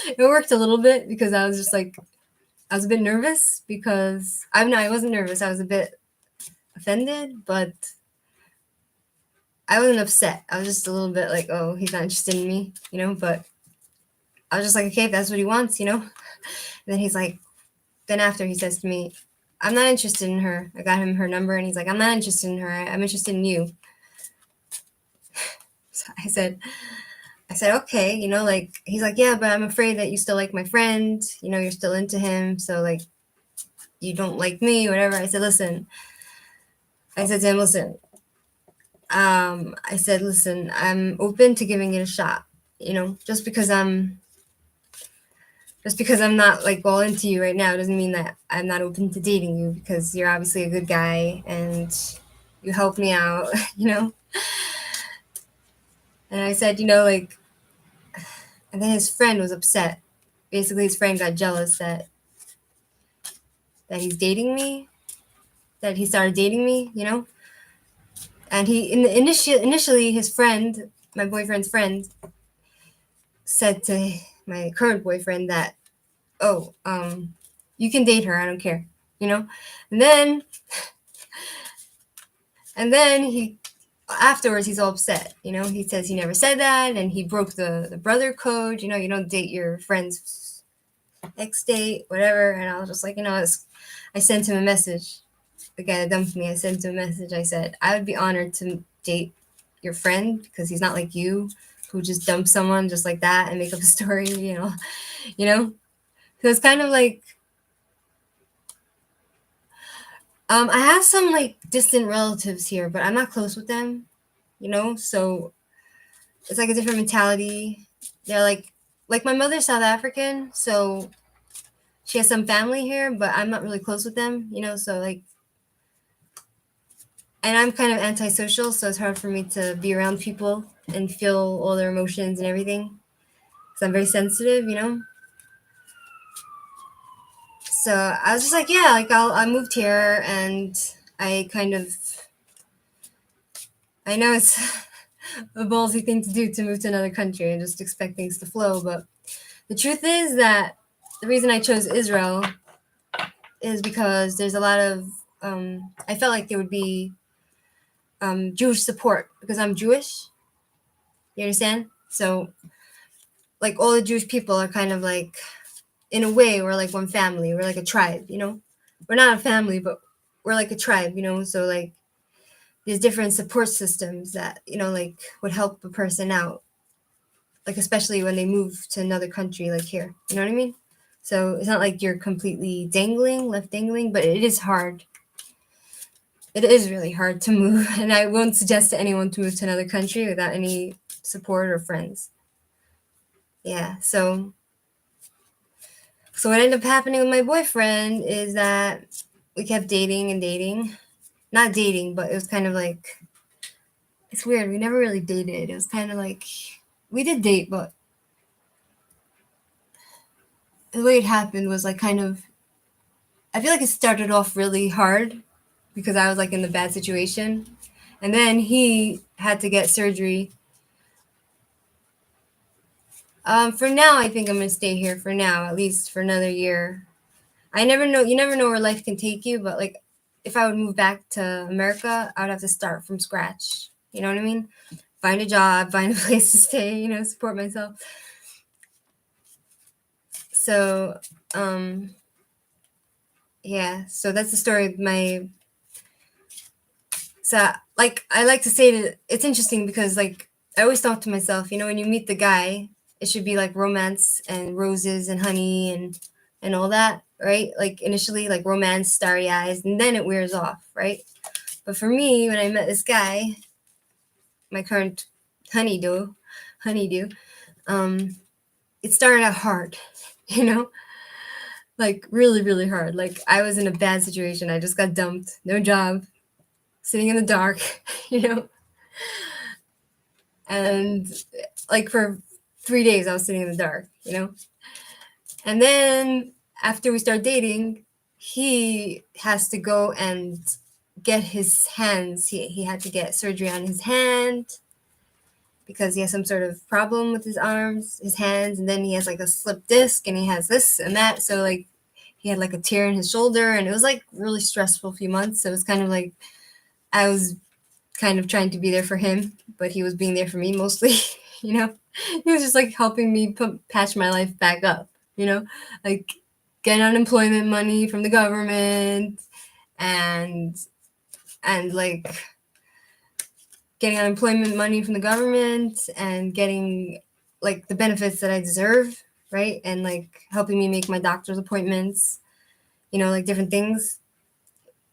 It worked a little bit because I was just like, I was a bit nervous because I wasn't nervous. I was a bit offended, but I wasn't upset. I was just a little bit like, oh, he's not interested in me, but I was just like, okay, if that's what he wants, And then he's like, then after he says to me, I'm not interested in her. I got him her number and he's like, I'm not interested in her. I'm interested in you. So I said, okay, like, he's like, yeah, but I'm afraid that you still like my friend, you're still into him. So like, you don't like me, whatever. I said to him, listen, I'm open to giving it a shot, just because I'm not like all into you right now doesn't mean that I'm not open to dating you, because you're obviously a good guy and you help me out, And I said, like, and then his friend was upset. Basically, his friend got jealous that he's dating me, that he started dating me, And he initially his friend, my boyfriend's friend, said to my current boyfriend that, oh, you can date her, I don't care, And then he afterwards he's all upset, he says he never said that and he broke the brother code, you don't date your friend's ex-date, whatever. And I was just like, I sent him a message. The guy that dumped me, I sent him a message. I said, I would be honored to date your friend because he's not like you, who just dumps someone just like that and make up a story, So it's kind of like, I have some like distant relatives here, but I'm not close with them, so it's like a different mentality. They're like my mother's South African, so she has some family here, but I'm not really close with them, so like, and I'm kind of antisocial, so it's hard for me to be around people and feel all their emotions and everything, because I'm very sensitive, So I was just like, yeah, like I moved here and I know it's a ballsy thing to do, to move to another country and just expect things to flow, but the truth is that the reason I chose Israel is because there's a lot of, I felt like there would be Jewish support because I'm Jewish. You understand? So like all the Jewish people are kind of like, in a way, we're like one family. We're like a tribe, We're not a family, but we're like a tribe, So like there's different support systems that, like would help a person out. Like especially when they move to another country like here. You know what I mean? So it's not like you're completely left dangling, but it is hard. It is really hard to move. And I won't suggest to anyone to move to another country without any support or friends. Yeah, so what ended up happening with my boyfriend is that we kept dating and dating. Not dating, but it was kind of like, it's weird. We never really dated. It was kind of like, we did date, but the way it happened was like kind of, I feel like it started off really hard because I was like in the bad situation. And then he had to get surgery. For now, I think I'm gonna stay here for now, at least for another year. I never know. You never know where life can take you. But like, if I would move back to America, I would have to start from scratch. You know what I mean? Find a job, find a place to stay. Support myself. So, yeah. So that's the story of my. So, like, I like to say that it's interesting because, like, I always thought to myself, when you meet the guy, it should be like romance and roses and honey and all that, right? Like initially, like romance, starry eyes, and then it wears off, right? But for me, when I met this guy, my current honeydew, it started out hard, you know, like really, really hard. Like I was in a bad situation. I just got dumped, no job, sitting in the dark, you know, and like for 3 days I was sitting in the dark, and then after we start dating, he has to go and get his hands. He had to get surgery on his hand because he has some sort of problem with his arms, his hands, and then he has like a slip disc and he has this and that. So like he had like a tear in his shoulder and it was like really stressful few months. So it was kind of like I was kind of trying to be there for him, but he was being there for me mostly, you know. He was just like helping me patch my life back up, like get unemployment money from the government and like getting unemployment money from the government and getting like the benefits that I deserve, right? And like helping me make my doctor's appointments, like different things.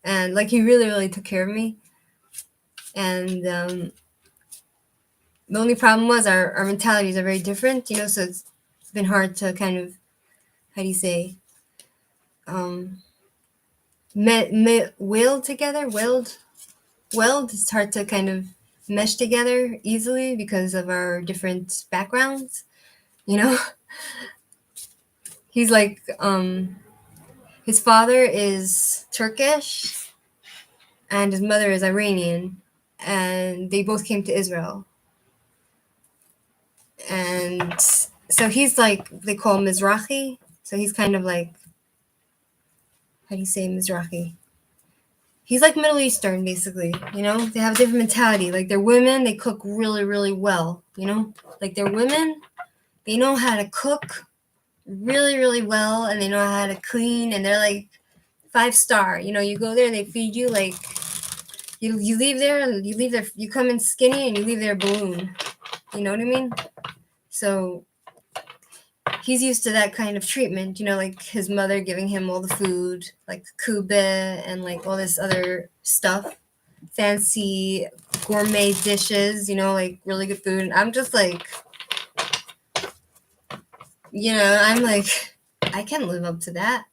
And like he really, really took care of me. And the only problem was our mentalities are very different, so it's been hard to kind of, how do you say, weld together, weld. It's hard to kind of mesh together easily because of our different backgrounds, He's like, his father is Turkish and his mother is Iranian, and they both came to Israel. And so he's like, they call him Mizrahi. So he's kind of like, how do you say Mizrahi? He's like Middle Eastern, basically, They have a different mentality. Like they're women, they cook really, really well, Like they're women, they know how to cook really, really well, and they know how to clean, and they're like 5-star. You go there, they feed you like, you leave there, you come in skinny, and you leave there a balloon. You know what I mean? So he's used to that kind of treatment, like his mother giving him all the food, like kube and like all this other stuff, fancy gourmet dishes, like really good food. And I'm just like, I'm like, I can't live up to that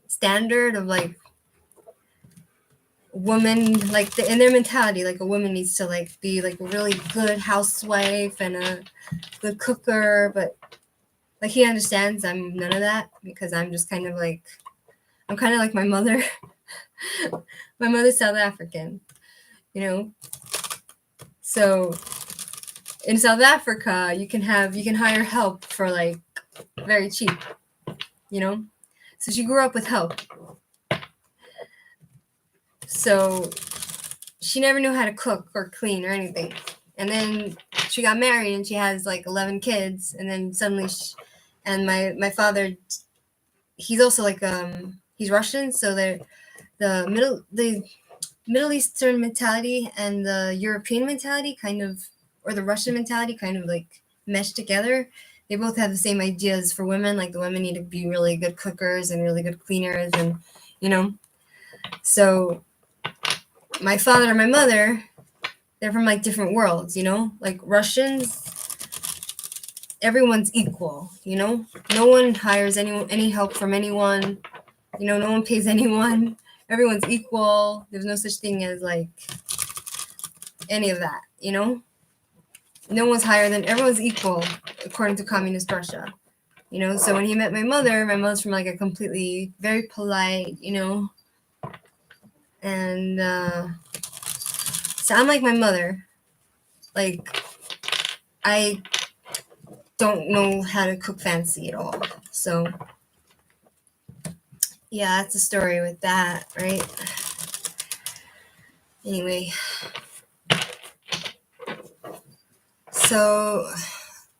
standard of like woman, like in their mentality, like a woman needs to like be like a really good housewife and a good cooker, but like he understands I'm none of that because I'm just kind of like, I'm kind of like my mother. My mother's South African, so in South Africa you can hire help for like very cheap, so she grew up with help, so she never knew how to cook or clean or anything. And then she got married and she has like 11 kids, and then suddenly and my father, he's also like he's Russian, so they're the Middle Eastern mentality and the European mentality kind of, or the Russian mentality kind of like mesh together. They both have the same ideas for women, like the women need to be really good cookers and really good cleaners, and so my father and my mother, they're from like different worlds, like Russians, everyone's equal, no one hires any help from anyone, no one pays anyone, everyone's equal, there's no such thing as like any of that, no one's higher than, everyone's equal according to communist Russia. You know, so when he met my mother's from like a completely very polite, you know, and so I'm like my mother. Like, I don't know how to cook fancy at all. So yeah, that's the story with that, right? Anyway, so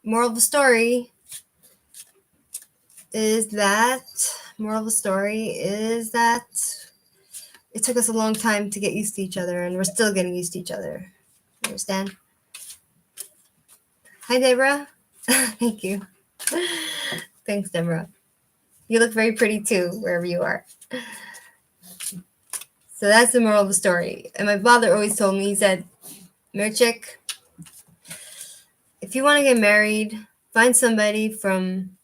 moral of the story is that it took us a long time to get used to each other, and we're still getting used to each other. You understand? Hi, Deborah. Thank you. Thanks, Deborah. You look very pretty too, wherever you are. So that's the moral of the story. And my father always told me, he said, Mirchik, if you want to get married, find somebody from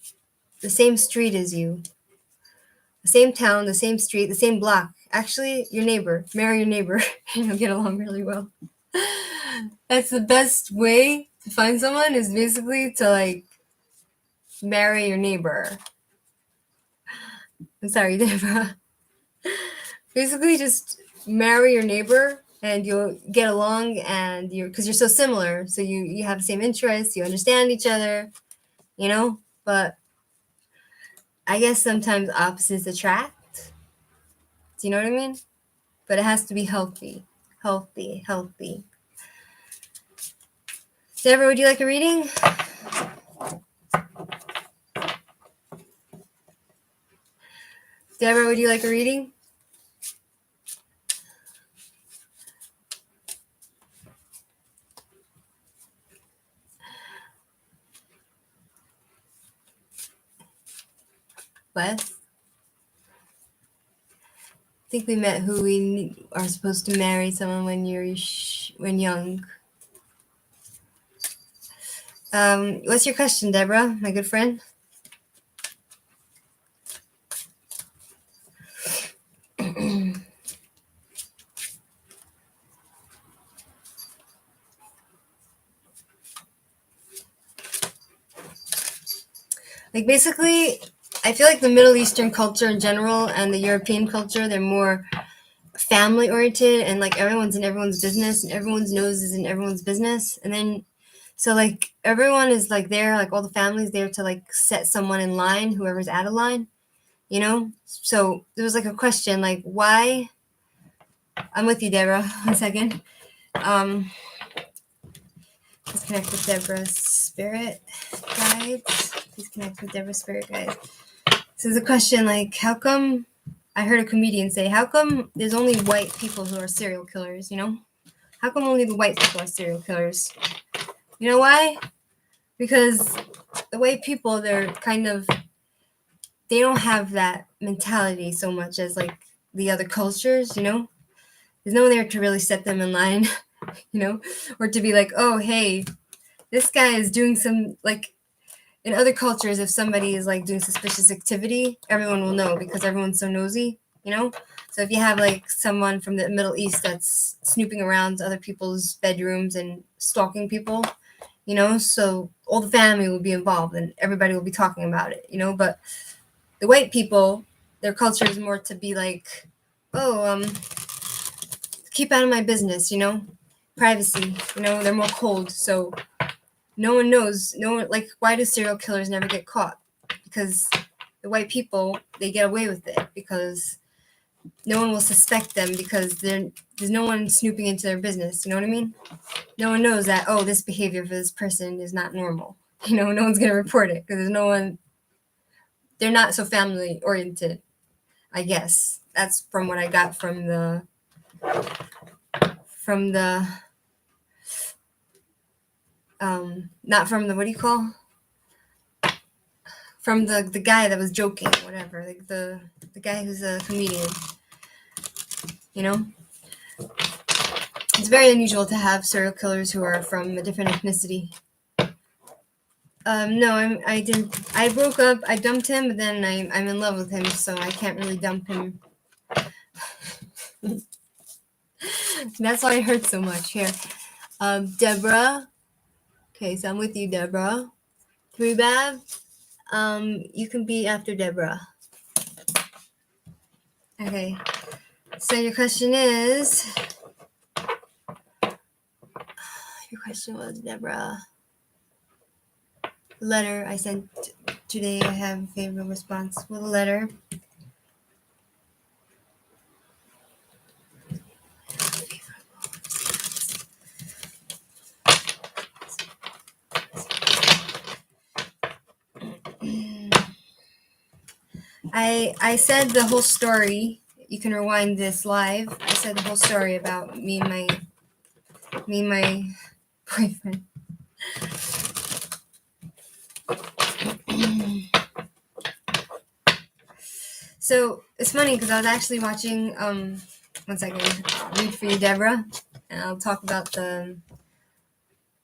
the same street as you, the same town, the same street, the same block. Actually, your neighbor. Marry your neighbor, and you'll get along really well. That's the best way to find someone, is basically to like marry your neighbor. I'm sorry, Deborah. Basically, just marry your neighbor, and you'll get along, and because you're so similar, so you have the same interests, you understand each other, you know. But I guess sometimes opposites attract. Do you know what I mean? But it has to be healthy. Healthy. Deborah, would you like a reading? Deborah, would you like a reading? Wes? I think we met who we are supposed to marry someone when you're when young. What's your question, Deborah, my good friend? Like, basically, I feel like the Middle Eastern culture in general and the European culture, they're more family oriented, and like everyone's in everyone's business, and everyone's nose is in everyone's business. And then, so like everyone is like there, like all the families there to like set someone in line, whoever's out of line, you know? So there was like a question, like, why? I'm with you, Deborah. 1 second. Please connect with Deborah's spirit guides. Please connect with Deborah's spirit guides. So there's a question like, how come, I heard a comedian say, how come there's only white people who are serial killers, you know? How come only the white people are serial killers? You know why? Because the white people, they're kind of, they don't have that mentality so much as like the other cultures, you know? There's no one there to really set them in line, you know? Or to be like, oh, hey, this guy is doing some, like, in other cultures, if somebody is like doing suspicious activity, everyone will know because everyone's so nosy, you know? So if you have like someone from the Middle East that's snooping around other people's bedrooms and stalking people, you know, so all the family will be involved and everybody will be talking about it, you know? But the white people, their culture is more to be like, oh, keep out of my business, you know? Privacy, you know, they're more cold, so no one knows. No one, like, why do serial killers never get caught? Because the white people, they get away with it because no one will suspect them because there's no one snooping into their business. You know what I mean? No one knows that, oh, this behavior for this person is not normal. You know, no one's going to report it because there's no one, they're not so family oriented, I guess. That's from what I got from the not from the, what do you call? From the guy that was joking, whatever, like the guy who's a comedian, you know? It's very unusual to have serial killers who are from a different ethnicity. No, I didn't. I broke up. I dumped him, but then I'm in love with him, so I can't really dump him. That's why it hurts so much. Here, Deborah. Okay, so I'm with you, Deborah. 3 Bab. You can be after Deborah. Okay. So your question is, your question was, Deborah, letter I sent today, I have a favorable response with a letter. I said the whole story. You can rewind this live. I said the whole story about me and my boyfriend. So it's funny because I was actually watching, one second, I'll read for you, Deborah, and I'll talk about the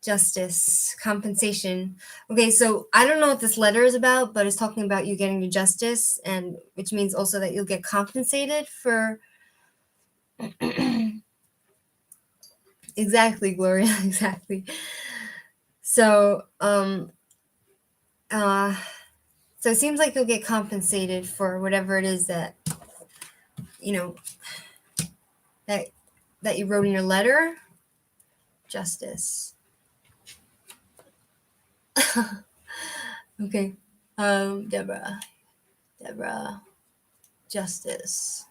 justice, compensation. Okay, so I don't know what this letter is about, but it's talking about you getting your justice, and which means also that you'll get compensated for. Exactly, Gloria, exactly. So, so it seems like you'll get compensated for whatever it is that, you know, that you wrote in your letter. Justice. Okay. Deborah, justice,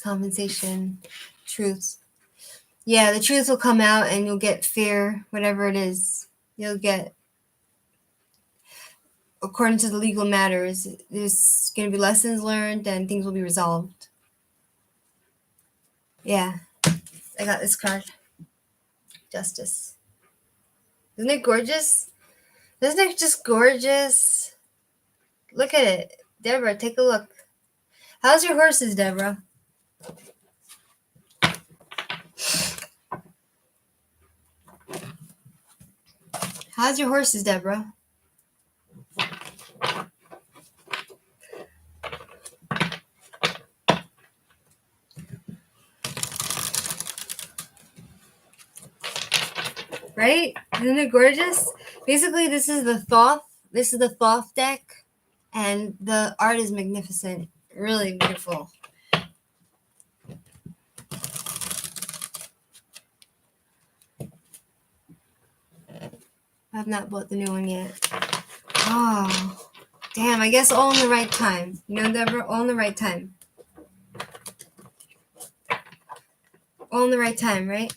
compensation, truth. Yeah, the truth will come out and you'll get fair, whatever it is. You'll get, according to the legal matters, there's going to be lessons learned and things will be resolved. Yeah, I got this card. Justice. Isn't it gorgeous? Isn't it just gorgeous? Look at it. Deborah, take a look. How's your horses, Deborah? How's your horses, Deborah? Right? Isn't it gorgeous? Basically, this is the Thoth. This is the Thoth deck, and the art is magnificent. Really beautiful. I have not bought the new one yet. Oh, damn. I guess all in the right time. You know, Deborah? All in the right time. All in the right time, right?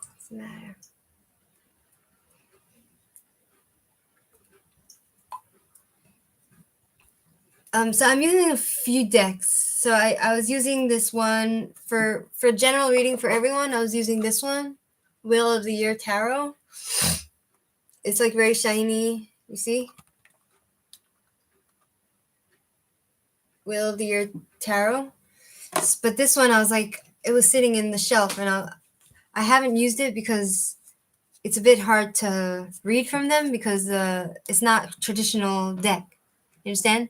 What's the matter? So I'm using a few decks. So I was using this one for general reading for everyone. I was using this one, Wheel of the Year Tarot. It's like very shiny. You see? Wheel of the Year Tarot. But this one, I was like, it was sitting in the shelf, and I haven't used it because it's a bit hard to read from them because it's not traditional deck. You understand?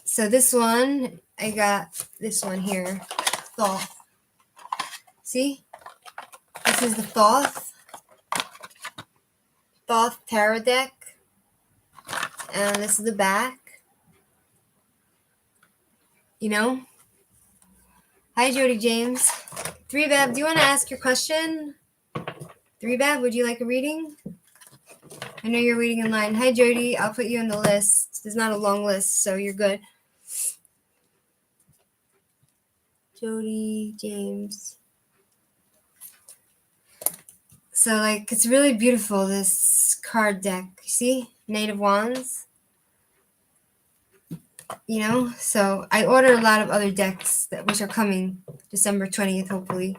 So this one, I got this one here, Thoth. See? This is the Thoth Tarot deck, and this is the back. You know? Hi, Jody James. 3Bab, do you want to ask your question? 3Bab, would you like a reading? I know you're waiting in line. Hi, Jody. I'll put you on the list. There's not a long list, so you're good. Jody James. So, like, it's really beautiful, this card deck. You see? Knight of Wands. You know? So, I ordered a lot of other decks, which are coming December 20th, hopefully.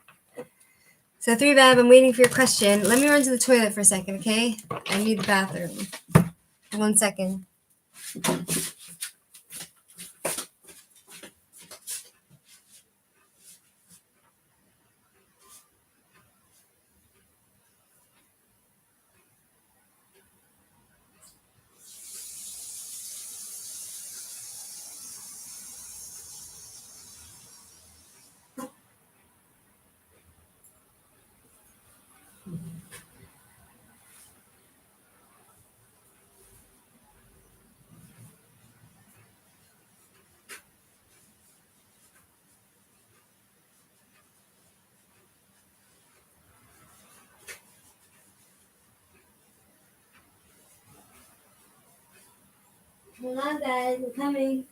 So, 3Bab, I'm waiting for your question. Let me run to the toilet for a second, okay? I need the bathroom. 1 second. Hold on, guys. I'm coming.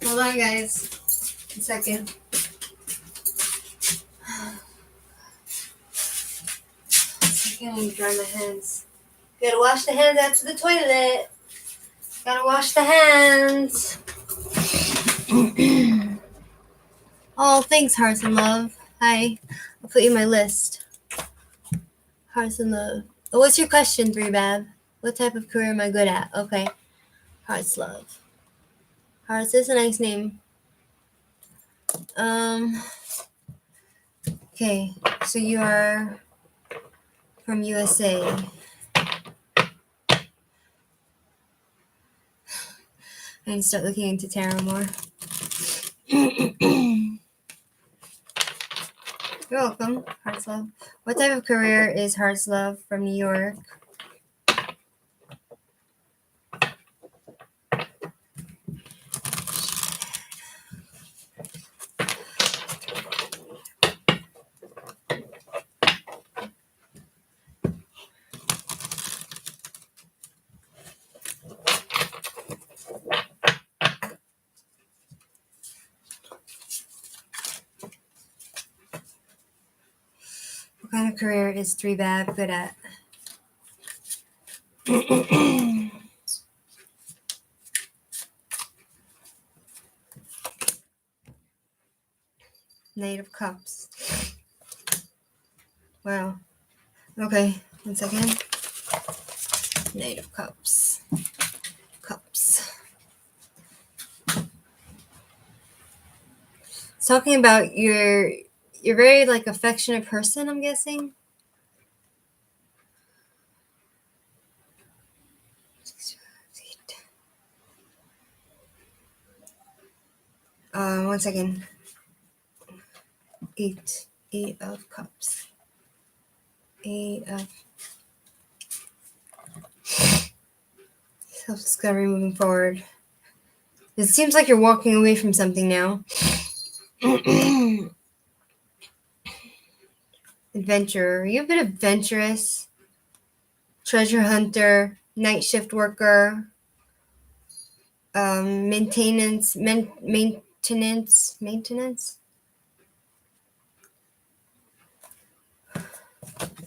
Hold on, guys. A second. I need to dry my hands. Gotta wash the hands after the toilet. Gotta wash the hands. Oh, thanks, Hearts and Love. Hi. I'll put you in my list. Hearts and Love. Oh, what's your question, Three Bab? What type of career am I good at? Okay. Hearts Love. Hearts is a nice name. Okay. So you are from USA. I need to start looking into tarot more. You're welcome, Hearts Love. What type of career is Hearts Love from New York? What kind of career is Three Bab good at? Knight of Cups. Wow. Okay, 1 second. Knight of Cups. Cups. It's talking about you're very like affectionate person, I'm guessing. One second. Eight of Cups. Eight of self-discovery, moving forward. It seems like you're walking away from something now. Adventurer. You're a bit adventurous. Treasure hunter. Night shift worker. Maintenance. Maintenance.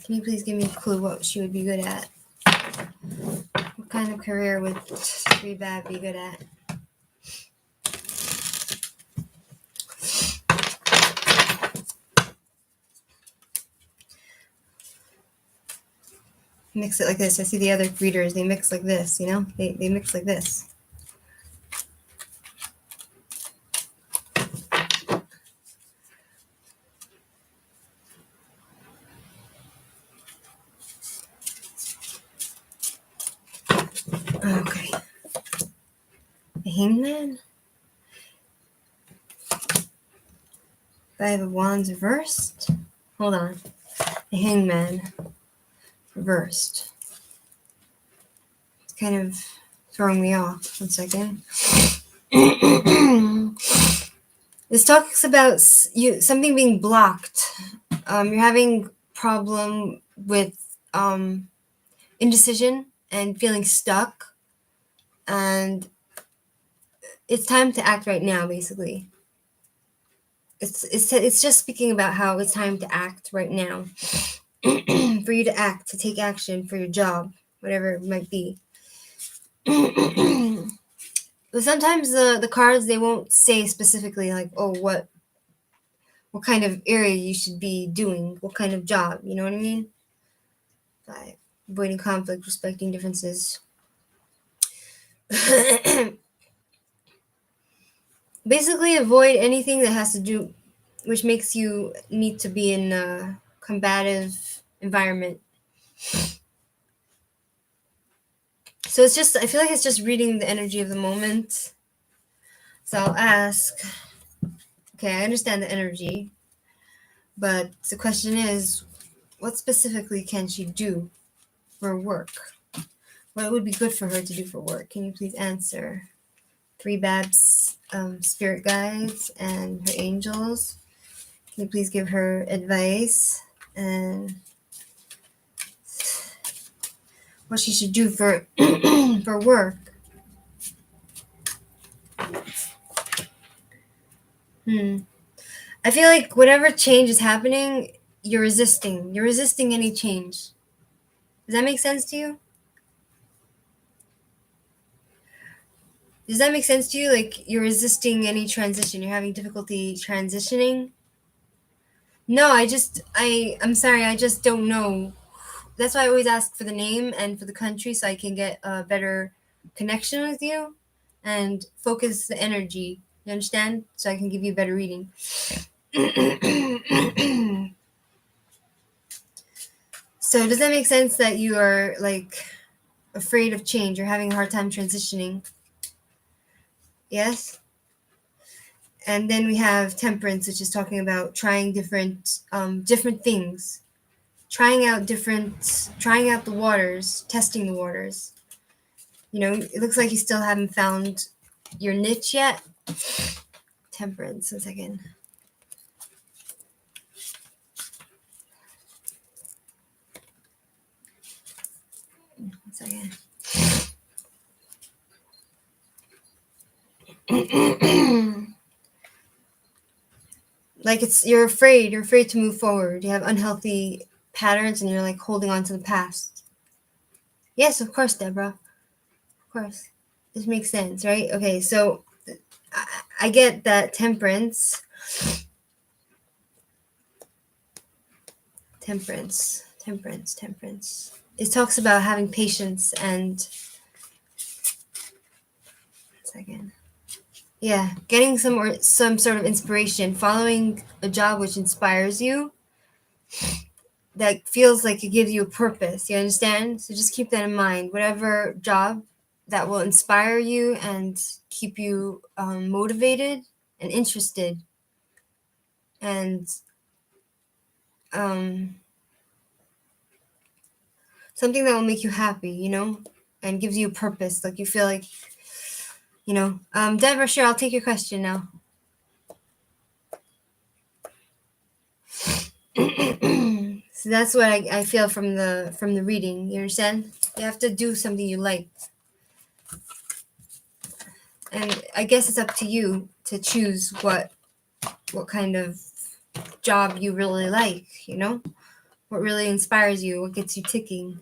Can you please give me a clue what she would be good at? What kind of career would Three Bab be good at? Mix it like this. I see the other readers, they mix like this, you know? They mix like this. Okay. The Hangman? Five of Wands reversed? Hold on. The Hangman reversed. It's kind of throwing me off. 1 second. This talks about something being blocked. You're having problem with indecision and feeling stuck, and it's time to act right now. Basically, it's just speaking about how it's time to act right now. For you to act, to take action for your job, whatever it might be. But sometimes the cards, they won't say specifically like, oh, what kind of area you should be doing, what kind of job, you know what I mean? 5, avoiding conflict, respecting differences. Basically, avoid anything that has to do, which makes you need to be in a combative environment. So it's just, I feel like it's just reading the energy of the moment. So I'll ask, okay, I understand the energy, but the question is, what specifically can she do for work? What would be good for her to do for work? Can you please answer? 3 Babs, spirit guides and her angels. Can you please give her advice and what she should do for for work? I feel like whatever change is happening, you're resisting. You're resisting any change. Does that make sense to you? Does that make sense to you? Like you're resisting any transition. You're having difficulty transitioning? No, I'm sorry, I just don't know. That's why I always ask for the name and for the country so I can get a better connection with you and focus the energy. You understand? So I can give you a better reading. So does that make sense that you are like afraid of change? You're having a hard time transitioning? Yes? And then we have Temperance, which is talking about trying different things. Trying out the waters, testing the waters. You know, it looks like you still haven't found your niche yet. Temperance, 1 second. One second. Like you're afraid to move forward. You have unhealthy patterns and you're like holding on to the past. Yes, of course, Deborah. Of course. This makes sense, right? Okay, so I get that Temperance. It talks about having patience and 1 second. Yeah, getting some sort of inspiration, following a job which inspires you, that feels like it gives you a purpose. You understand? So just keep that in mind. Whatever job that will inspire you and keep you motivated and interested, and something that will make you happy, you know, and gives you a purpose. Like you feel like, you know. Deborah, sure, I'll take your question now. So that's what I feel from the reading. You understand? You have to do something you like, and I guess it's up to you to choose what kind of job you really like. You know, what really inspires you, what gets you ticking.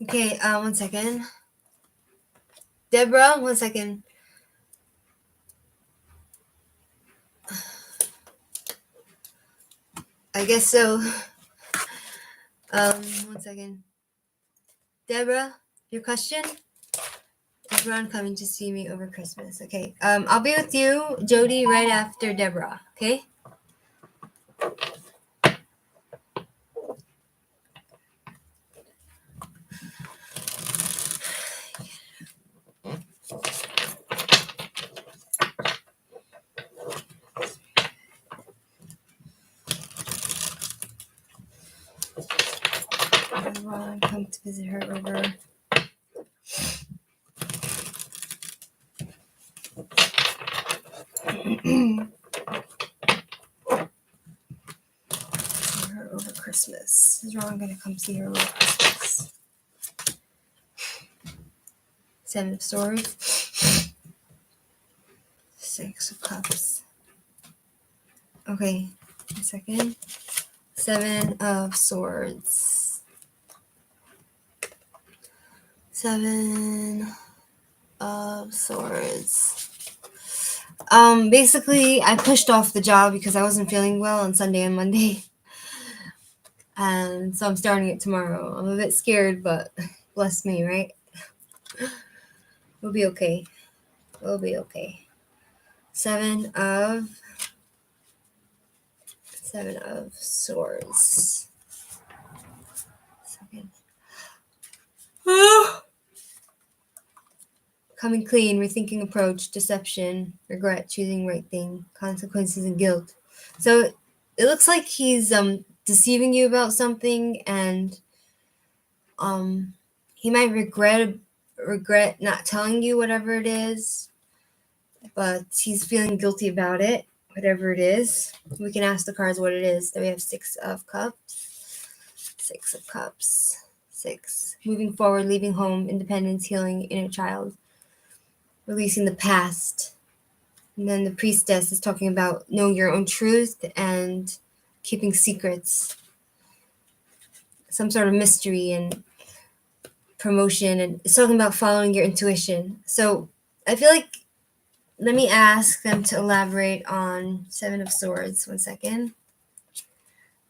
Okay, 1 second. Deborah, 1 second. I guess so. 1 second. Deborah, your question? Is Ron coming to see me over Christmas? Okay. I'll be with you, Jody, right after Deborah. Okay. Ron come to visit her over. Her over Christmas. Is Ron gonna come see her over Christmas? 7 of Swords. 6 of Cups. Okay, 1 second. 7 of Swords. 7 of Swords. Basically, I pushed off the job because I wasn't feeling well on Sunday and Monday. And so I'm starting it tomorrow. I'm a bit scared, but bless me, right? We'll be okay. We'll be okay. 7 of Swords. Second. Coming clean, rethinking approach, deception, regret, choosing right thing, consequences, and guilt. So it looks like he's deceiving you about something, and he might regret not telling you whatever it is, but he's feeling guilty about it, whatever it is. We can ask the cards what it is. Then we have Six of Cups. Six of Cups. 6. Moving forward, leaving home, independence, healing, inner child, releasing the past. And then the Priestess is talking about knowing your own truth and keeping secrets. Some sort of mystery and promotion. And it's talking about following your intuition. So I feel like, let me ask them to elaborate on Seven of Swords. 1 second.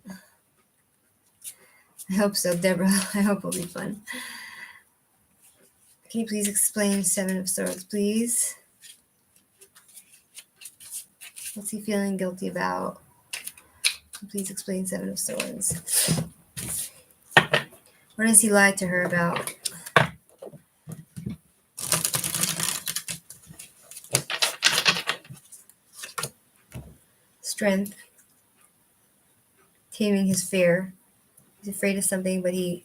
I hope so, Deborah. I hope it'll be fun. Can you please explain Seven of Swords, please? What's he feeling guilty about? Please explain Seven of Swords. What does he lie to her about? Strength. Taming his fear. He's afraid of something, but he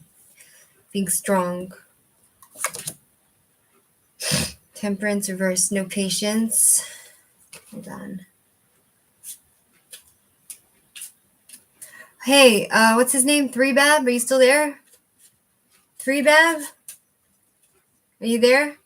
being strong. Temperance reverse. No patience. Hold on. Hey, what's his name? 3Bab? Are you still there? 3Bab? Are you there?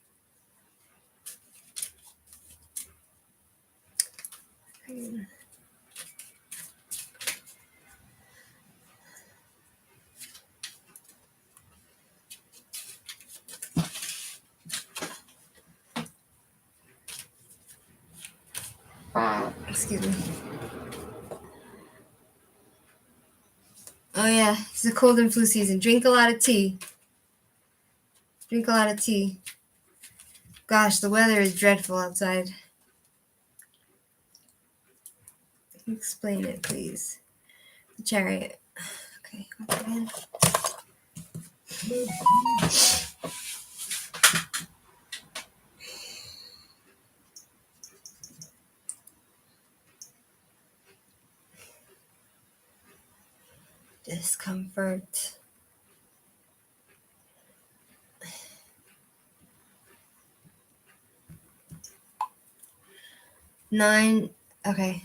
Excuse me. Oh yeah, it's the cold and flu season. Drink a lot of tea. Drink a lot of tea. Gosh, the weather is dreadful outside. Explain it, please. The Chariot. Okay, once again. Discomfort. Nine. Okay.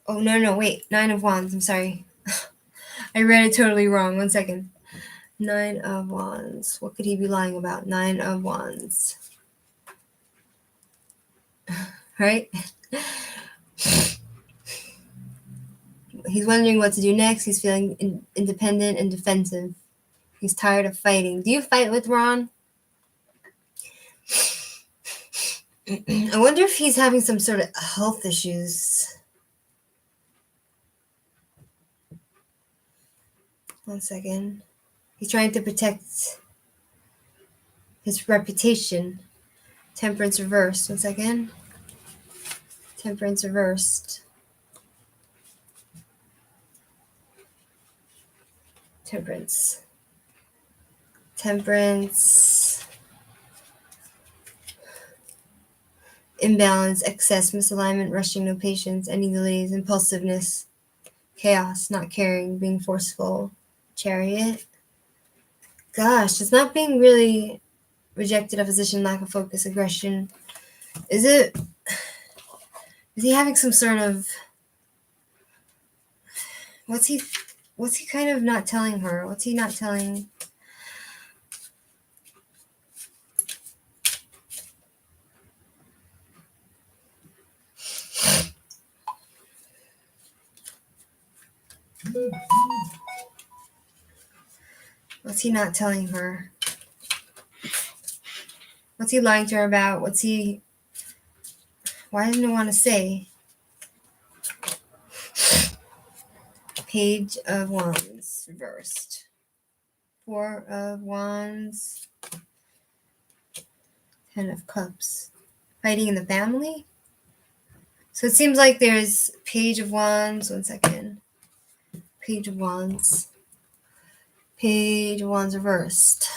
Oh, no, wait. 9 of Wands. I'm sorry. I read it totally wrong. 1 second. 9 of Wands. What could he be lying about? 9 of Wands. Right? He's wondering what to do next. He's feeling independent and defensive. He's tired of fighting. Do you fight with Ron? I wonder if he's having some sort of health issues. 1 second. He's trying to protect his reputation. Temperance reversed. 1 second. Temperance reversed. Temperance. Temperance. Imbalance, excess, misalignment, rushing, no patience, any delays, impulsiveness, chaos, not caring, being forceful. Chariot. Gosh, it's not being really rejected, opposition, lack of focus, aggression. Is he having some sort of, what's he kind of not telling her? What's he not telling? What's he not telling her? What's he lying to her about? Why doesn't he want to say? Page of Wands reversed. 4 of Wands. 10 of Cups. Fighting in the family? So it seems like there's Page of Wands. 1 second. Page of Wands. Page of Wands reversed.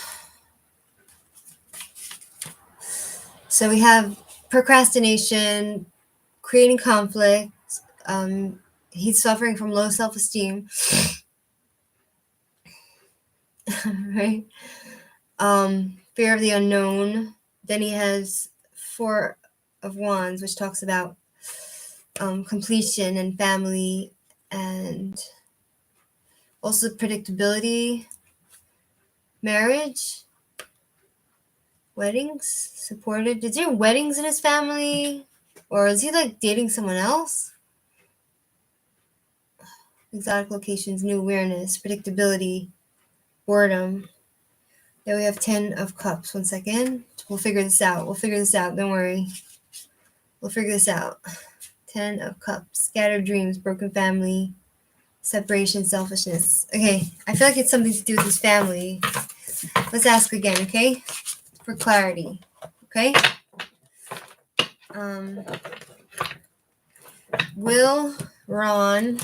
So we have procrastination, creating conflict, He's suffering from low self-esteem, right? Fear of the unknown. Then he has Four of Wands, which talks about completion and family, and also predictability, marriage, weddings, supported. Is there weddings in his family? Or is he like dating someone else? Exotic locations, new awareness, predictability, boredom. Then we have 10 of Cups. 1 second. We'll figure this out. Don't worry. We'll figure this out. 10 of Cups. Scattered dreams, broken family, separation, selfishness. Okay, I feel like it's something to do with his family. Let's ask again, okay? For clarity. Okay? Will Ron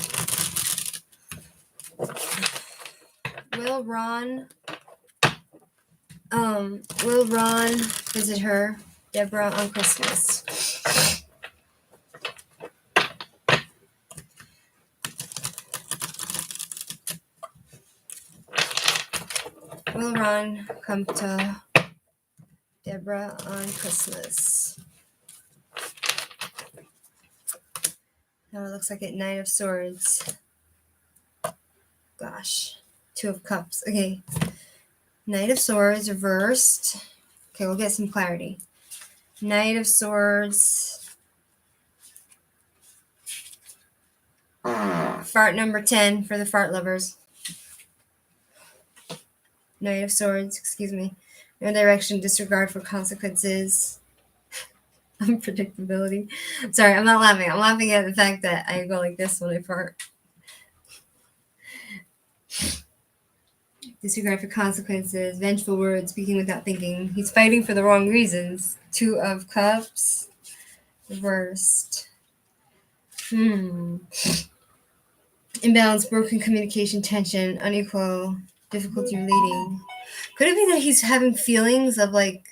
visit her, Deborah, on Christmas? Will Ron come to Deborah on Christmas? Now it looks like it. Knight of Swords. Gosh. 2 of Cups. Okay. Knight of Swords reversed. Okay, we'll get some clarity. Knight of Swords. Fart number 10 for the fart lovers. Knight of Swords, excuse me. No direction, disregard for consequences. Unpredictability. Sorry, I'm not laughing. I'm laughing at the fact that I go like this when I fart. Disregard for consequences, vengeful words, speaking without thinking. He's fighting for the wrong reasons. 2 of Cups. Reversed. Imbalance, broken communication, tension, unequal, difficulty relating. Could it be that he's having feelings of like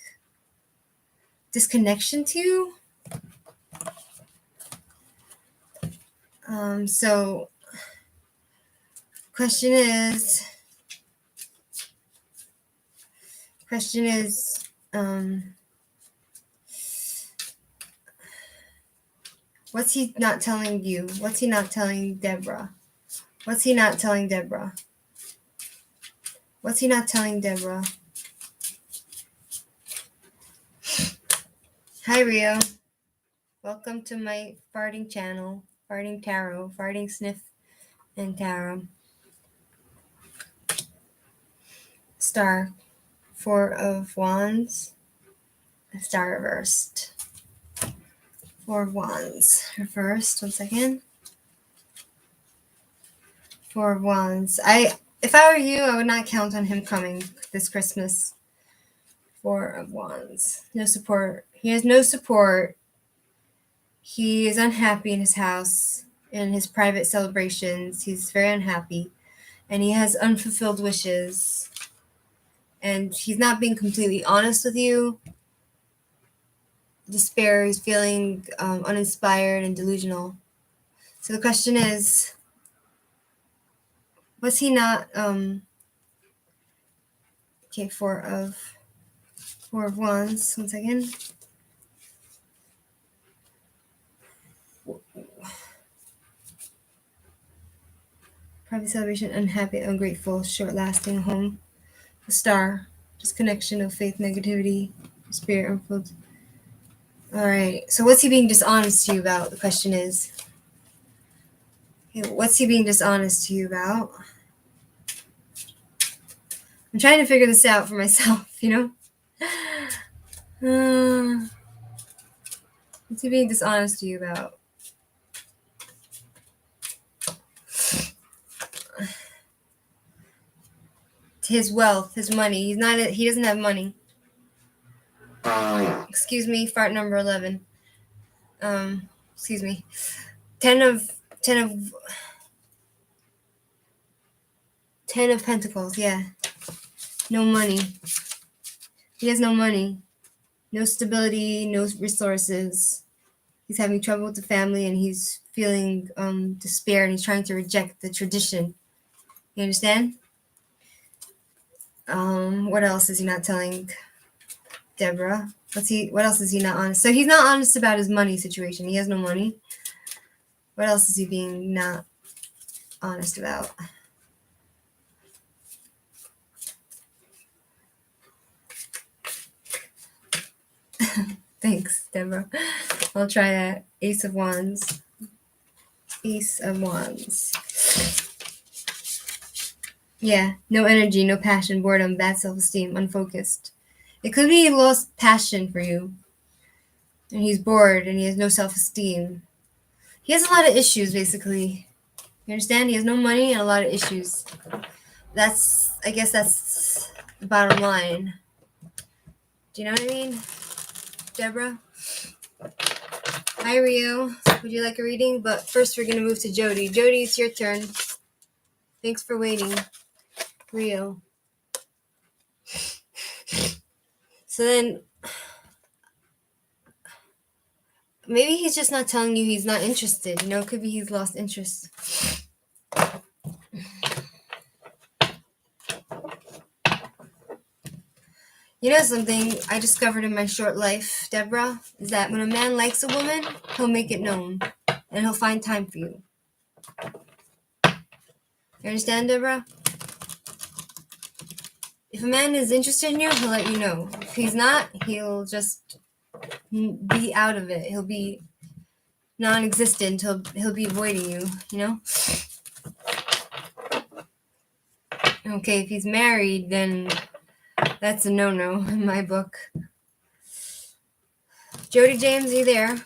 disconnection to you? So question is what's he not telling you? What's he not telling Deborah? What's he not telling Deborah? What's he not telling Deborah? Hi, Rio. Welcome to my farting channel. Farting tarot. Farting sniff and tarot. Star. 4 of Wands. Star reversed. 4 of Wands. Reversed. 1 second. 4 of Wands. If I were you, I would not count on him coming this Christmas. 4 of Wands. No support. He has no support. He is unhappy in his house, in his private celebrations. He's very unhappy. And he has unfulfilled wishes. And he's not being completely honest with you. Despair. He's feeling uninspired and delusional. So the question is, was he not... okay, 4 of Wands. 1 second. Private celebration, unhappy, ungrateful, short-lasting home. The Star, disconnection of faith, negativity, spirit, unfulfilled. All right. So what's he being dishonest to you about? The question is, okay, what's he being dishonest to you about? I'm trying to figure this out for myself, you know? What's he being dishonest to you about? His wealth, his money. He doesn't have money. Excuse me, fart number 11. Excuse me. 10 of Pentacles, yeah. No money. He has no money. No stability, no resources. He's having trouble with the family, and he's feeling despair, and he's trying to reject the tradition. You understand? What else is he not telling Deborah? What else is he not honest? So he's not honest about his money situation. He has no money. What else is he being not honest about? Thanks, Deborah. I'll try that. Ace of Wands. Ace of Wands. Yeah, no energy, no passion, boredom, bad self-esteem, unfocused. It could be he lost passion for you. And he's bored and he has no self-esteem. He has a lot of issues, basically. You understand? He has no money and a lot of issues. I guess that's the bottom line. Do you know what I mean, Deborah? Hi, Rio. Would you like a reading? But first we're going to move to Jody. Jody, it's your turn. Thanks for waiting. Rio. So then, maybe he's just not telling you he's not interested. You know, it could be he's lost interest. You know something I discovered in my short life, Deborah, is that when a man likes a woman, he'll make it known. And he'll find time for you. You understand, Deborah? If a man is interested in you, he'll let you know. If he's not, he'll just be out of it. He'll be non-existent. He'll be avoiding you, you know? Okay, if he's married, then that's a no-no in my book. Jody James, are you there?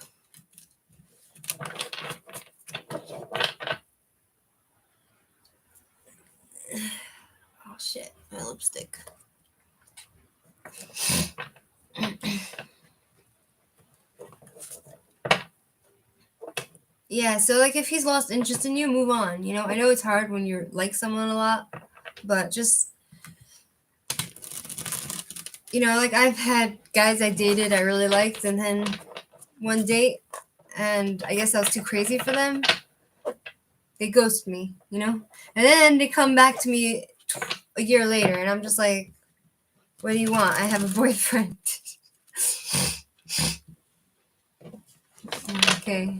Oh, shit. My lipstick. Yeah, so, like, if he's lost interest in you, move on. You know, I know it's hard when you're like someone a lot, but just, you know, like, I've had guys I dated I really liked, and then one date, and I guess I was too crazy for them. They ghost me, you know? And then they come back to me a year later, and I'm just like, what do you want? I have a boyfriend. Okay.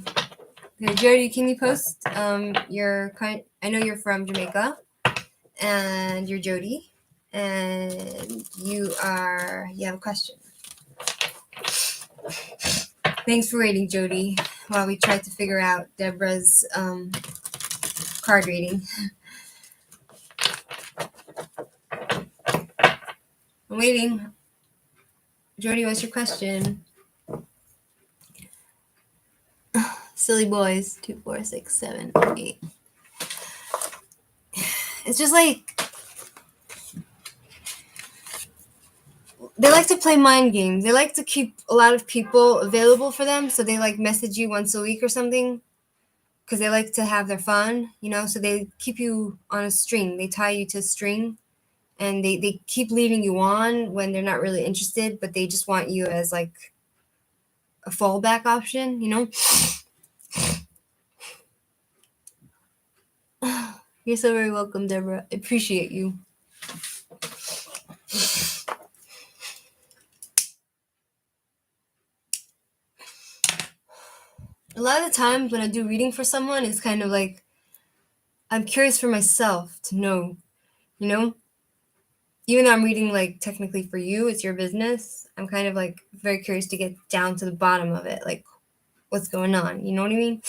Okay, Jody, can you post I know you're from Jamaica, and you're Jody, and you have a question. Thanks for waiting, Jody, while we tried to figure out Deborah's card reading. I'm waiting. Jody, what's your question? Silly boys. 2, 4, 6, 7, 8. It's just like they like to play mind games. They like to keep a lot of people available for them, so they like message you once a week or something because they like to have their fun, you know, so they keep you on a string. They tie you to a string, and they keep leading you on when they're not really interested, but they just want you as like a fallback option, you know? You're so very welcome, Deborah. I appreciate you. A lot of the times when I do reading for someone, it's kind of like I'm curious for myself to know, you know? Even though I'm reading like technically for you, it's your business, I'm kind of like very curious to get down to the bottom of it, like what's going on, you know what I mean?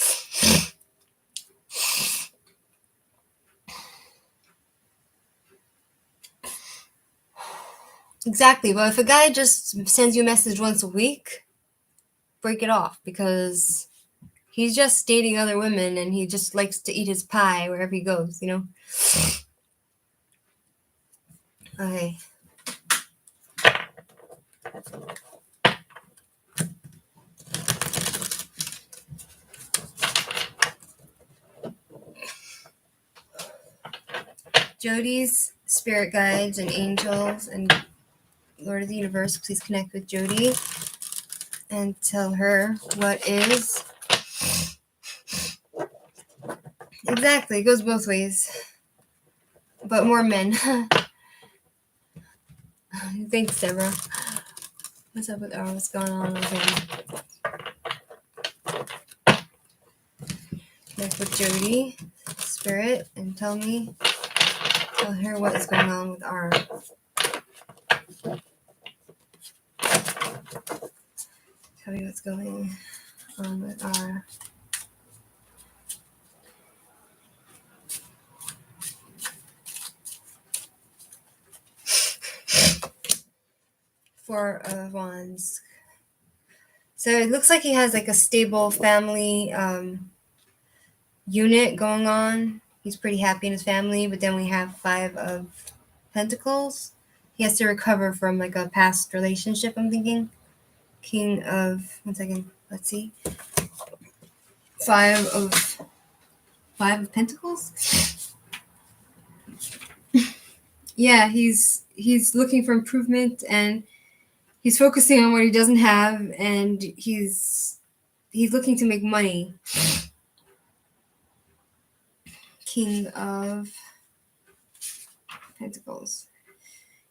Exactly. But if a guy just sends you a message once a week, break it off, because he's just dating other women and he just likes to eat his pie wherever he goes, you know? Okay. Jody's spirit guides and angels and Lord of the Universe, please connect with Jody. and tell her what is. Exactly, it goes both ways. But more men. Thanks, Deborah. What's up with what's going on with him? Connect with Jody, Spirit, and tell her what is going on with R. Tell me what's going on with R. Four of Wands. So it looks like he has like a stable family unit going on. He's pretty happy in his family, but then we have Five of Pentacles. He has to recover from like a past relationship, I'm thinking. King of, one second, let's see. Five of Pentacles? Yeah, he's looking for improvement, and he's focusing on what he doesn't have, and he's looking to make money. King of Pentacles.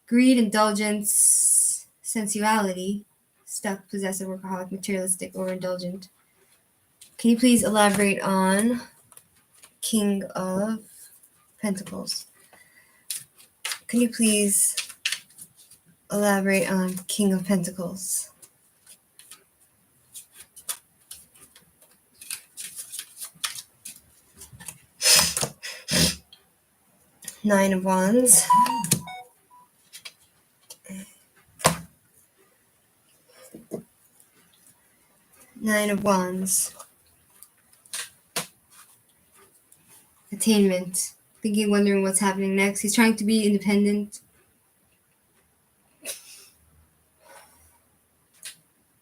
Greed, indulgence, sensuality, stuck, possessive, workaholic, materialistic, overindulgent. Can you please elaborate on King of Pentacles? Can you please elaborate on King of Pentacles? Nine of Wands. Nine of Wands. Attainment. Thinking, wondering what's happening next. He's trying to be independent.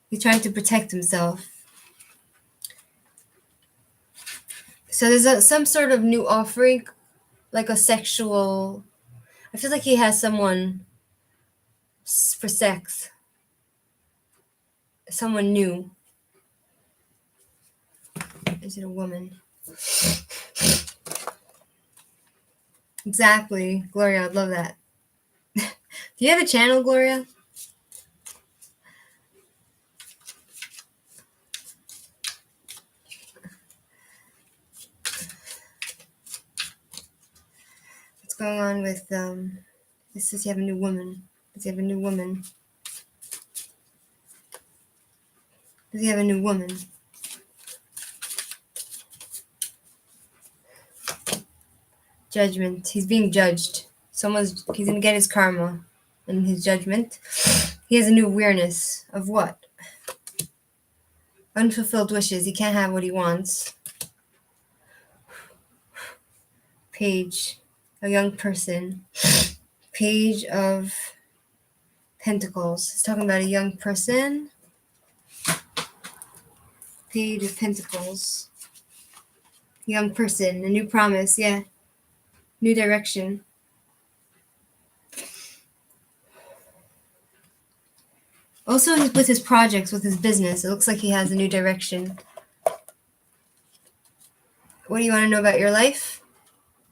He's trying to protect himself. So there's some sort of new offering, like a sexual. I feel like he has someone for sex. Someone new. Is it a woman? Exactly. Gloria, I'd love that. Do you have a channel, Gloria? What's going on with this says you have a new woman. Does he have a new woman? Does he have a new woman? Judgment. He's being judged. He's gonna get his karma and his judgment. He has a new awareness of what? Unfulfilled wishes. He can't have what he wants. Page. A young person. Page of Pentacles. He's talking about a young person. Page of Pentacles. Young person. A new promise. Yeah. New direction. Also, with his projects, with his business, it looks like he has a new direction. What do you want to know about your life?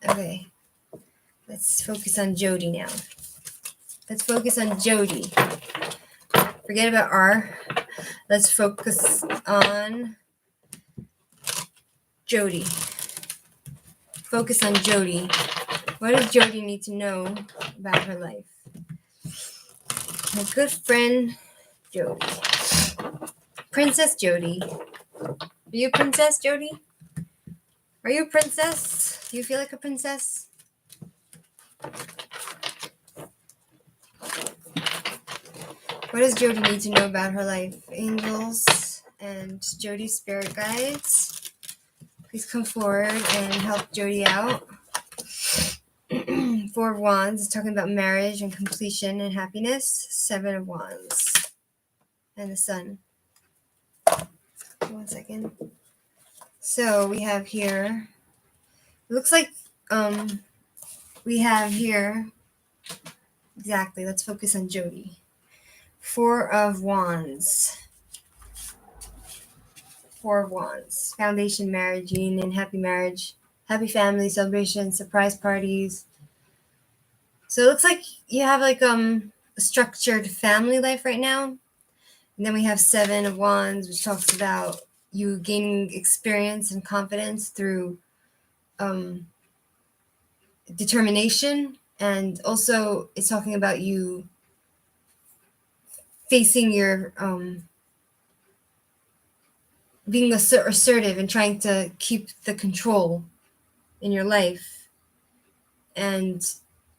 Okay. Let's focus on Jody now. Let's focus on Jody. Forget about R. Let's focus on Jody. Focus on Jody. What does Jody need to know about her life? My good friend, Jody. Princess Jody. Are you a princess, Jody? Are you a princess? Do you feel like a princess? What does Jody need to know about her life? Angels and Jody's spirit guides. Please come forward and help Jody out. Four of Wands is talking about marriage and completion and happiness. Seven of Wands. And the Sun. 1 second. So we have here. It looks like we have here. Exactly. Let's focus on Jody. Four of Wands. Four of Wands. Foundation, marriage, union, happy marriage, happy family, celebration, surprise parties. So it looks like you have like a structured family life right now. And then we have Seven of Wands, which talks about you gaining experience and confidence through determination. And also it's talking about you facing your being assertive and trying to keep the control in your life and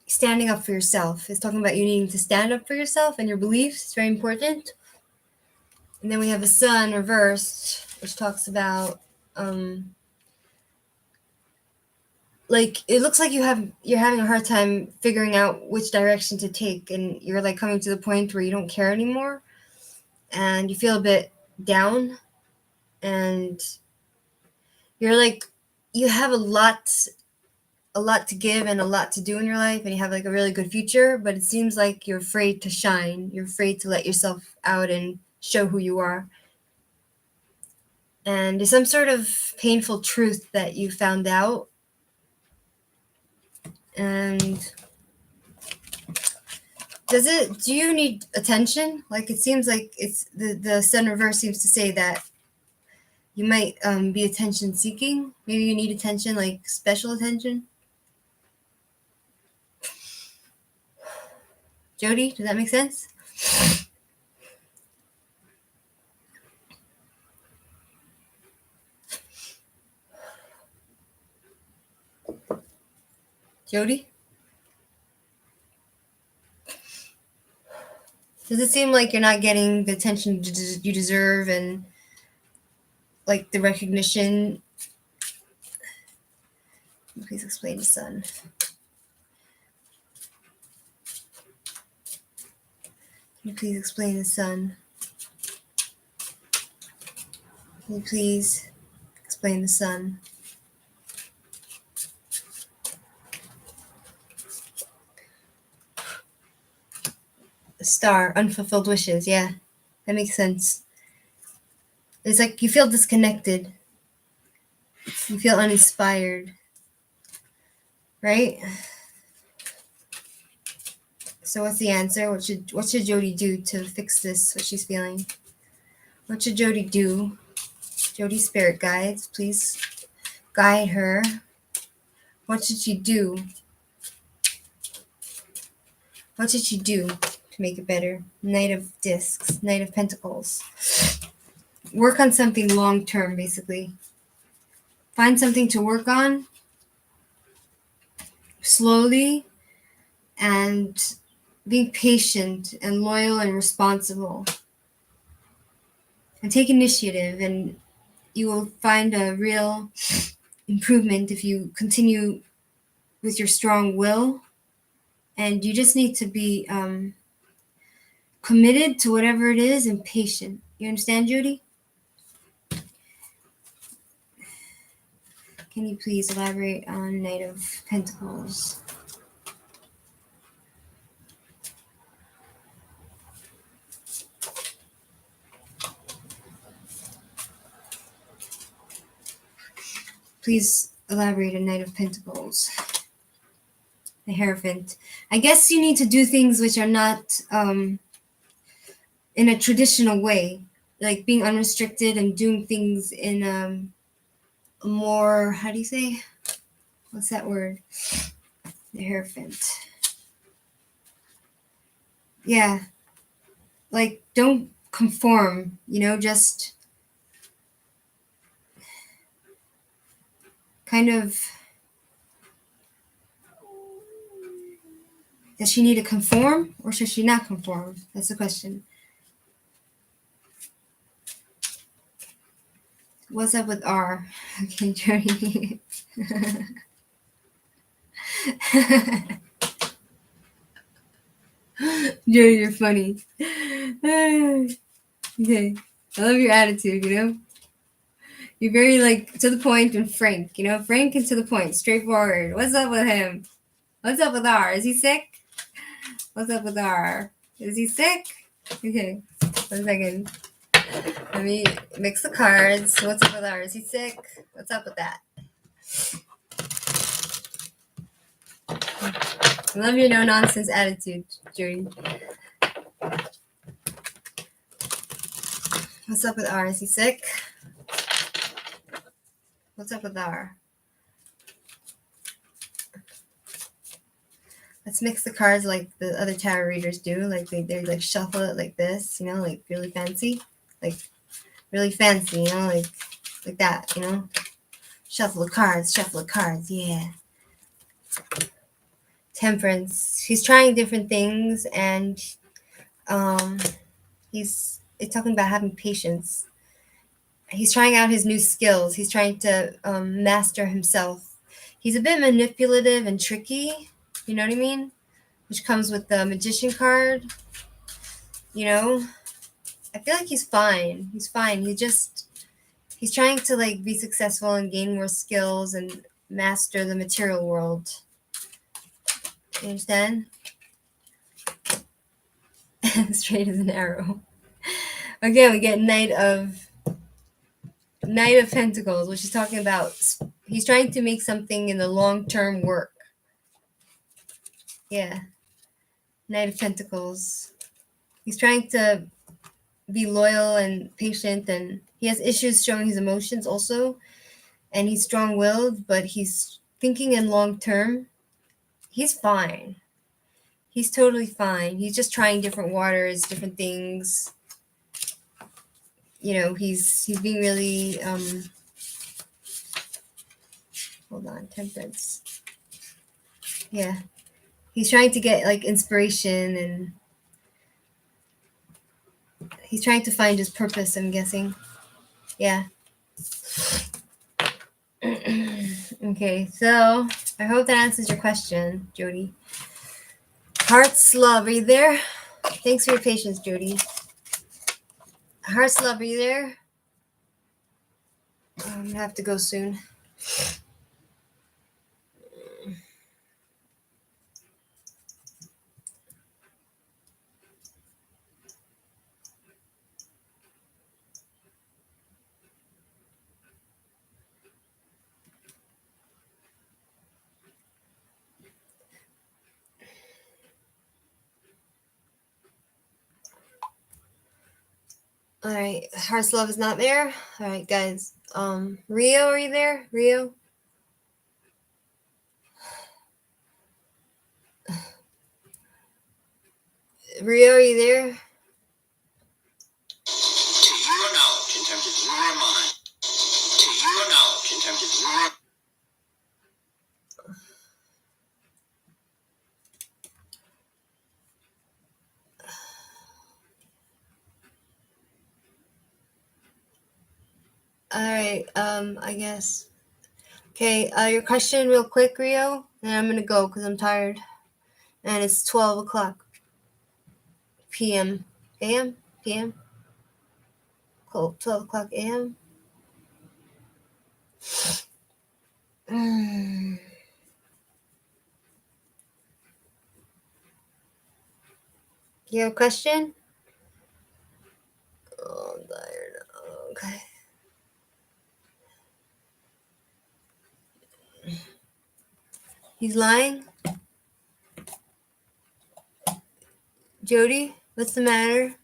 standing up for yourself. It's talking about you needing to stand up for yourself and your beliefs. It's very important. And then we have the Sun reversed, which talks about like it looks like you're having a hard time figuring out which direction to take, and you're like coming to the point where you don't care anymore and you feel a bit down, and you're like you have a lot to give and a lot to do in your life, and you have like a really good future, but it seems like you're afraid to shine. You're afraid to let yourself out and show who you are. And there's some sort of painful truth that you found out. And do you need attention? Like it seems like it's the Sun reverse seems to say that you might be attention seeking. Maybe you need attention, like special attention. Jody, does that make sense? Jody? Does it seem like you're not getting the attention you deserve and like the recognition? Please explain the Sun. Can you please explain the Sun? Can you please explain the Sun? The Star, unfulfilled wishes. Yeah, that makes sense. It's like you feel disconnected. You feel uninspired, right? So what's the answer? What should Jody do to fix this? What she's feeling? What should Jody do? Jody spirit guides, please guide her. What should she do? What should she do to make it better? Knight of Discs, Knight of Pentacles. Work on something long term, basically. Find something to work on slowly, and being patient and loyal and responsible. And take initiative, and you will find a real improvement if you continue with your strong will. And you just need to be committed to whatever it is and patient. You understand, Judy? Can you please elaborate on Knight of Pentacles? Please elaborate on Knight of Pentacles. The Hierophant. I guess you need to do things which are not in a traditional way, like being unrestricted and doing things in a more, how do you say? What's that word? The Hierophant. Yeah. Like, don't conform, just kind of. Does she need to conform or should she not conform? That's the question. What's up with R? Okay, Jody. Jody, you're funny. Okay. I love your attitude, You're very, like, to the point and frank, Frank and to the point, straightforward. What's up with him? What's up with R? Is he sick? What's up with R? Is he sick? Okay. 1 second. Let me mix the cards. What's up with R? Is he sick? What's up with that? I love your no-nonsense attitude, Judy. What's up with R? Is he sick? What's up with R? Let's mix the cards like the other tarot readers do. Like they like shuffle it like this, you know, like really fancy. Like really fancy, you know, like that, you know. Shuffle the cards, yeah. Temperance. He's trying different things, and it's talking about having patience. He's trying out his new skills. He's trying to master himself. He's a bit manipulative and tricky, you know what I mean? Which comes with the Magician card, you know? I feel like he's fine. He's fine. He's trying to like be successful and gain more skills and master the material world. You understand? Straight as an arrow. Again, we get Knight of Pentacles, which is talking about he's trying to make something in the long-term work. Yeah. Knight of Pentacles. He's trying to be loyal and patient, and he has issues showing his emotions also. And he's strong-willed, but he's thinking in long-term. He's fine. He's totally fine. He's just trying different waters, different things. You know, he's being really hold on, Temperance. Yeah. He's trying to get like inspiration, and he's trying to find his purpose, I'm guessing. Yeah. Okay, so I hope that answers your question, Jody. Heart's Love, are you there? Thanks for your patience, Jody. Heart's Love, are you there? I'm gonna have to go soon. All right, Heart's Love is not there. All right, guys. Rio, are you there? Rio? Rio, are you there? To your knowledge, in terms of your mind. To your knowledge, in terms of your... All right, I guess. Okay, your question real quick, Rio, and I'm gonna go because I'm tired. And it's 12 o'clock p.m. a.m. p.m. Cool, 12 o'clock a.m. You have a question? Oh, I'm tired. Okay. He's lying? Jody, what's the matter?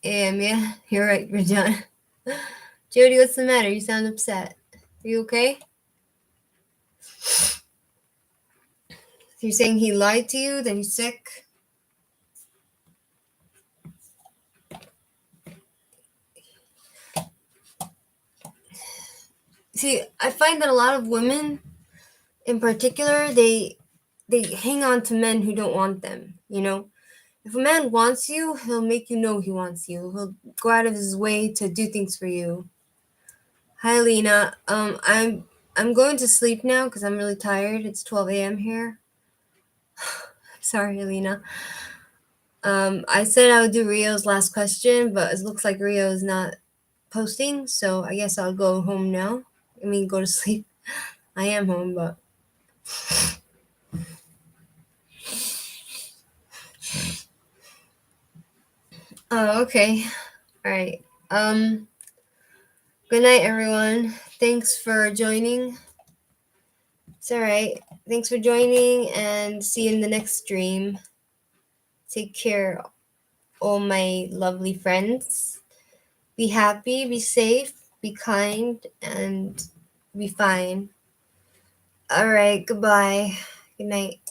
Yeah, you're right, Rajan. Jody, what's the matter? You sound upset. Are you okay? You're saying he lied to you, that he's sick? See, I find that a lot of women, in particular, they hang on to men who don't want them, you know? If a man wants you, he'll make you know he wants you. He'll go out of his way to do things for you. Hi, Lena. I'm going to sleep now because I'm really tired. It's 12 a.m. here. Sorry, Lena. I said I would do Rio's last question, but it looks like Rio is not posting, so I guess I'll go home now. I mean, go to sleep. I am home, but... Oh, okay. All right. Good night, everyone. Thanks for joining. It's all right. Thanks for joining, and see you in the next stream. Take care, all my lovely friends. Be happy, be safe, be kind, and be fine. All right. Goodbye. Good night.